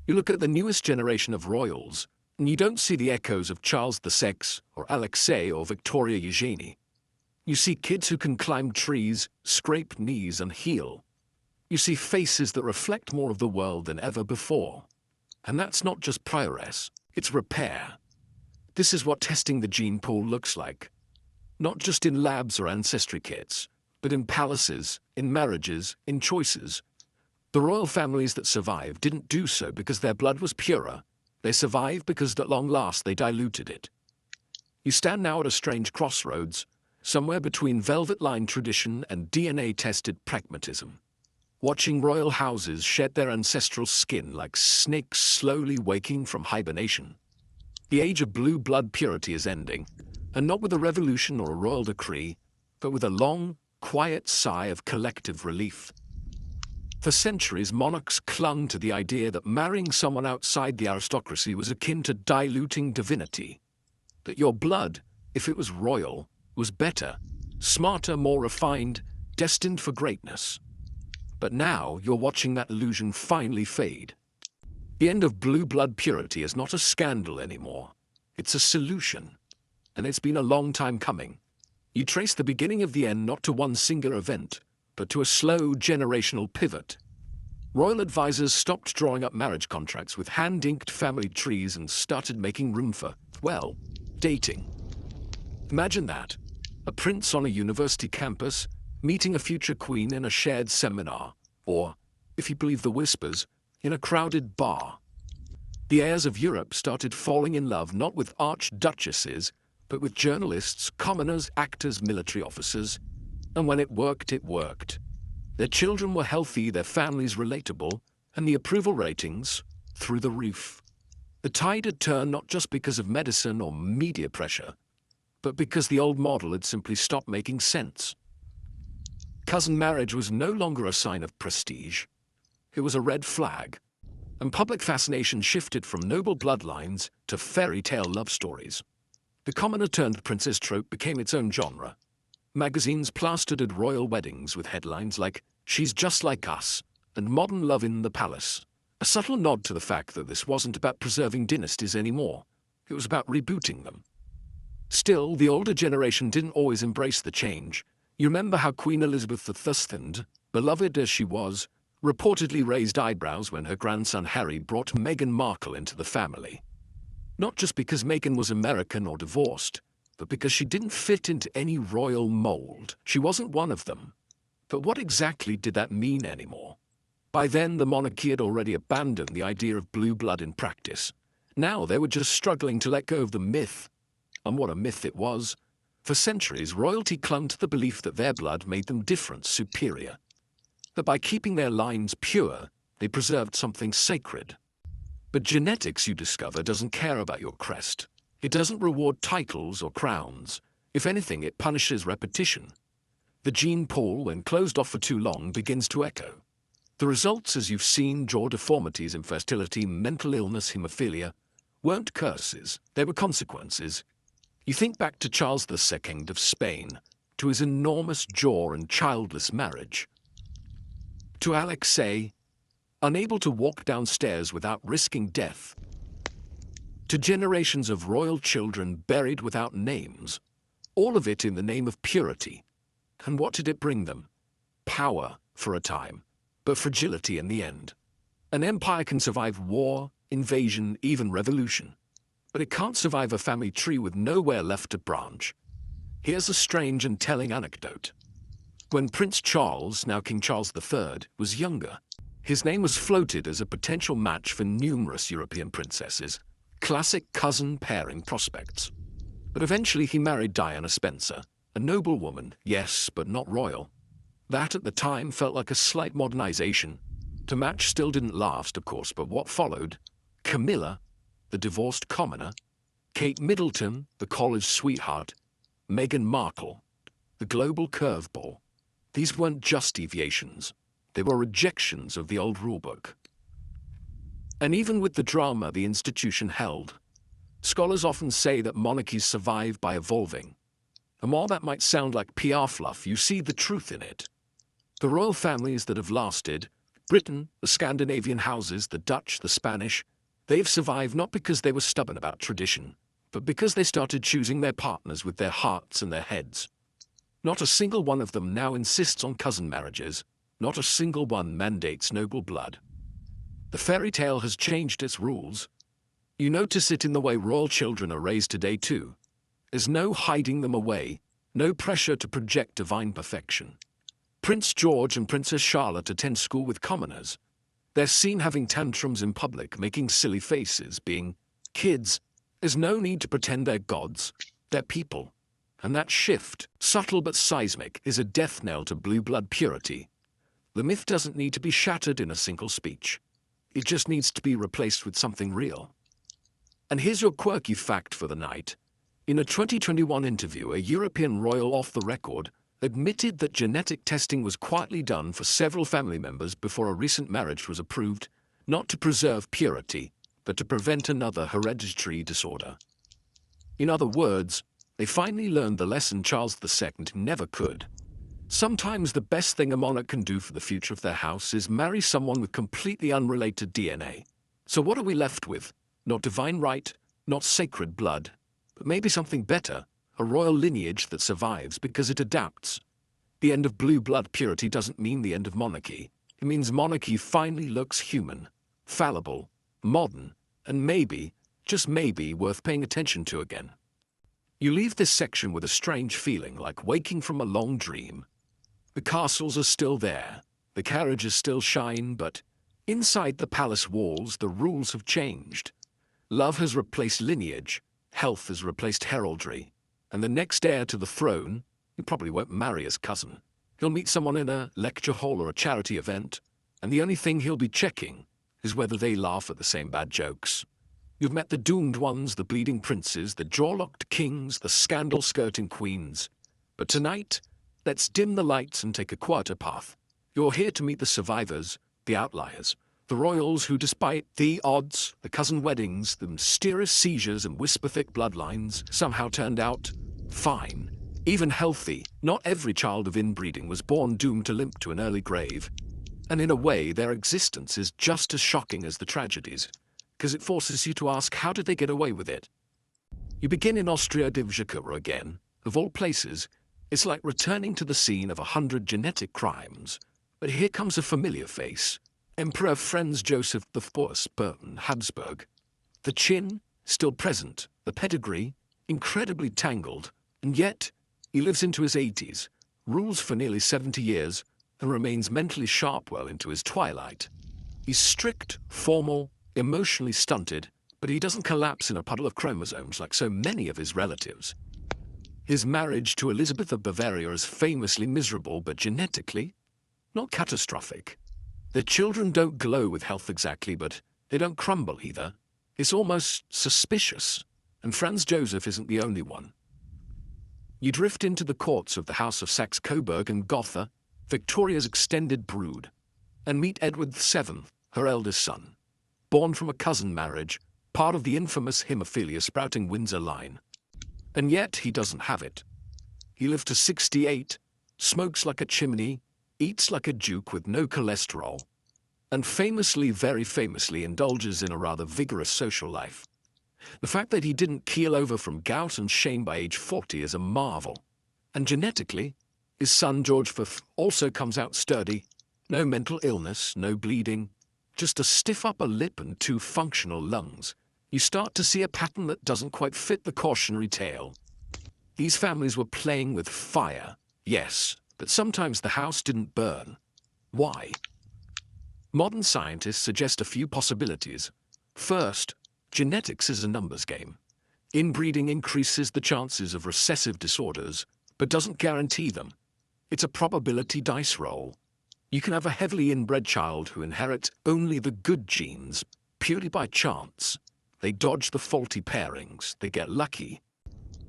You look at the newest generation of royals, and you don't see the echoes of Charles VI or Alexei or Victoria Eugenie. You see kids who can climb trees, scrape knees, and heal. You see faces that reflect more of the world than ever before. And that's not just progress, it's repair. This is what testing the gene pool looks like. Not just in labs or ancestry kits, but in palaces, in marriages, in choices. The royal families that survived didn't do so because their blood was purer. They survived because at long last they diluted it. You stand now at a strange crossroads, somewhere between velvet-lined tradition and DNA-tested pragmatism. Watching royal houses shed their ancestral skin like snakes slowly waking from hibernation. The age of blue blood purity is ending, and not with a revolution or a royal decree, but with a long, quiet sigh of collective relief. For centuries, monarchs clung to the idea that marrying someone outside the aristocracy was akin to diluting divinity. That your blood, if it was royal, was better, smarter, more refined, destined for greatness. But now you're watching that illusion finally fade. The end of blue blood purity is not a scandal anymore. It's a solution. And it's been a long time coming. You trace the beginning of the end not to one singular event, but to a slow generational pivot. Royal advisors stopped drawing up marriage contracts with hand-inked family trees and started making room for, well, dating. Imagine that. A prince on a university campus, meeting a future queen in a shared seminar, or, if you believe the whispers, in a crowded bar. The heirs of Europe started falling in love not with archduchesses, but with journalists, commoners, actors, military officers. And when it worked, it worked. Their children were healthy, their families relatable, and the approval ratings through the roof. The tide had turned not just because of medicine or media pressure, but because the old model had simply stopped making sense. Cousin marriage was no longer a sign of prestige. It was a red flag, and public fascination shifted from noble bloodlines to fairy tale love stories. The commoner-turned-princess trope became its own genre. Magazines plastered at royal weddings with headlines like, "She's just like us," and "Modern love in the palace." A subtle nod to the fact that this wasn't about preserving dynasties anymore. It was about rebooting them. Still, the older generation didn't always embrace the change. You remember how Queen Elizabeth II, beloved as she was, reportedly raised eyebrows when her grandson Harry brought Meghan Markle into the family. Not just because Meghan was American or divorced, but because she didn't fit into any royal mold. She wasn't one of them. But what exactly did that mean anymore? By then, the monarchy had already abandoned the idea of blue blood in practice. Now they were just struggling to let go of the myth. And what a myth it was. For centuries, royalty clung to the belief that their blood made them different, superior. That by keeping their lines pure, they preserved something sacred. But genetics, you discover, doesn't care about your crest. It doesn't reward titles or crowns. If anything, it punishes repetition. The gene pool, when closed off for too long, begins to echo. The results, as you've seen, jaw deformities, infertility, mental illness, hemophilia, weren't curses. They were consequences. You think back to Charles II of Spain, to his enormous jaw and childless marriage. To Alexei, unable to walk downstairs without risking death. to generations of royal children buried without names, all of it in the name of purity. And what did it bring them? Power for a time, but fragility in the end. An empire can survive war, invasion, even revolution, but it can't survive a family tree with nowhere left to branch. Here's a strange and telling anecdote. When Prince Charles, now King Charles III, was younger, his name was floated as a potential match for numerous European princesses, classic cousin pairing prospects. But eventually he married Diana Spencer, a noble woman, yes, but not royal. That at the time felt like a slight modernization. The match still didn't last, of course, but what followed? Camilla, the divorced commoner, Kate Middleton, the college sweetheart, Meghan Markle, the global curveball. These weren't just deviations. They were rejections of the old rulebook. And even with the drama the institution held, scholars often say that monarchies survive by evolving. And while that might sound like PR fluff, you see the truth in it. The royal families that have lasted, Britain, the Scandinavian houses, the Dutch, the Spanish, they've survived not because they were stubborn about tradition, but because they started choosing their partners with their hearts and their heads. Not a single one of them now insists on cousin marriages. Not a single one mandates noble blood. The fairy tale has changed its rules. You notice it in the way royal children are raised today too. There's no hiding them away, no pressure to project divine perfection. Prince George and Princess Charlotte attend school with commoners. They're seen having tantrums in public, making silly faces, being kids. There's no need to pretend they're gods. They're people. And that shift, subtle but seismic, is a death knell to blue blood purity. The myth doesn't need to be shattered in a single speech. It just needs to be replaced with something real. And here's your quirky fact for the night. In a 2021 interview, a European royal off the record admitted that genetic testing was quietly done for several family members before a recent marriage was approved, not to preserve purity, but to prevent another hereditary disorder. In other words, they finally learned the lesson Charles II never could. Sometimes the best thing a monarch can do for the future of their house is marry someone with completely unrelated DNA. So what are we left with? Not divine right, not sacred blood, but maybe something better, a royal lineage that survives because it adapts. The end of blue blood purity doesn't mean the end of monarchy. It means monarchy finally looks human, fallible, modern, and maybe, just maybe, worth paying attention to again. You leave this section with a strange feeling, like waking from a long dream. The castles are still there, the carriages still shine, but inside the palace walls the rules have changed. Love has replaced lineage, health has replaced heraldry, and the next heir to the throne, he probably won't marry his cousin. He'll meet someone in a lecture hall or a charity event, and the only thing he'll be checking is whether they laugh at the same bad jokes. You've met the doomed ones, the bleeding princes, the jaw-locked kings, the scandal-skirting queens. But tonight, let's dim the lights and take a quieter path. You're here to meet the survivors, the outliers, the royals who, despite the odds, the cousin weddings, the mysterious seizures and whisper-thick bloodlines, somehow turned out fine, even healthy. Not every child of inbreeding was born doomed to limp to an early grave. And in a way, their existence is just as shocking as the tragedies, because it forces you to ask, how did they get away with it? You begin in Austria-Divjaka again, of all places. It's like returning to the scene of 100 genetic crimes. But here comes a familiar face. Emperor Franz Joseph IV Burton Habsburg. The chin, still present, the pedigree, incredibly tangled, and yet he lives into his 80s, rules for nearly 70 years, and remains mentally sharp well into his twilight. He's strict, formal, emotionally stunted, but he doesn't collapse in a puddle of chromosomes like so many of his relatives. His marriage to Elizabeth of Bavaria is famously miserable, but genetically, not catastrophic. Their children don't glow with health exactly, but they don't crumble either. It's almost suspicious, and Franz Joseph isn't the only one. You drift into the courts of the House of Saxe-Coburg and Gotha, Victoria's extended brood, and meet Edward VII, her eldest son. Born from a cousin marriage, part of the infamous hemophilia-sprouting Windsor line. And yet he doesn't have it. He lived to 68, smokes like a chimney, eats like a duke with no cholesterol, and famously, very famously, indulges in a rather vigorous social life. The fact that he didn't keel over from gout and shame by age 40 is a marvel. And genetically, his son George V also comes out sturdy. No mental illness, no bleeding, just a stiff upper lip and 2 functional lungs. You start to see a pattern that doesn't quite fit the cautionary tale. These families were playing with fire, yes, but sometimes the house didn't burn. Why? Modern scientists suggest a few possibilities. First, genetics is a numbers game. Inbreeding increases the chances of recessive disorders, but doesn't guarantee them. It's a probability dice roll. You can have a heavily inbred child who inherits only the good genes, purely by chance. They dodge the faulty pairings, they get lucky.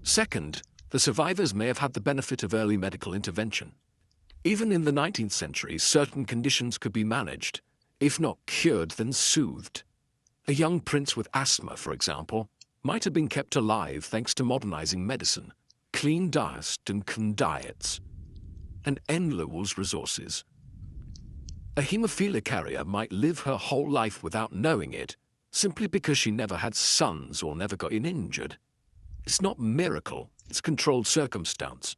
Second, the survivors may have had the benefit of early medical intervention. Even in the 19th century, certain conditions could be managed, if not cured, then soothed. A young prince with asthma, for example, might have been kept alive thanks to modernizing medicine, clean diet and clean diets, and endless resources. A hemophilia carrier might live her whole life without knowing it, simply because she never had sons or never got injured. It's not miracle, it's controlled circumstance.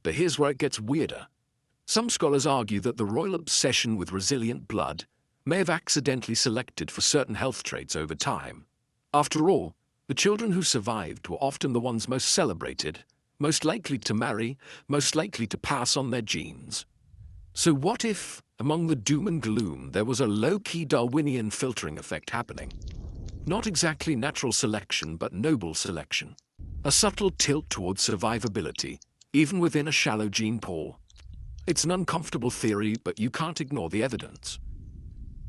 But here's where it gets weirder. Some scholars argue that the royal obsession with resilient blood may have accidentally selected for certain health traits over time. After all, the children who survived were often the ones most celebrated, most likely to marry, most likely to pass on their genes. So what if, among the doom and gloom, there was a low-key Darwinian filtering effect happening? Not exactly natural selection, but noble selection. A subtle tilt towards survivability, even within a shallow gene pool. It's an uncomfortable theory, but you can't ignore the evidence.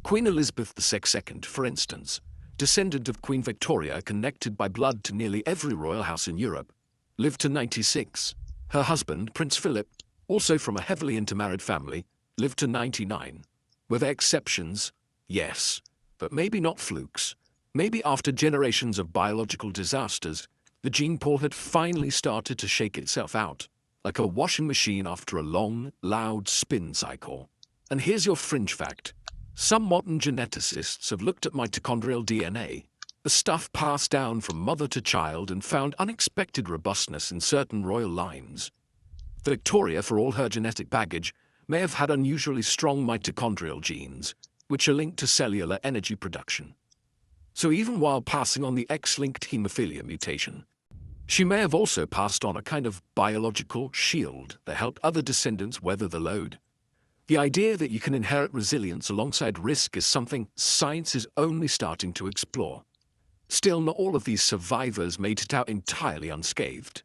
Queen Elizabeth II, for instance, descendant of Queen Victoria connected by blood to nearly every royal house in Europe, lived to 96. Her husband, Prince Philip, also from a heavily intermarried family, lived to 99. Were there exceptions? Yes, but maybe not flukes. Maybe after generations of biological disasters, the gene pool had finally started to shake itself out, like a washing machine after a long, loud spin cycle. And here's your fringe fact. Some modern geneticists have looked at mitochondrial DNA, the stuff passed down from mother to child, and found unexpected robustness in certain royal lines. Victoria, for all her genetic baggage, may have had unusually strong mitochondrial genes, which are linked to cellular energy production. So even while passing on the X-linked hemophilia mutation, she may have also passed on a kind of biological shield that helped other descendants weather the load. The idea that you can inherit resilience alongside risk is something science is only starting to explore. Still, not all of these survivors made it out entirely unscathed.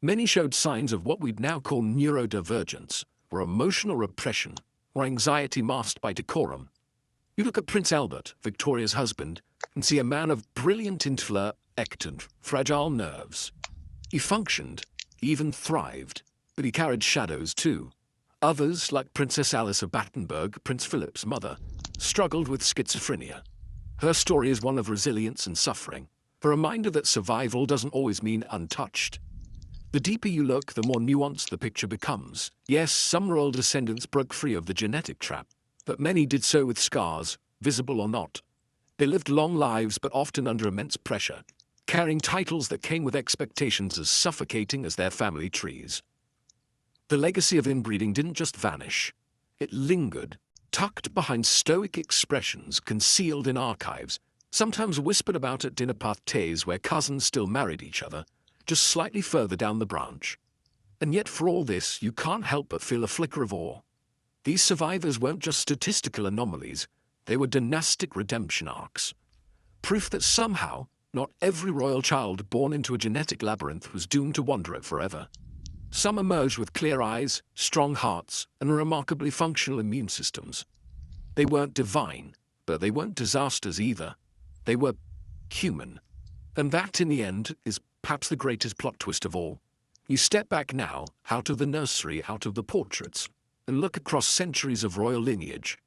Many showed signs of what we'd now call neurodivergence, or emotional repression, or anxiety masked by decorum. You look at Prince Albert, Victoria's husband, and see a man of brilliant intellect and fragile nerves. He functioned, he even thrived, but he carried shadows too. Others, like Princess Alice of Battenberg, Prince Philip's mother, struggled with schizophrenia. Her story is one of resilience and suffering, a reminder that survival doesn't always mean untouched. The deeper you look, the more nuanced the picture becomes. Yes, some royal descendants broke free of the genetic trap, but many did so with scars, visible or not. They lived long lives, but often under immense pressure, carrying titles that came with expectations as suffocating as their family trees. The legacy of inbreeding didn't just vanish. It lingered, tucked behind stoic expressions concealed in archives, sometimes whispered about at dinner parties where cousins still married each other, just slightly further down the branch. And yet for all this, you can't help but feel a flicker of awe. These survivors weren't just statistical anomalies, they were dynastic redemption arcs. Proof that somehow, not every royal child born into a genetic labyrinth was doomed to wander it forever. Some emerged with clear eyes, strong hearts, and remarkably functional immune systems. They weren't divine, but they weren't disasters either. They were human. And that, in the end, is perhaps the greatest plot twist of all. You step back now, out of the nursery, out of the portraits, and look across centuries of royal lineage.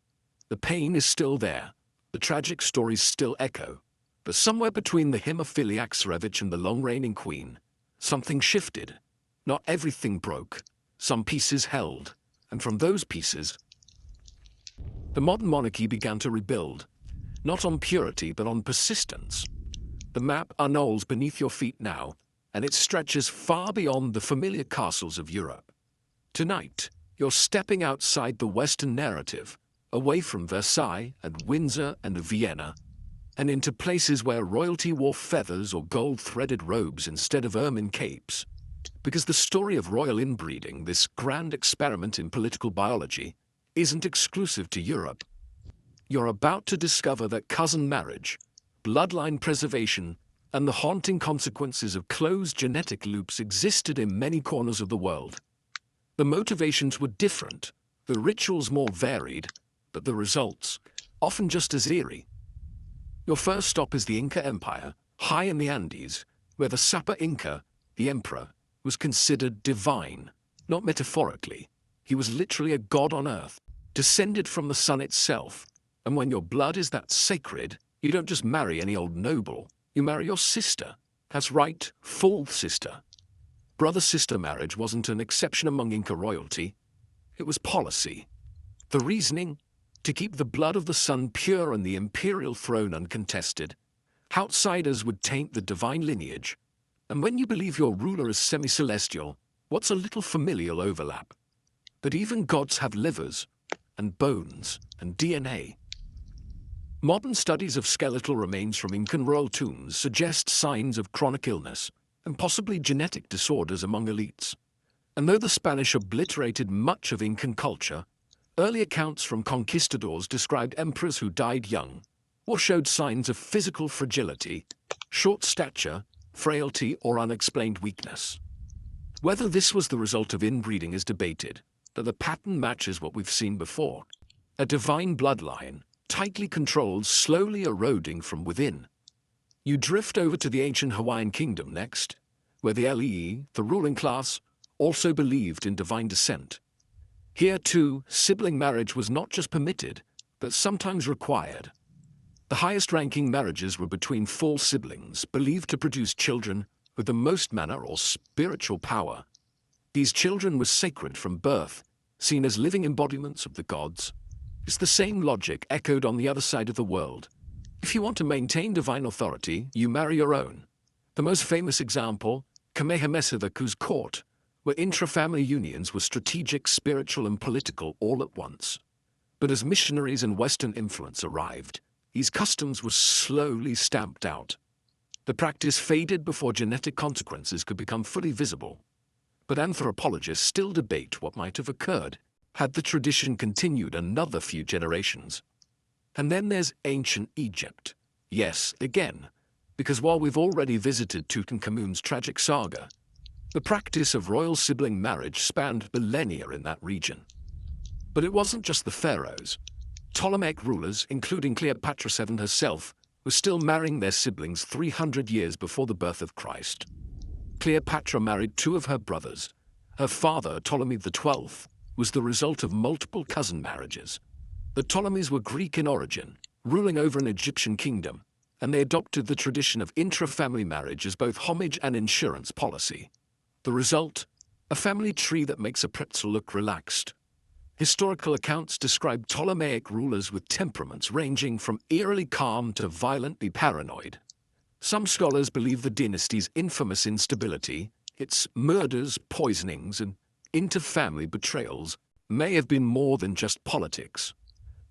The pain is still there. The tragic stories still echo. But somewhere between the hemophiliac and the long-reigning queen, something shifted. Not everything broke. Some pieces held. And from those pieces, the modern monarchy began to rebuild. Not on purity, but on persistence. The map unrolls beneath your feet now, and it stretches far beyond the familiar castles of Europe. Tonight, you're stepping outside the Western narrative, away from Versailles and Windsor and Vienna, and into places where royalty wore feathers or gold-threaded robes instead of ermine capes. Because the story of royal inbreeding, this grand experiment in political biology, isn't exclusive to Europe. You're about to discover that cousin marriage, bloodline preservation, and the haunting consequences of closed genetic loops existed in many corners of the world. The motivations were different, the rituals more varied, but the results, often just as eerie. Your first stop is the Inca Empire, high in the Andes, where the Sapa Inca, the emperor, was considered divine, not metaphorically. He was literally a god on earth, descended from the sun itself. And when your blood is that sacred, you don't just marry any old noble, you marry your sister. That's right, full sister. Brother-sister marriage wasn't an exception among Inca royalty. It was policy. The reasoning? To keep the blood of the sun pure and the imperial throne uncontested. Outsiders would taint the divine lineage. And when you believe your ruler is semi-celestial, what's a little familial overlap? But even gods have livers, and bones, and DNA. Modern studies of skeletal remains from Incan royal tombs suggest signs of chronic illness, and possibly genetic disorders among elites. And though the Spanish obliterated much of Incan culture, early accounts from conquistadors described emperors who died young, or showed signs of physical fragility, short stature, frailty, or unexplained weakness. Whether this was the result of inbreeding is debated, but the pattern matches what we've seen before. A divine bloodline, tightly controlled, slowly eroding from within. You drift over to the ancient Hawaiian kingdom next, where the Lee, the ruling class, also believed in divine descent. Here, too, sibling marriage was not just permitted, but sometimes required. The highest-ranking marriages were between full siblings, believed to produce children with the most mana or spiritual power. These children were sacred from birth, seen as living embodiments of the gods. It's the same logic echoed on the other side of the world. If you want to maintain divine authority, you marry your own. The most famous example, Kamehameha II's court, where intra-family unions were strategic, spiritual, and political all at once. But as missionaries and Western influence arrived, these customs were slowly stamped out. The practice faded before genetic consequences could become fully visible. But anthropologists still debate what might have occurred had the tradition continued another few generations. And then there's ancient Egypt. Yes, again, because while we've already visited Tutankhamun's tragic saga, the practice of royal sibling marriage spanned millennia in that region. But it wasn't just the pharaohs. Ptolemaic rulers, including Cleopatra VII herself, were still marrying their siblings 300 years before the birth of Christ. Cleopatra married two of her brothers. Her father, Ptolemy XII, was the result of multiple cousin marriages. The Ptolemies were Greek in origin, ruling over an Egyptian kingdom, and they adopted the tradition of intra-family marriage as both homage and insurance policy. The result? A family tree that makes a pretzel look relaxed. Historical accounts describe Ptolemaic rulers with temperaments ranging from eerily calm to violently paranoid. Some scholars believe the dynasty's infamous instability, its murders, poisonings, and inter-family betrayals, may have been more than just politics.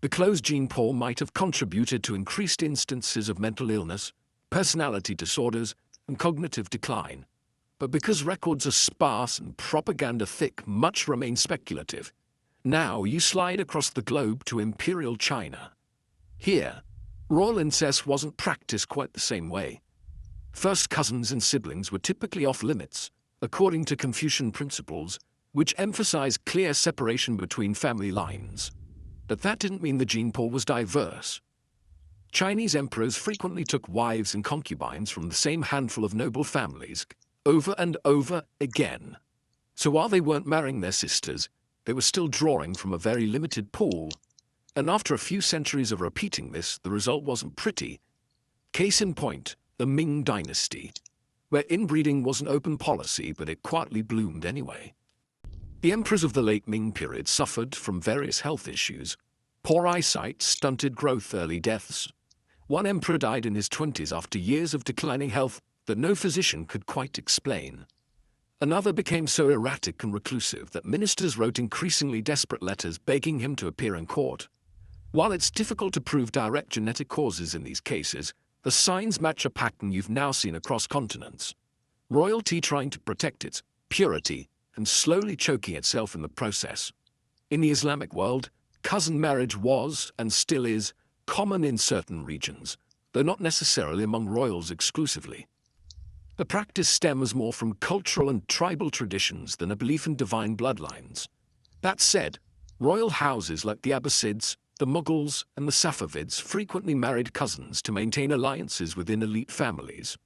The closed gene pool might have contributed to increased instances of mental illness, personality disorders, and cognitive decline. But because records are sparse and propaganda thick, much remains speculative. Now you slide across the globe to Imperial China. Here, royal incest wasn't practiced quite the same way. First cousins and siblings were typically off-limits, according to Confucian principles, which emphasize clear separation between family lines. But that didn't mean the gene pool was diverse. Chinese emperors frequently took wives and concubines from the same handful of noble families, over and over again. So while they weren't marrying their sisters, they were still drawing from a very limited pool. And after a few centuries of repeating this, the result wasn't pretty. Case in point, the Ming dynasty, where inbreeding was an open policy, but it quietly bloomed anyway. The emperors of the late Ming period suffered from various health issues: poor eyesight, stunted growth, early deaths. One emperor died in his 20s after years of declining health that no physician could quite explain. Another became so erratic and reclusive that ministers wrote increasingly desperate letters begging him to appear in court. While it's difficult to prove direct genetic causes in these cases, the signs match a pattern you've now seen across continents. Royalty trying to protect its purity and slowly choking itself in the process. In the Islamic world, cousin marriage was, and still is, common in certain regions, though not necessarily among royals exclusively. The practice stems more from cultural and tribal traditions than a belief in divine bloodlines. That said, royal houses like the Abbasids, the Mughals, and the Safavids frequently married cousins to maintain alliances within elite families.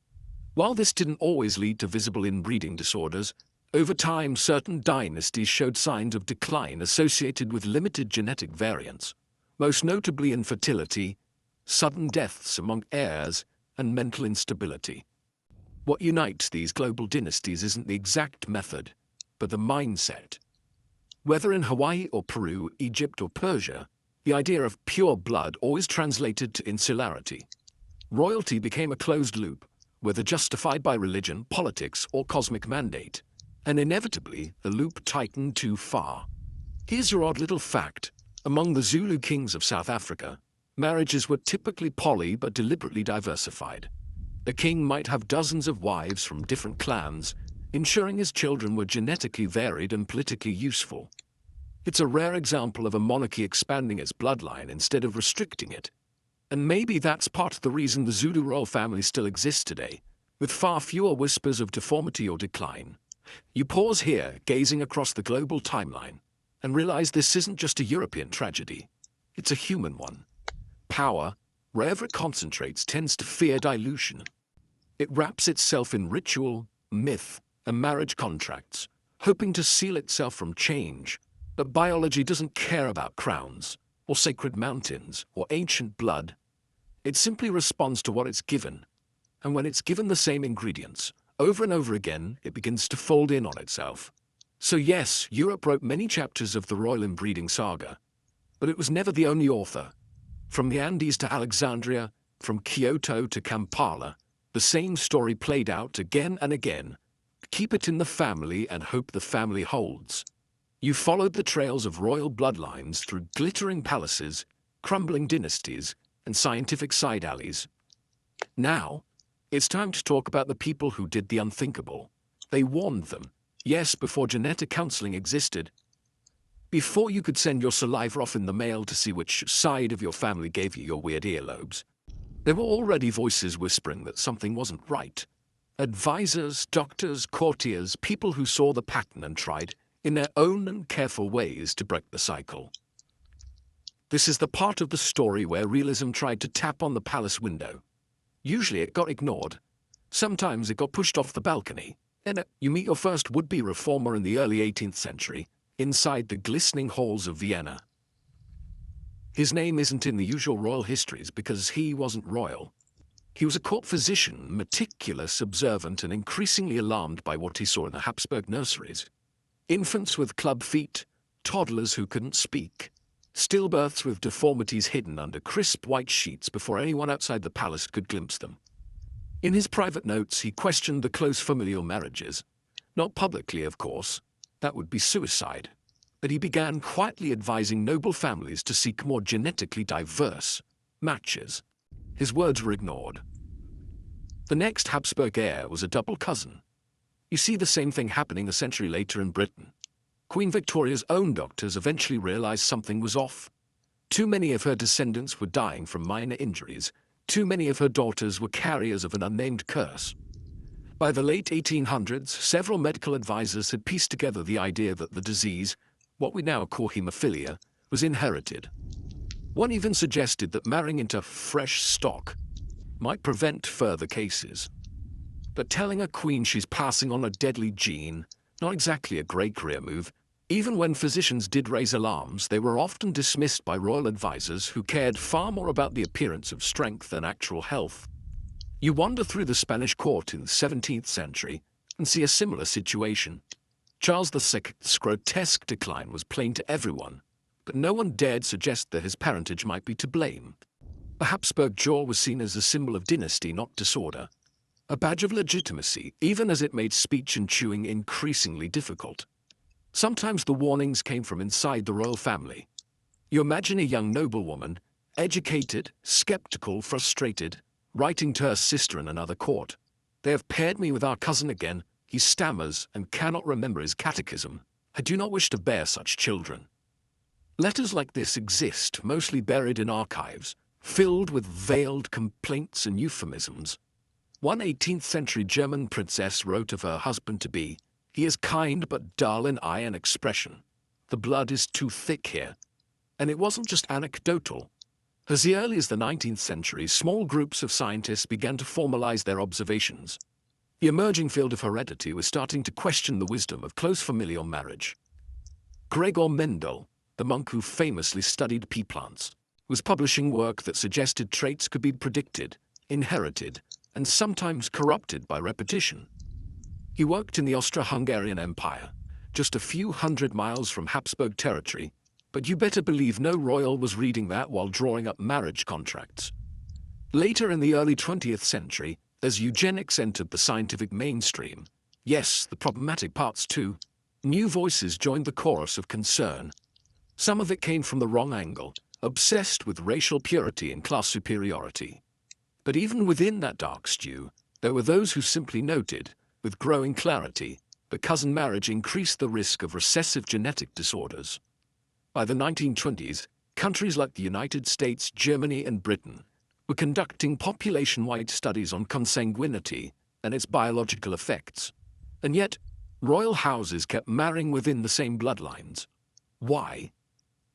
While this didn't always lead to visible inbreeding disorders, over time certain dynasties showed signs of decline associated with limited genetic variants, most notably infertility, sudden deaths among heirs, and mental instability. What unites these global dynasties isn't the exact method, but the mindset. Whether in Hawaii or Peru, Egypt or Persia, the idea of pure blood always translated to insularity. Royalty became a closed loop, whether justified by religion, politics, or cosmic mandate, and inevitably the loop tightened too far. Here's your odd little fact. Among the Zulu kings of South Africa, marriages were typically poly but deliberately diversified. The king might have dozens of wives from different clans, ensuring his children were genetically varied and politically useful. It's a rare example of a monarchy expanding its bloodline instead of restricting it. And maybe that's part of the reason the Zulu royal family still exists today, with far fewer whispers of deformity or decline. You pause here, gazing across the global timeline, and realize this isn't just a European tragedy. It's a human one. Power, wherever it concentrates, tends to fear dilution. It wraps itself in ritual, myth, and marriage contracts, hoping to seal itself from change. But biology doesn't care about crowns, or sacred mountains, or ancient blood. It simply responds to what it's given. And when it's given the same ingredients, over and over again, it begins to fold in on itself. So yes, Europe wrote many chapters of the royal inbreeding saga, but it was never the only author. From the Andes to Alexandria, from Kyoto to Kampala, the same story played out again and again. Keep it in the family and hope the family holds. You followed the trails of royal bloodlines through glittering palaces, crumbling dynasties, and scientific side alleys. Now, it's time to talk about the people who did the unthinkable. They warned them. Yes, before genetic counseling existed. Before you could send your saliva off in the mail to see which side of your family gave you your weird earlobes. There were already voices whispering that something wasn't right. Advisors, doctors, courtiers, people who saw the pattern and tried, in their own and careful ways, to break the cycle. This is the part of the story where realism tried to tap on the palace window. Usually it got ignored. Sometimes it got pushed off the balcony. Then you meet your first would-be reformer in the early 18th century, inside the glistening halls of Vienna. His name isn't in the usual royal histories because he wasn't royal. He was a court physician, meticulous, observant, and increasingly alarmed by what he saw in the Habsburg nurseries. Infants with club feet, toddlers who couldn't speak, stillbirths with deformities hidden under crisp white sheets before anyone outside the palace could glimpse them. In his private notes, he questioned the close familial marriages. Not publicly, of course. That would be suicide. But he began quietly advising noble families to seek more genetically diverse matches. His words were ignored. The next Habsburg heir was a double cousin. You see the same thing happening a century later in Britain. Queen Victoria's own doctors eventually realized something was off. Too many of her descendants were dying from minor injuries. Too many of her daughters were carriers of an unnamed curse. By the late 1800s, several medical advisors had pieced together the idea that the disease, what we now call hemophilia, was inherited. One even suggested that marrying into fresh stock might prevent further cases. But telling a queen she's passing on a deadly gene, not exactly a great career move. Even when physicians did raise alarms, they were often dismissed by royal advisors who cared far more about the appearance of strength than actual health. You wander through the Spanish court in the 17th century and see a similar situation. Charles II's grotesque decline was plain to everyone, but no one dared suggest that his parentage might be to blame. A Habsburg jaw was seen as a symbol of dynasty, not disorder. A badge of legitimacy, even as it made speech and chewing increasingly difficult. Sometimes the warnings came from inside the royal family. You imagine a young noblewoman, educated, skeptical, frustrated, writing to her sister in another court. "They have paired me with our cousin again. He stammers and cannot remember his catechism. I do not wish to bear such children." Letters like this exist, mostly buried in archives, filled with veiled complaints and euphemisms. One 18th-century German princess wrote of her husband-to-be, "He is kind but dull in eye and expression. The blood is too thick here." And it wasn't just anecdotal. As early as the 19th century, small groups of scientists began to formalize their observations. The emerging field of heredity was starting to question the wisdom of close familial marriage. Gregor Mendel, the monk who famously studied pea plants, was publishing work that suggested traits could be predicted, inherited, and sometimes corrupted by repetition. He worked in the Austro-Hungarian Empire, just a few hundred miles from Habsburg territory, but you better believe no royal was reading that while drawing up marriage contracts. Later in the early 20th century, as eugenics entered the scientific mainstream, yes, the problematic parts too, new voices joined the chorus of concern. Some of it came from the wrong angle, obsessed with racial purity and class superiority. But even within that dark stew, there were those who simply noted, with growing clarity, that cousin marriage increased the risk of recessive genetic disorders. By the 1920s, countries like the United States, Germany, and Britain were conducting population-wide studies on consanguinity and its biological effects. And yet, royal houses kept marrying within the same bloodlines. Why?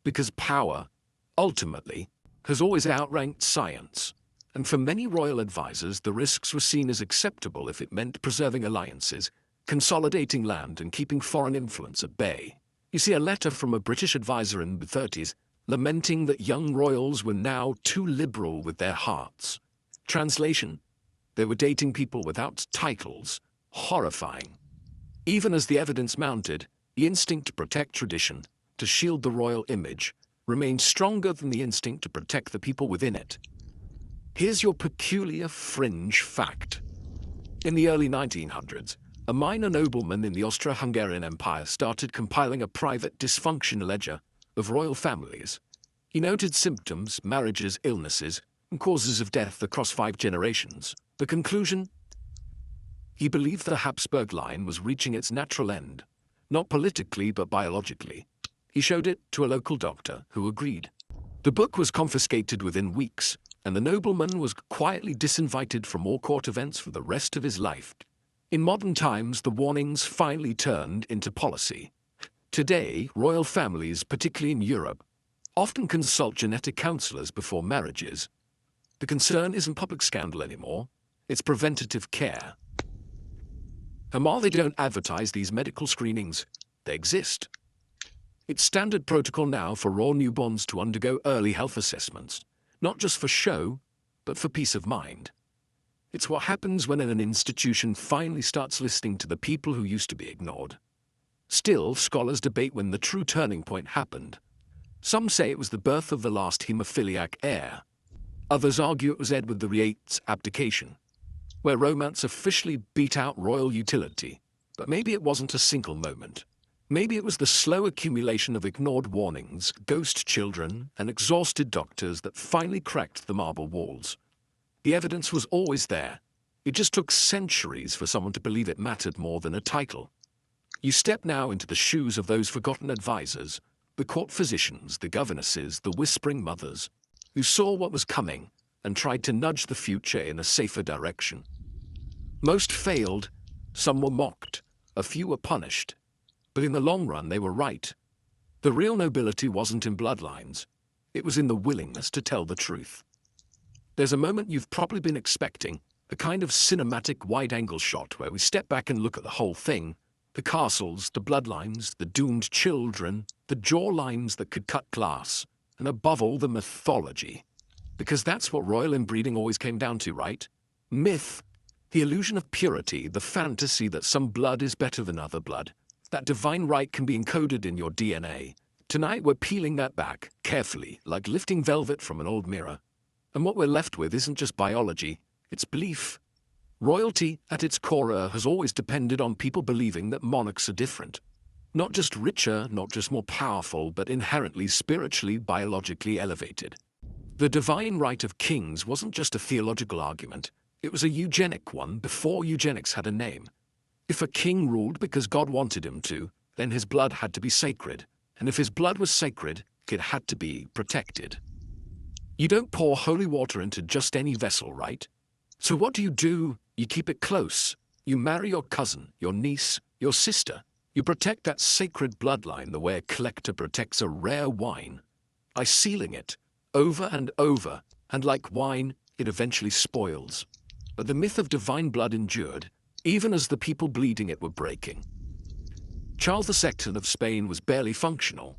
Because power, ultimately, has always outranked science. And for many royal advisors, the risks were seen as acceptable if it meant preserving alliances, consolidating land, and keeping foreign influence at bay. You see a letter from a British advisor in the 30s lamenting that young royals were now too liberal with their hearts. Translation: they were dating people without titles. Horrifying. Even as the evidence mounted, the instinct to protect tradition, to shield the royal image, remained stronger than the instinct to protect the people within it. Here's your peculiar fringe fact. In the early 1900s, a minor nobleman in the Austro-Hungarian Empire started compiling a private dysfunction ledger of royal families. He noted symptoms, marriages, illnesses, and causes of death across 5 generations. The conclusion? He believed the Habsburg line was reaching its natural end, not politically but biologically. He showed it to a local doctor, who agreed. The book was confiscated within weeks, and the nobleman was quietly disinvited from all court events for the rest of his life. In modern times, the warnings finally turned into policy. Today, royal families, particularly in Europe, often consult genetic counselors before marriages. The concern isn't public scandal anymore, it's preventative care. And while they don't advertise these medical screenings, they exist. It's standard protocol now for raw newborns to undergo early health assessments, not just for show, but for peace of mind. It's what happens when an institution finally starts listening to the people who used to be ignored. Still, scholars debate when the true turning point happened. Some say it was the birth of the last hemophiliac heir. Others argue it was Edward VIII's abdication, where romance officially beat out royal utility. But maybe it wasn't a single moment. Maybe it was the slow accumulation of ignored warnings, ghost children, and exhausted doctors that finally cracked the marble walls. The evidence was always there. It just took centuries for someone to believe it mattered more than a title. You step now into the shoes of those forgotten advisors, the court physicians, the governesses, the whispering mothers, who saw what was coming and tried to nudge the future in a safer direction. Most failed, some were mocked, a few were punished. But in the long run, they were right. The real nobility wasn't in bloodlines. It was in the willingness to tell the truth. There's a moment you've probably been expecting, a kind of cinematic wide-angle shot where we step back and look at the whole thing. The castles, the bloodlines, the doomed children, the jawlines that could cut glass, and above all, the mythology. Because that's what royal inbreeding always came down to, right? Myth. The illusion of purity, the fantasy that some blood is better than other blood. That divine right can be encoded in your DNA. Tonight we're peeling that back, carefully, like lifting velvet from an old mirror. And what we're left with isn't just biology, it's belief. Royalty, at its core, has always depended on people believing that monarchs are different. Not just richer, not just more powerful, but inherently spiritually, biologically elevated. The divine right of kings wasn't just a theological argument, it was a eugenic one before eugenics had a name. If a king ruled because God wanted him to, then his blood had to be sacred. And if his blood was sacred, it had to be protected. You don't pour holy water into just any vessel, right? So what do? You keep it close. You marry your cousin, your niece, your sister. You protect that sacred bloodline the way a collector protects a rare wine, by sealing it over and over, and like wine, it eventually spoils. But the myth of divine blood endured, even as the people bleeding it were breaking. Charles II of Spain was barely functional.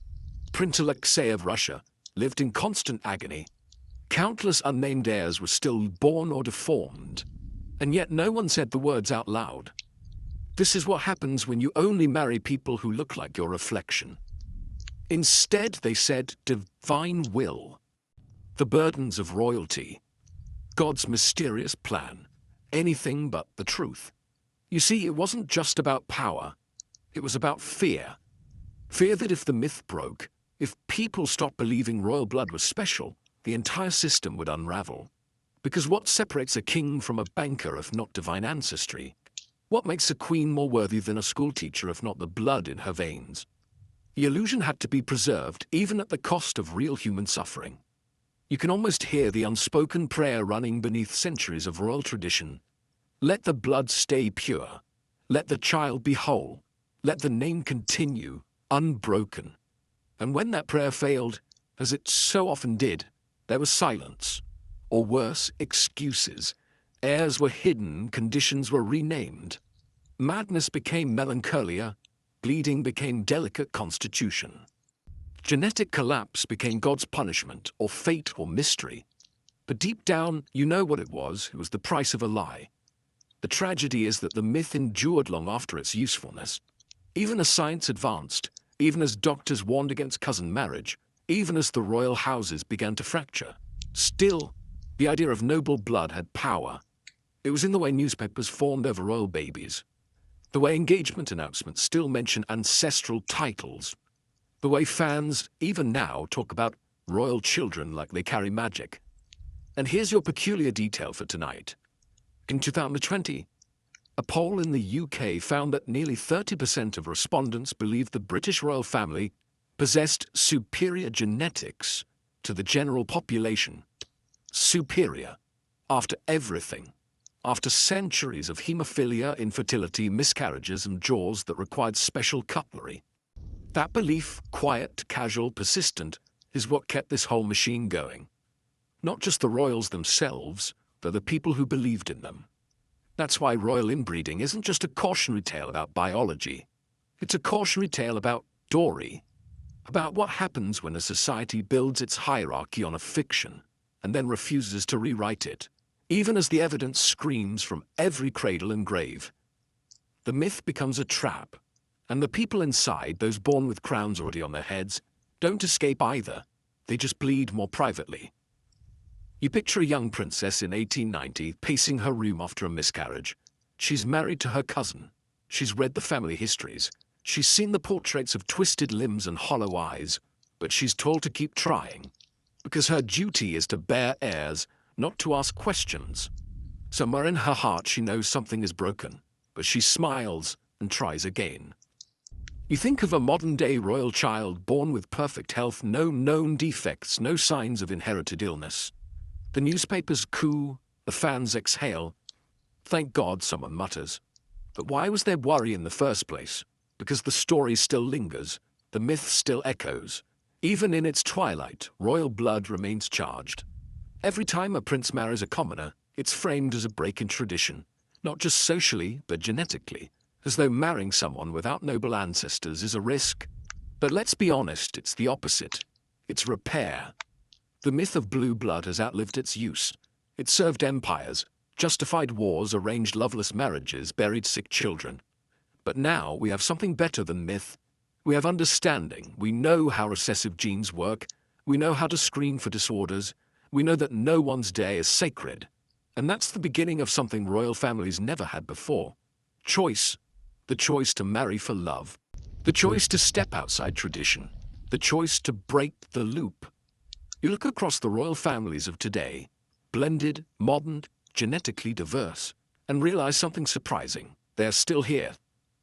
Prince Alexei of Russia lived in constant agony. Countless unnamed heirs were still born or deformed, and yet no one said the words out loud. This is what happens when you only marry people who look like your reflection. Instead, they said divine will. The burdens of royalty. God's mysterious plan. Anything but the truth. You see, it wasn't just about power. It was about fear. Fear that if the myth broke, if people stopped believing royal blood was special, the entire system would unravel. Because what separates a king from a banker if not divine ancestry? What makes a queen more worthy than a schoolteacher if not the blood in her veins? The illusion had to be preserved even at the cost of real human suffering. You can almost hear the unspoken prayer running beneath centuries of royal tradition. Let the blood stay pure. Let the child be whole. Let the name continue, unbroken. And when that prayer failed, as it so often did, there was silence. Or worse, excuses. Heirs were hidden, conditions were renamed. Madness became melancholia, bleeding became delicate constitution. Genetic collapse became God's punishment, or fate, or mystery. But deep down, you know what it was the price of a lie. The tragedy is that the myth endured long after its usefulness. Even as science advanced, even as doctors warned against cousin marriage, even as the royal houses began to fracture, still, the idea of noble blood had power. It was in the way newspapers fawned over royal babies, the way engagement announcements still mention ancestral titles, the way fans, even now, talk about royal children like they carry magic. And here's your peculiar detail for tonight. In 2020, a poll in the UK found that nearly 30% of respondents believed the British royal family possessed superior genetics to the general population. Superior. After everything. After centuries of hemophilia, infertility, miscarriages, and jaws that required special cutlery. That belief, quiet, casual, persistent, is what kept this whole machine going. Not just the royals themselves, but the people who believed in them. That's why royal inbreeding isn't just a cautionary tale about biology. It's a cautionary tale about story, about what happens when a society builds its hierarchy on a fiction and then refuses to rewrite it, even as the evidence screams from every cradle and grave. The myth becomes a trap, and the people inside, those born with crowns already on their heads, don't escape either. They just bleed more privately. You picture a young princess in 1890 pacing her room after a miscarriage. She's married to her cousin. She's read the family histories. She's seen the portraits of twisted limbs and hollow eyes, but she's told to keep trying, because her duty is to bear heirs, not to ask questions. Somewhere in her heart she knows something is broken, but she smiles and tries again. You think of a modern-day royal child born with perfect health, no known defects, no signs of inherited illness. The newspapers coo, the fans exhale. Thank God, someone mutters. But why was there worry in the first place? Because the story still lingers, the myth still echoes. Even in its twilight, royal blood remains charged. Every time a prince marries a commoner, it's framed as a break in tradition, not just socially, but genetically, as though marrying someone without noble ancestors is a risk. But let's be honest, it's the opposite. It's repair. The myth of blue blood has outlived its use. It served empires, justified wars, arranged loveless marriages, buried sick children. But now we have something better than myth. We have understanding. We know how recessive genes work. We know how to screen for disorders. We know that no one's day is sacred, and that's the beginning of something royal families never had before. Choice. The choice to marry for love. The choice to step outside tradition. The choice to break the loop. You look across the royal families of today, blended, modern, genetically diverse, and realize something surprising. They're still here.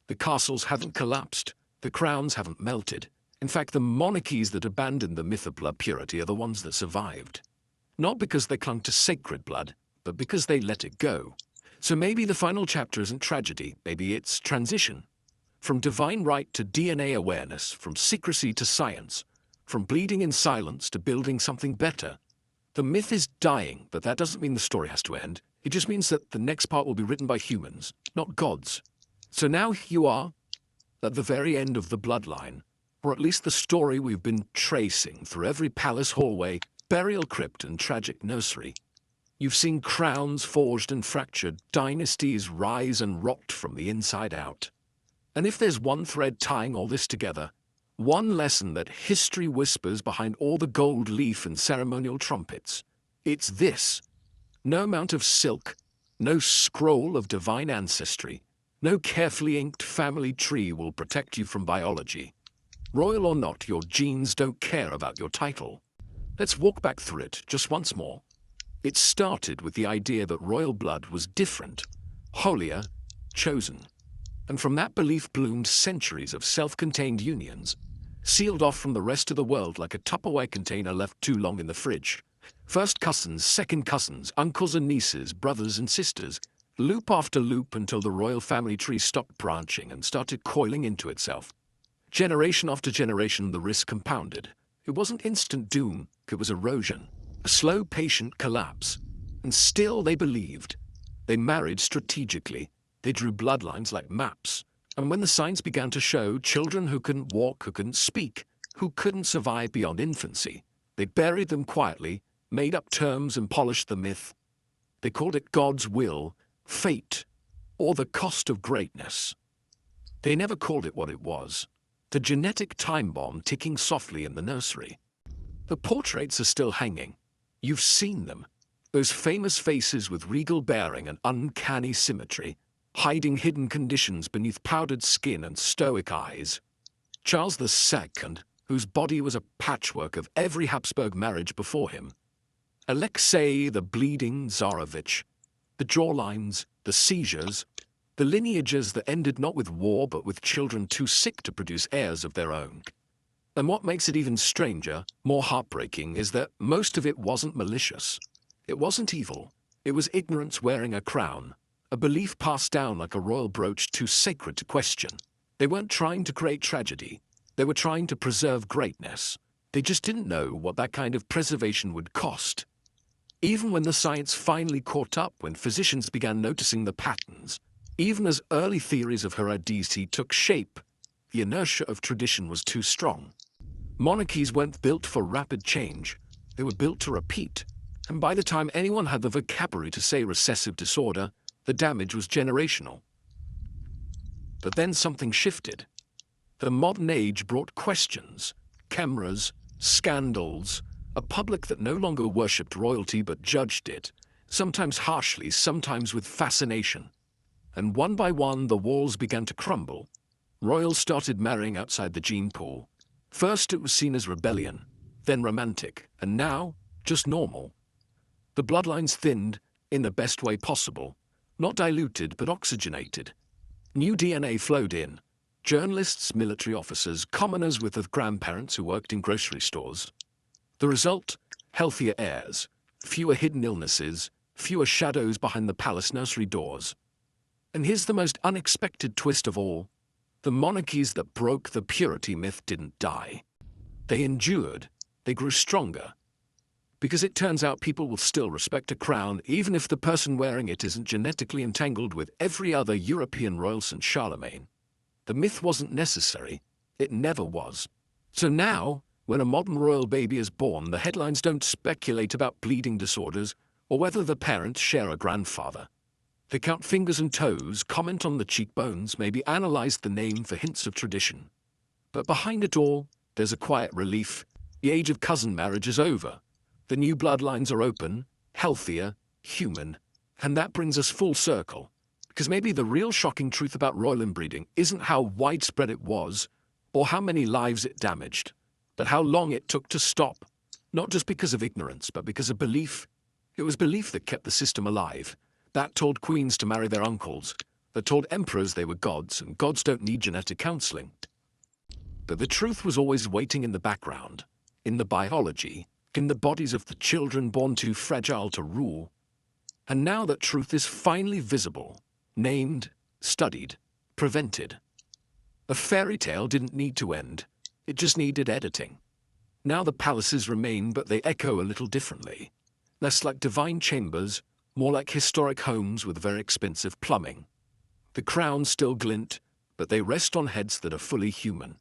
The castles haven't collapsed. The crowns haven't melted. In fact, the monarchies that abandoned the myth of blood purity are the ones that survived. Not because they clung to sacred blood, but because they let it go. So maybe the final chapter isn't tragedy, maybe it's transition. From divine right to DNA awareness, from secrecy to science, from bleeding in silence to building something better. The myth is dying, but that doesn't mean the story has to end. It just means that the next part will be written by humans, not gods. So now you are at the very end of the bloodline, or at least the story we've been tracing through every palace hallway, burial crypt and tragic nursery. You've seen crowns forged and fractured, dynasties rise and rot from the inside out. And if there's one thread tying all this together, one lesson that history whispers behind all the gold leaf and ceremonial trumpets, it's this. No amount of silk, no scroll of divine ancestry, no carefully inked family tree will protect you from biology. Royal or not, your genes don't care about your title. Let's walk back through it just once more. It started with the idea that royal blood was different, holier, chosen. And from that belief bloomed centuries of self-contained unions, sealed off from the rest of the world like a Tupperware container left too long in the fridge. First cousins, second cousins, uncles and nieces, brothers and sisters, loop after loop until the royal family tree stopped branching and started coiling into itself. Generation after generation, the risk compounded. It wasn't instant doom, it was erosion. A slow, patient collapse. And still they believed. They married strategically. They drew bloodlines like maps. And when the signs began to show, children who couldn't walk, who couldn't speak, who couldn't survive beyond infancy, they buried them quietly, made up terms and polished the myth. They called it God's will, fate, or the cost of greatness. They never called it what it was. The genetic time bomb ticking softly in the nursery. The portraits are still hanging. You've seen them. Those famous faces with regal bearing and uncanny symmetry, hiding hidden conditions beneath powdered skin and stoic eyes. Charles II, whose body was a patchwork of every Habsburg marriage before him. Alexei the Bleeding Tsarevich. The jawlines, the seizures, the lineages that ended not with war but with children too sick to produce heirs of their own. And what makes it even stranger, more heartbreaking, is that most of it wasn't malicious. It wasn't evil. It was ignorance wearing a crown, a belief passed down like a royal brooch too sacred to question. They weren't trying to create tragedy. They were trying to preserve greatness. They just didn't know what that kind of preservation would cost. Even when the science finally caught up, when physicians began noticing the patterns, even as early theories of heredity took shape, the inertia of tradition was too strong. Monarchies weren't built for rapid change. They were built to repeat. And by the time anyone had the vocabulary to say recessive disorder, the damage was generational. But then something shifted. The modern age brought questions, cameras, scandals, a public that no longer worshipped royalty but judged it, sometimes harshly, sometimes with fascination. And one by one, the walls began to crumble. Royals started marrying outside the gene pool. First it was seen as rebellion, then romantic, and now just normal. The bloodlines thinned in the best way possible, not diluted but oxygenated. New DNA flowed in. Journalists, military officers, commoners with their grandparents who worked in grocery stores. The result? Healthier heirs, fewer hidden illnesses, fewer shadows behind the palace nursery doors. And here's the most unexpected twist of all. The monarchies that broke the purity myth didn't die. They endured. They grew stronger. Because it turns out people will still respect a crown even if the person wearing it isn't genetically entangled with every other European royal since Charlemagne. The myth wasn't necessary. It never was. So now, when a modern royal baby is born, the headlines don't speculate about bleeding disorders or whether the parents share a grandfather. They count fingers and toes, comment on the cheekbones, maybe analyze the name for hints of tradition. But behind it all, there's a quiet relief. The age of cousin marriage is over. The new bloodlines are open, healthier, human, and that brings us full circle. Because maybe the real shocking truth about royal inbreeding isn't how widespread it was, or how many lives it damaged, but how long it took to stop. Not just because of ignorance, but because of belief. It was belief that kept the system alive. That told queens to marry their uncles. That told emperors they were gods, and gods don't need genetic counseling. But the truth was always waiting in the background, in the biology, in the bodies of the children born too fragile to rule. And now that truth is finally visible, named, studied, prevented. A fairy tale didn't need to end. It just needed editing. Now the palaces remain, but they echo a little differently. Less like divine chambers, more like historic homes with very expensive plumbing. The crowns still glint, but they rest on heads that are fully human.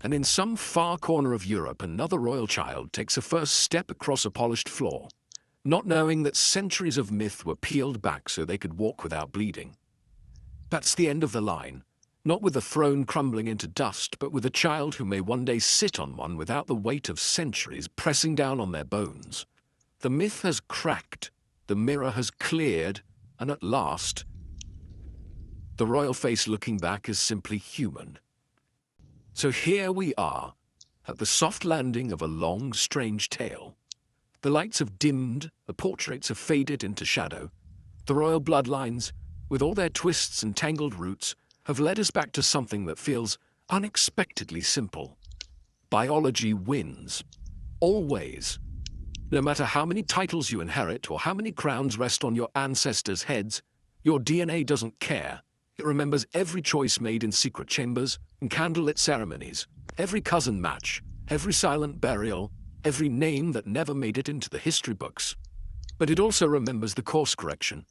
And in some far corner of Europe, another royal child takes a first step across a polished floor, not knowing that centuries of myth were peeled back so they could walk without bleeding. That's the end of the line, not with a throne crumbling into dust, but with a child who may one day sit on one without the weight of centuries pressing down on their bones. The myth has cracked, the mirror has cleared, and at last, the royal face looking back is simply human. So here we are, at the soft landing of a long, strange tale. The lights have dimmed, the portraits have faded into shadow. The royal bloodlines, with all their twists and tangled roots, have led us back to something that feels unexpectedly simple. Biology wins. Always. No matter how many titles you inherit or how many crowns rest on your ancestors' heads, your DNA doesn't care. It remembers every choice made in secret chambers and candlelit ceremonies, every cousin match, every silent burial, every name that never made it into the history books. But it also remembers the course correction,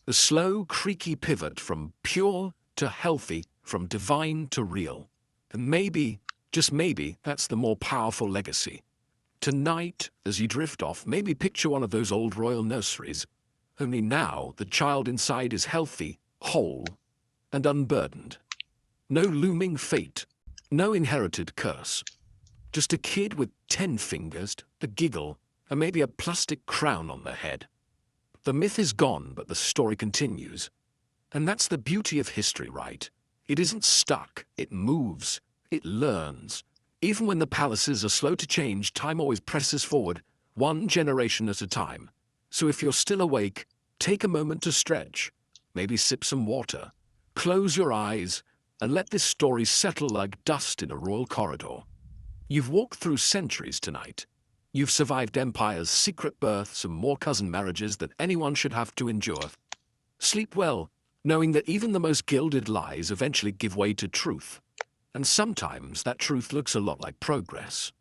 the slow, creaky pivot from pure to healthy, from divine to real. And maybe, just maybe, that's the more powerful legacy. Tonight, as you drift off, maybe picture one of those old royal nurseries. Only now, the child inside is healthy, whole, and unburdened. No looming fate, no inherited curse. Just a kid with 10 fingers, a giggle, and maybe a plastic crown on their head. The myth is gone, but the story continues. And that's the beauty of history, right? It isn't stuck, it moves, it learns. Even when the palaces are slow to change, time always presses forward, one generation at a time. So if you're still awake, take a moment to stretch, maybe sip some water, close your eyes, and let this story settle like dust in a royal corridor. You've walked through centuries tonight. You've survived empires, secret births, and more cousin marriages than anyone should have to endure. Sleep well, knowing that even the most gilded lies eventually give way to truth. And sometimes that truth looks a lot like progress.